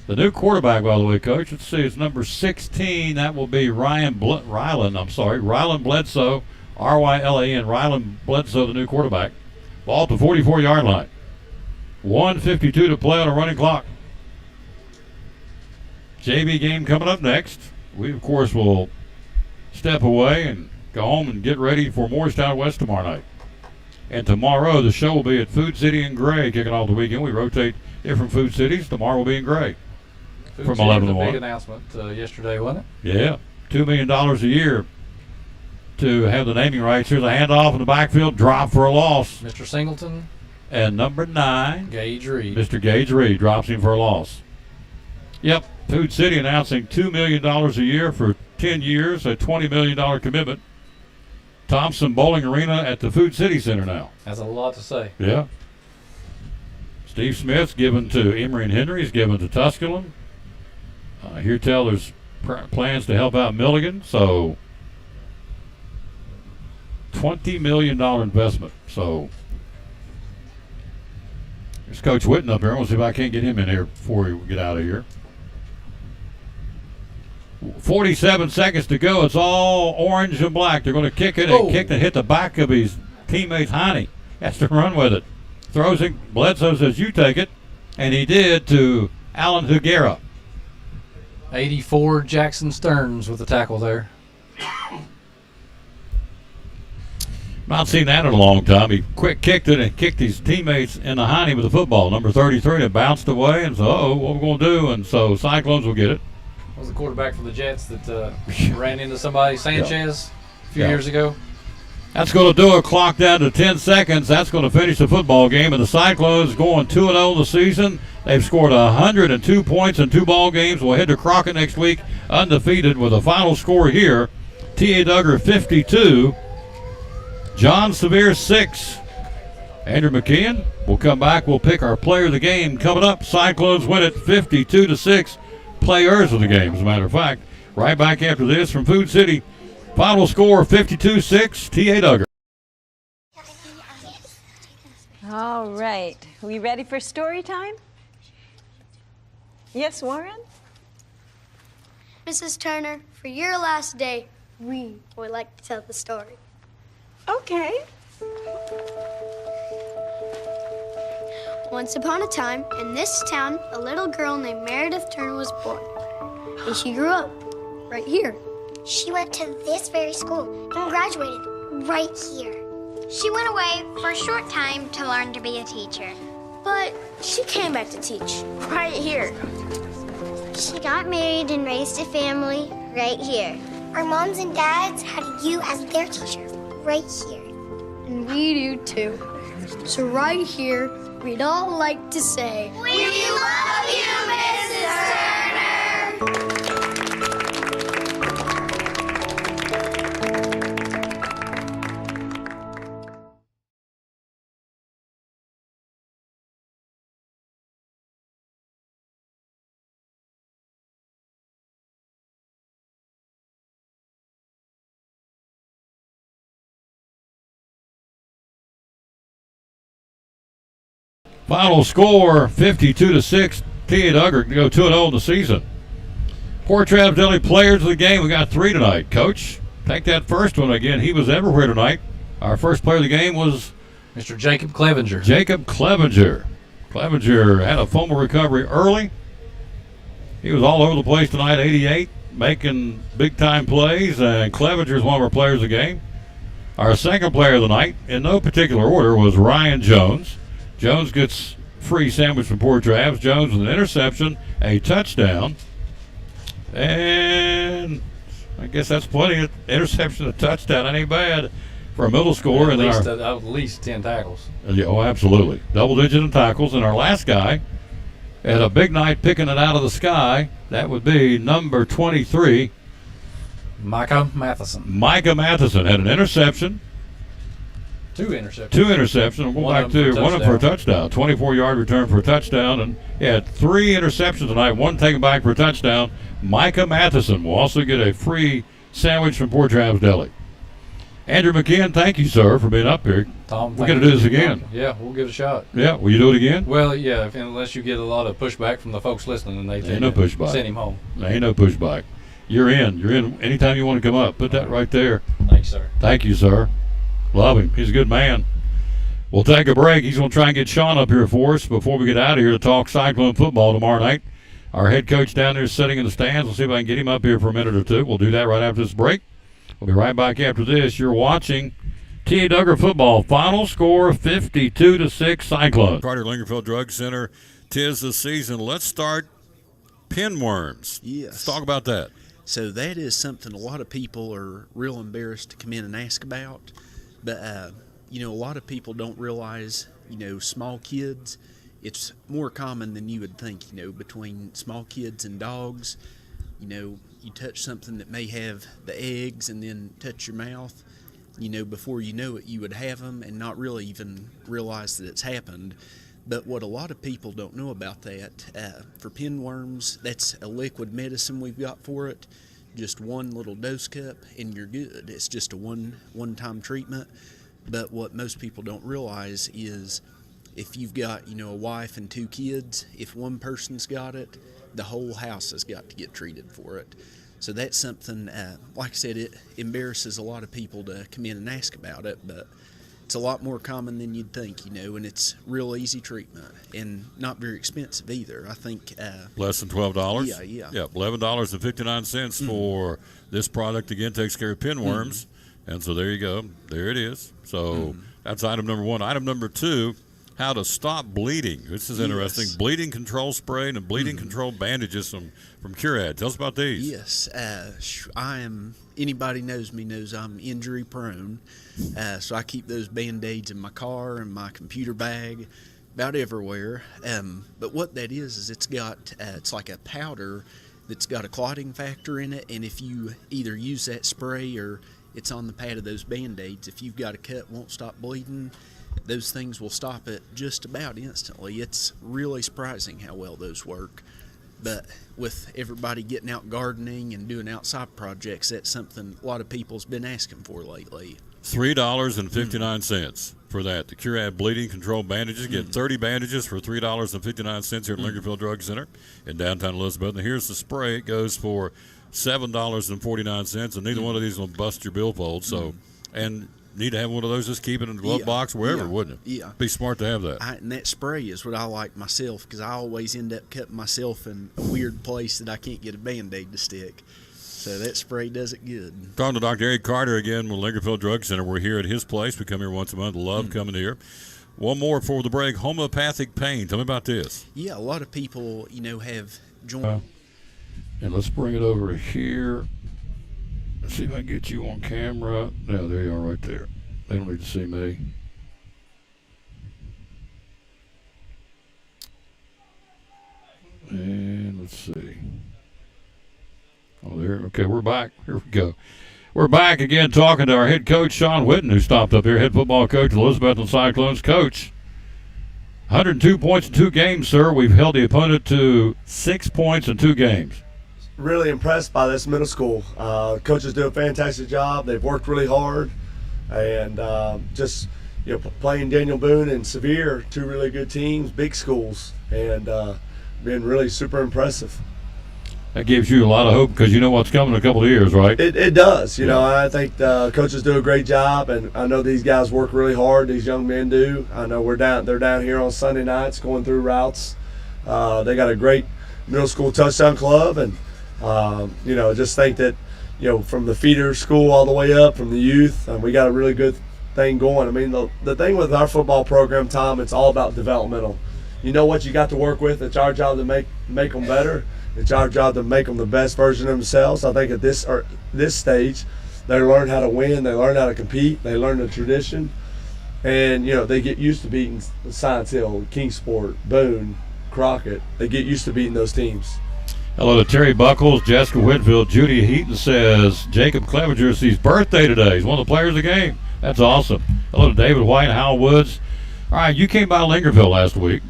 The new quarterback, by the way, Coach, let's see, it's number 16. That will be Rylan Bledsoe, R-Y-L-A-N, Rylan Bledsoe, the new quarterback. Ball at the 44-yard line. 1:52 to play on a running clock. JV game coming up next. We, of course, will step away and go home and get ready for Morristown West tomorrow night. And tomorrow, the show will be at Food City in Gray, kicking off the weekend. We rotate different food cities. Tomorrow will be in Gray. From 11 to 1. Big announcement yesterday, wasn't it? Yeah. $2 million a year to have the naming rights. Here's a handoff in the backfield. Drop for a loss. Mr. Singleton. And number 9. Gage Reed. Mr. Gage Reed drops him for a loss. Yep. Food City announcing $2 million a year for 10 years, a $20 million commitment. Thompson Bowling Arena at the Food City Center now. That's a lot to say. Yeah. Steve Smith's given to Emory and Henry's given to Tusculum. Here tell there's plans to help out Milligan, so $20 million investment. So there's Coach Witten up here. We'll see if I can't get him in here before we get out of here. 47 seconds to go. It's all orange and black. They're going to kick it and kick and hit the back of his teammate Heine. Has to run with it. Throws it. Bledsoe says, you take it. And he did to Alan Higuera. 84 Jackson Stearns with the tackle there. Not seen that in a long time. He quick kicked it and kicked his teammates in the hiney with the football. Number 33, and it bounced away. And so, what are we going to do? And so Cyclones will get it. Was the quarterback for the Jets that ran into somebody, Sanchez, a few years ago. That's going to do it. Clock down to 10 seconds. That's going to finish the football game. And the Cyclones going 2-0 the season. They've scored 102 points in 2 ball games. We'll head to Crockett next week undefeated with a final score here. T.A. Dugger 52. John Sevier 6. Andrew McKeon will come back. We'll pick our player of the game coming up. Cyclones win it 52-6. Players of the game, as a matter of fact. Right back after this from Food City. Final score 52-6, T.A. Dugger. All right. We ready for story time? Yes, Warren? Mrs. Turner, for your last day, we would like to tell the story. Okay. Once upon a time, in this town, a little girl named Meredith Turner was born. And she grew up right here. She went to this very school and graduated right here. She went away for a short time to learn to be a teacher. But she came back to teach right here. She got married and raised a family right here. Our moms and dads had you as their teacher right here. And we do too. So right here, we'd all like to say, we love you, Mrs. Turner! Final score 52-6. T.A. Dugger to go 2-0 in the season. Port Travis Deli players of the game. We got 3 tonight. Coach, take that first one again. He was everywhere tonight. Our first player of the game was Mr. Jacob Clevenger. Jacob Clevenger. Clevenger had a fumble recovery early. He was all over the place tonight, 88, making big-time plays, and Clevenger is one of our players of the game. Our second player of the night, in no particular order, was Ryan Jones. Jones gets free sandwich from Port Travis. Jones with an interception, a touchdown, and I guess that's plenty. Interception, a touchdown, that ain't bad for a middle schooler. At least 10 tackles. Yeah, oh, absolutely. Double-digit in tackles. And our last guy had a big night picking it out of the sky. That would be number 23. Micah Matheson. Micah Matheson had an interception. 2 interceptions. 2 interceptions. We'll go back to one of them for a touchdown. 24-yard return for a touchdown. And he had 3 interceptions tonight, 1 taken back for a touchdown. Micah Matheson will also get a free sandwich from Port Travis Deli. Andrew McKeon, thank you, sir, for being up here. Tom. We're going to do this again. Yeah, we'll give it a shot. Yeah, will you do it again? Well, yeah, unless you get a lot of pushback from the folks listening, and they ain't no pushback. Send him home. There ain't no pushback. You're in. You're in anytime you want to come up. Put that right there. Thanks, sir. Thank you, sir. Love him. He's a good man. We'll take a break. He's going to try and get Sean up here for us before we get out of here to talk Cyclone football tomorrow night. Our head coach down there is sitting in the stands. We'll see if I can get him up here for a minute or two. We'll do that right after this break. We'll be right back after this. You're watching T.A. Dugger football. Final score 52-6 Cyclone. Carter Lingerfield Drug Center. 'Tis the season. Let's start pinworms. Yes. Let's talk about that. So that is something a lot of people are real embarrassed to come in and ask about. But, a lot of people don't realize, small kids, it's more common than you would think, between small kids and dogs. You touch something that may have the eggs and then touch your mouth, before you know it, you would have them and not really even realize that it's happened. But what a lot of people don't know about that, for pinworms, that's a liquid medicine we've got for it. Just one little dose cup and you're good. It's just a one-time treatment. But what most people don't realize is if you've got, a wife and 2 kids, if one person's got it, the whole house has got to get treated for it. So that's something, like I said, it embarrasses a lot of people to come in and ask about it, but it's a lot more common than you'd think, and it's real easy treatment and not very expensive either. I think less than $12. Yeah. $11.59 for this product. Again, takes care of pinworms, and so there you go. There it is. So that's item number 1. Item number 2. How to stop bleeding. This is interesting. Yes. Bleeding control spray and bleeding control bandages from Curad. Tell us about these. Yes. Anybody knows me knows I'm injury prone. So I keep those Band-Aids in my car and my computer bag, about everywhere. But what that is it's got, it's like a powder that's got a clotting factor in it. And if you either use that spray or it's on the pad of those Band-Aids, if you've got a cut, won't stop bleeding, those things will stop it just about instantly. It's really surprising how well those work. But with everybody getting out gardening and doing outside projects, that's something a lot of people's been asking for lately. $3.59 for that. The Curad Bleeding Control Bandages. Get 30 bandages for $3.59 here at Lingerfield Drug Center in downtown Elizabeth. And here's the spray. It goes for $7.49, and neither one of these will bust your billfold. So, and need to have one of those. Just keep it in the glove box, wherever, wouldn't it? Yeah. Be smart to have that. And that spray is what I like myself, because I always end up cutting myself in a weird place that I can't get a Band-Aid to stick. So that spray does it good. Talking to Dr. Eric Carter again with Lingerfield Drug Center. We're here at his place. We come here once a month. Love coming here. One more before the break. Homeopathic pain. Tell me about this. Yeah, a lot of people, have joint. And let's bring it over here. Let's see if I can get you on camera. Yeah, there you are right there. They don't need to see me. And let's see. Oh, there. Okay, we're back. Here we go. We're back again talking to our head coach, Sean Whitten, who stopped up here, head football coach, Elizabethton Cyclones. Coach, 102 points in 2 games, sir. We've held the opponent to 6 points in 2 games. Really impressed by this middle school. Coaches do a fantastic job. They've worked really hard. And playing Daniel Boone and Sevier, 2 really good teams, big schools, and been really super impressive. That gives you a lot of hope because you know what's coming in a couple of years, right? It does. I think the coaches do a great job, and I know these guys work really hard. These young men do. I know they're down here on Sunday nights going through routes. They got a great middle school touchdown club, and just think that from the feeder school all the way up, from the youth, we got a really good thing going. I mean, the thing with our football program, Tom, it's all about developmental. You know what you got to work with. It's our job to make them better. It's our job to make them the best version of themselves. I think at this stage, they learn how to win. They learn how to compete. They learn the tradition. And, they get used to beating Science Hill, Kingsport, Boone, Crockett. They get used to beating those teams. Hello to Terry Buckles, Jessica Whitfield. Judy Heaton says Jacob Clevenger is his birthday today. He's one of the players of the game. That's awesome. Hello to David White and Hal Woods. All right, you came by Lingerfield last week,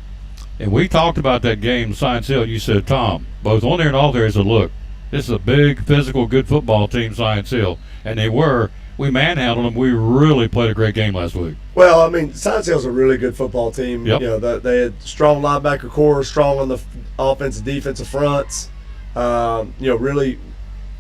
and we talked about that game, Science Hill. You said, Tom, both on there and off there, I said, look, this is a big, physical, good football team, Science Hill. And they were. we manhandled them. We really played a great game last week. Well, I mean, Science Hill's a really good football team. Yep. You know, they had strong linebacker core, strong on the offensive, defensive fronts. You know, really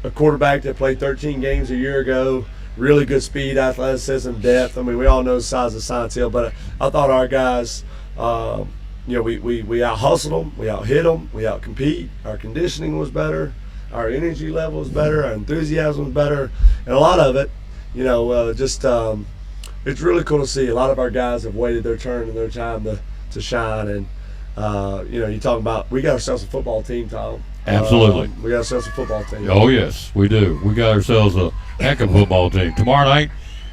a quarterback that played 13 games a year ago. Really good speed, athleticism, depth. I mean, we all know the size of Science Hill, but I thought our guys, you know, we out-hustled them, we out-hit them, we out-compete. Our conditioning was better. Our energy level was better. Our enthusiasm was better. And a lot of it, you know, just it's really cool to see. A lot of our guys have waited their turn and their time to shine. And, you know, you talk about, we got ourselves a football team, Tom. Absolutely. We got ourselves a football team. Oh, yes, we do. We got ourselves a heck of a football team. Tomorrow night,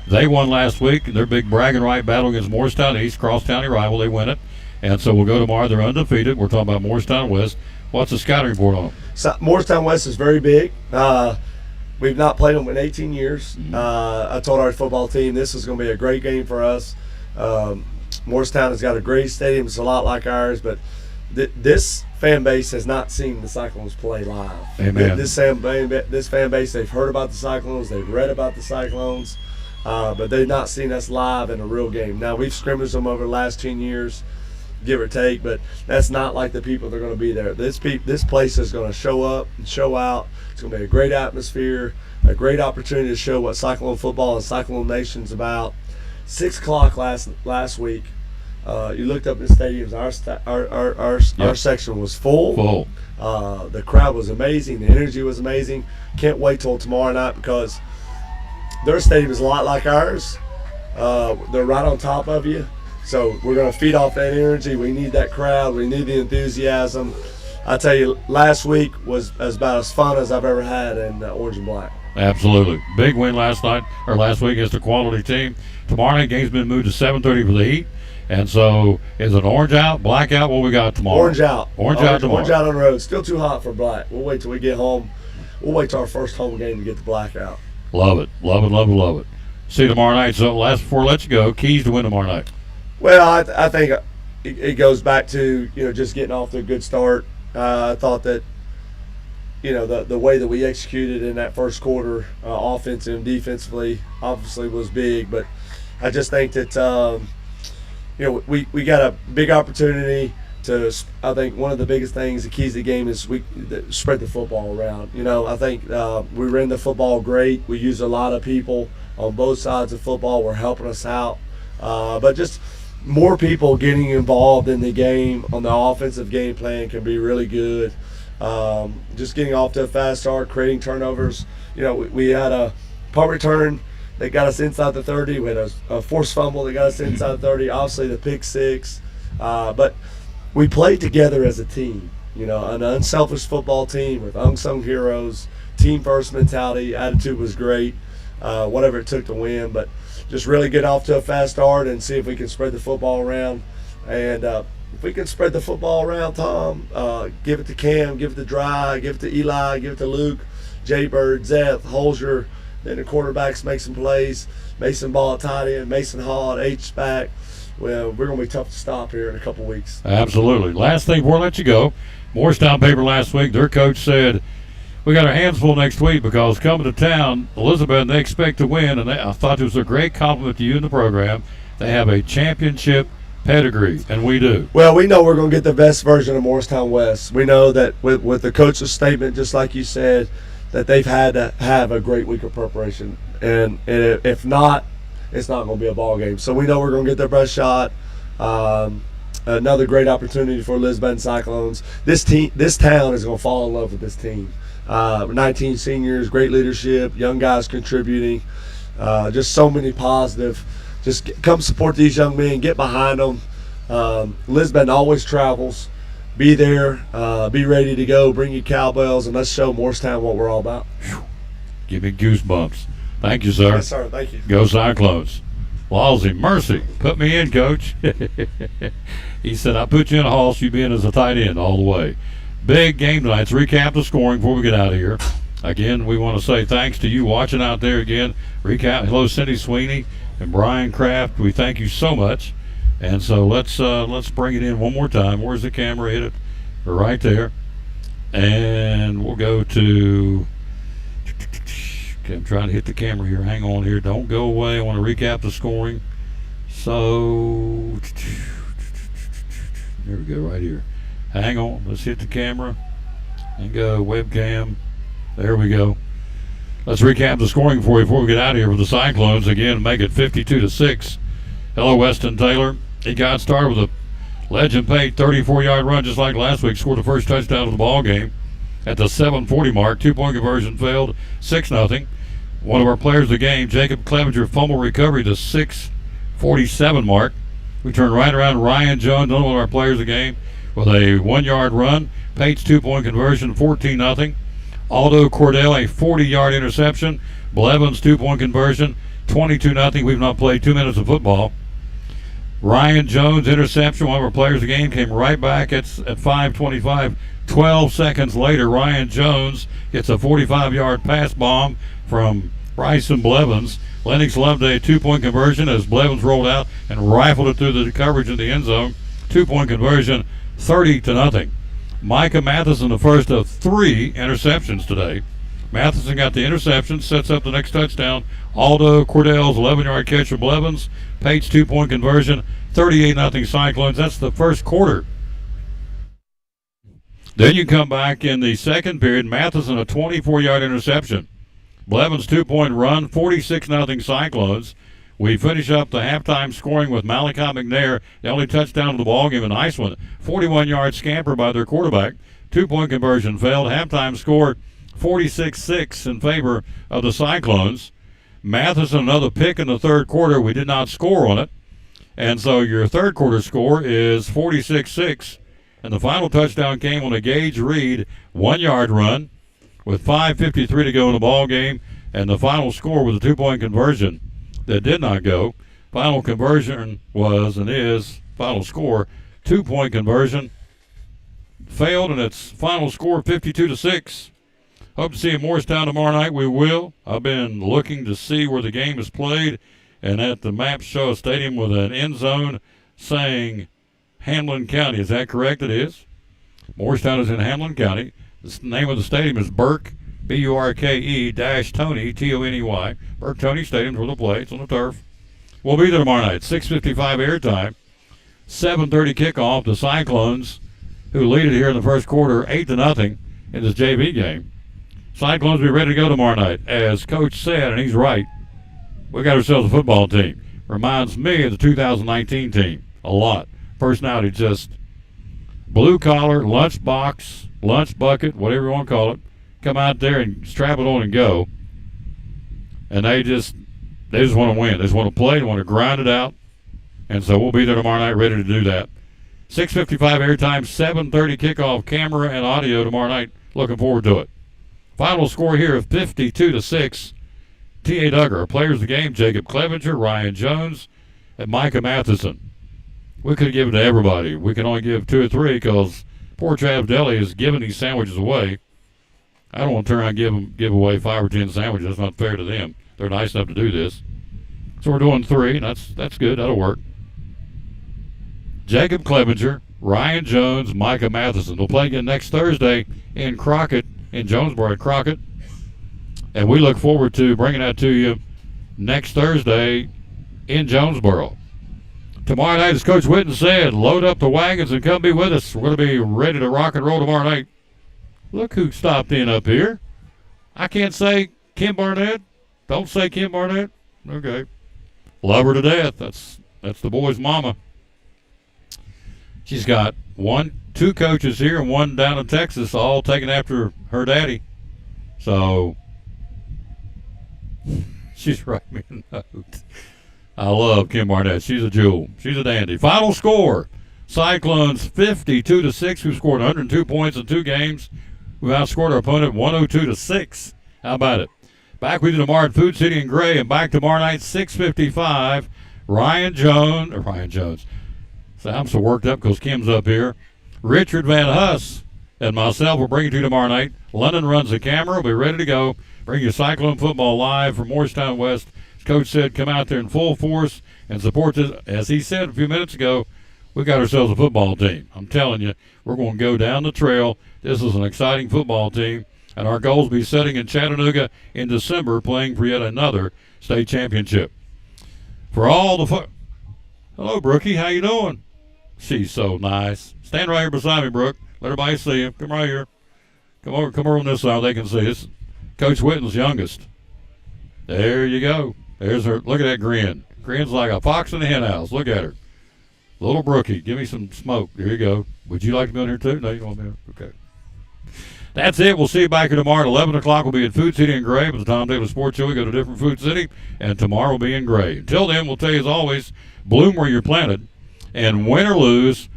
they won last week. Their big bragging right battle against Morristown East, cross-county rival. They win it. And so we'll go tomorrow. They're undefeated. We're talking about Morristown West. What's the scouting report on them? So, Morristown West is very big. We've not played them in 18 years. I told our football team this is going to be a great game for us. Morristown has got a great stadium. It's a lot like ours, but this fan base has not seen the Cyclones play live. Amen. This fan base, they've heard about the Cyclones, they've read about the Cyclones, but they've not seen us live in a real game. Now, we've scrimmaged them over the last 10 years, give or take, but that's not like the people that are going to be there. This place is going to show up and show out. It's going to be a great atmosphere, a great opportunity to show what Cyclone football and Cyclone Nation's about. 6 o'clock last week, you looked up in the stadiums. Our section was full. The crowd was amazing. The energy was amazing. Can't wait till tomorrow night because their stadium is a lot like ours. They're right on top of you. So we're going to feed off that energy. We need that crowd. We need the enthusiasm. I tell you, last week was about as fun as I've ever had in Orange and Black. Absolutely. Big win last week against a quality team. Tomorrow night game's been moved to 7:30 for the Heat. And so is it orange out, black out? What we got tomorrow? Orange out. Orange out tomorrow. Orange out on the road. Still too hot for black. We'll wait till we get home. We'll wait till our first home game to get the black out. Love it. Love it, love it, love it. See you tomorrow night. So before I let you go, keys to win tomorrow night. Well, I think it goes back to, you know, just getting off to a good start. I thought that, you know, the way that we executed in that first quarter, offensively and defensively, obviously was big. But I just think that, you know, we got a big opportunity to. I think one of the biggest things, the keys to the game, is we spread the football around. You know, I think we ran the football great. We used a lot of people on both sides of football. Were helping us out, but just more people getting involved in the game on the offensive game plan can be really good. Just getting off to a fast start, creating turnovers. You know, we had a punt return that got us inside the 30. We had a forced fumble that got us inside the 30. Obviously, the pick six. But we played together as a team. You know, an unselfish football team with unsung heroes, team first mentality. Attitude was great. Whatever it took to win, but just really get off to a fast start and see if we can spread the football around. And if we can spread the football around, Tom, give it to Cam, give it to Dry, give it to Eli, give it to Luke, Jay Bird, Zeth, Holzer. Then the quarterbacks make some plays. Mason Ball at tight end, Mason Hall at H-back. Well, we're going to be tough to stop here in a couple weeks. Absolutely. Last thing before I let you go, Morristown paper last week, their coach said, we got our hands full next week because coming to town, Elizabeth, they expect to win. And I thought it was a great compliment to you in the program. They have a championship pedigree, and we do. Well, we know we're going to get the best version of Morristown West. We know that with the coach's statement, just like you said, that they've had to have a great week of preparation. And if not, it's not going to be a ball game. So we know we're going to get their best shot. Another great opportunity for Lisbon Cyclones. This town is going to fall in love with this team. 19 seniors, great leadership, young guys contributing, just so many positive. Just come support these young men, get behind them. Lisbon always travels. Be there, be ready to go, bring your cowbells, and let's show Morristown what we're all about. Give me goosebumps. Thank you, sir. Yes, sir. Thank you. Go Cyclones. Lawsy mercy. Put me in, coach. He said, I put you in a hoss, you be in as a tight end all the way. Big game tonight. Let's recap the scoring before we get out of here. Again, we want to say thanks to you watching out there again. Hello, Cindy Sweeney and Brian Kraft. We thank you so much. And so let's bring it in one more time. Where's the camera? Hit it. We're right there. And we'll go to Okay, I'm trying to hit the camera here. Hang on here. Don't go away. I want to recap the scoring. So, there we go, right here. Hang on. Let's hit the camera and go webcam. There we go. Let's recap the scoring for you before we get out of here with the Cyclones. Again, make it 52-6. Hello, Weston Taylor. He got started with a Legend Pate 34-yard run just like last week. Scored the first touchdown of the ball game at the 7:40 mark. 2-point conversion failed. 6-0. One of our players of the game, Jacob Clevenger, fumble recovery to 6:47 mark. We turn right around. Ryan Jones, another one of our players of the game, with a 1-yard run. Pate's 2-point conversion, 14-0. Aldo Cordell, a 40-yard interception. Blevins, 2-point conversion, 22-0. We've not played 2 minutes of football. Ryan Jones, interception. One of our players of the game came right back at 5:25. 12 seconds later, Ryan Jones gets a 45-yard pass bomb from Bryson Blevins. Lennox Loveday, a 2-point conversion as Blevins rolled out and rifled it through the coverage in the end zone. 2-point conversion, 30-0. Micah Matheson, the first of 3 interceptions today. Matheson got the interception, sets up the next touchdown. Aldo Cordell's 11-yard catch for Blevins. Pate's 2-point conversion, 38-0 Cyclones. That's the first quarter. Then you come back in the second period. Matheson, a 24-yard interception. Blevins 2-point run, 46-0 Cyclones. We finish up the halftime scoring with Malachi McNair, the only touchdown of the ball game, a nice one. 41-yard scamper by their quarterback. 2-point conversion failed. Halftime score 46-6 in favor of the Cyclones. Matheson, another pick in the third quarter. We did not score on it. And so your third quarter score is 46-6. And the final touchdown came on a Gage Reed 1-yard run with 5:53 to go in the ball game. And the final score was a 2-point conversion that did not go. Final conversion was and is, final score, 2-point conversion. Failed, and its final score 52-6. Hope to see you in Morristown tomorrow night. We will. I've been looking to see where the game is played, and at the maps show a stadium with an end zone saying Hamlin County. Is that correct? It is. Morristown is in Hamlin County. The name of the stadium is Burke, B-U-R-K-E Tony, T-O-N-E-Y. Burke Tony Stadium where they'll play. It's on the turf. We'll be there tomorrow night. 6:55 airtime. 7:30 kickoff. The Cyclones, who lead it here in the first quarter, 8-0 in this JV game. Cyclones will be ready to go tomorrow night. As Coach said, and he's right, we got ourselves a football team. Reminds me of the 2019 team a lot. Personality, just blue collar, lunch box, lunch bucket, whatever you want to call it. Come out there and strap it on and go. And they just want to win. They just want to play. They want to grind it out. And so we'll be there tomorrow night ready to do that. 6:55 airtime, 7:30 kickoff, camera and audio tomorrow night. Looking forward to it. Final score here of 52-6. T.A. Dugger. Our players of the game, Jacob Clevenger, Ryan Jones, and Micah Matheson. We could give it to everybody. We can only give 2 or 3 because poor Trav Deli is giving these sandwiches away. I don't want to turn around and give away 5 or 10 sandwiches. That's not fair to them. They're nice enough to do this. So we're doing 3, and that's good. That'll work. Jacob Clevenger, Ryan Jones, Micah Matheson. They'll play again next Thursday in Crockett, in Jonesboro at Crockett. And we look forward to bringing that to you next Thursday in Jonesboro. Tomorrow night, as Coach Whitten said, load up the wagons and come be with us. We're going to be ready to rock and roll tomorrow night. Look who stopped in up here. I can't say Kim Barnett. Don't say Kim Barnett. Okay. Love her to death. That's the boy's mama. She's got 2 coaches here and 1 down in Texas, all taken after her daddy. So she's writing me a note. I love Kim Barnett. She's a jewel. She's a dandy. Final score, Cyclones 52-6. We've scored 102 points in 2 games. We've outscored our opponent 102-6. How about it? Back with you tomorrow at Food City and Gray, and back tomorrow night, 6:55. Ryan Jones. So I'm so worked up because Kim's up here. Richard Van Huss and myself will bring it to you tomorrow night. London runs the camera. We'll be ready to go. Bring you Cyclone football live from Morristown West. As Coach said, come out there in full force and support this. As he said a few minutes ago, we got ourselves a football team. I'm telling you, we're going to go down the trail. This is an exciting football team. And our goal is to be setting in Chattanooga in December, playing for yet another state championship. For all the hello, Brookie, how you doing? She's so nice. Stand right here beside me, Brooke. Let everybody see you. Come right here. Come over on this side. They can see this. Coach Whitten's youngest. There you go. There's her. Look at that grin. Grins like a fox in a hen house. Look at her. Little Brookie, give me some smoke. There you go. Would you like to be on here too? No, you don't want to be on. Okay. That's it. We'll see you back here tomorrow at 11 o'clock. We'll be in Food City in Gray with the Tom Taylor Sports Show. We go to different Food City, and tomorrow we'll be in Gray. Until then, we'll tell you as always, bloom where you're planted, and win or lose,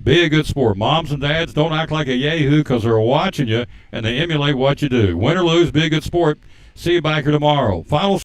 be a good sport. Moms and dads, don't act like a yahoo because they're watching you, and they emulate what you do. Win or lose, be a good sport. See you back here tomorrow. Final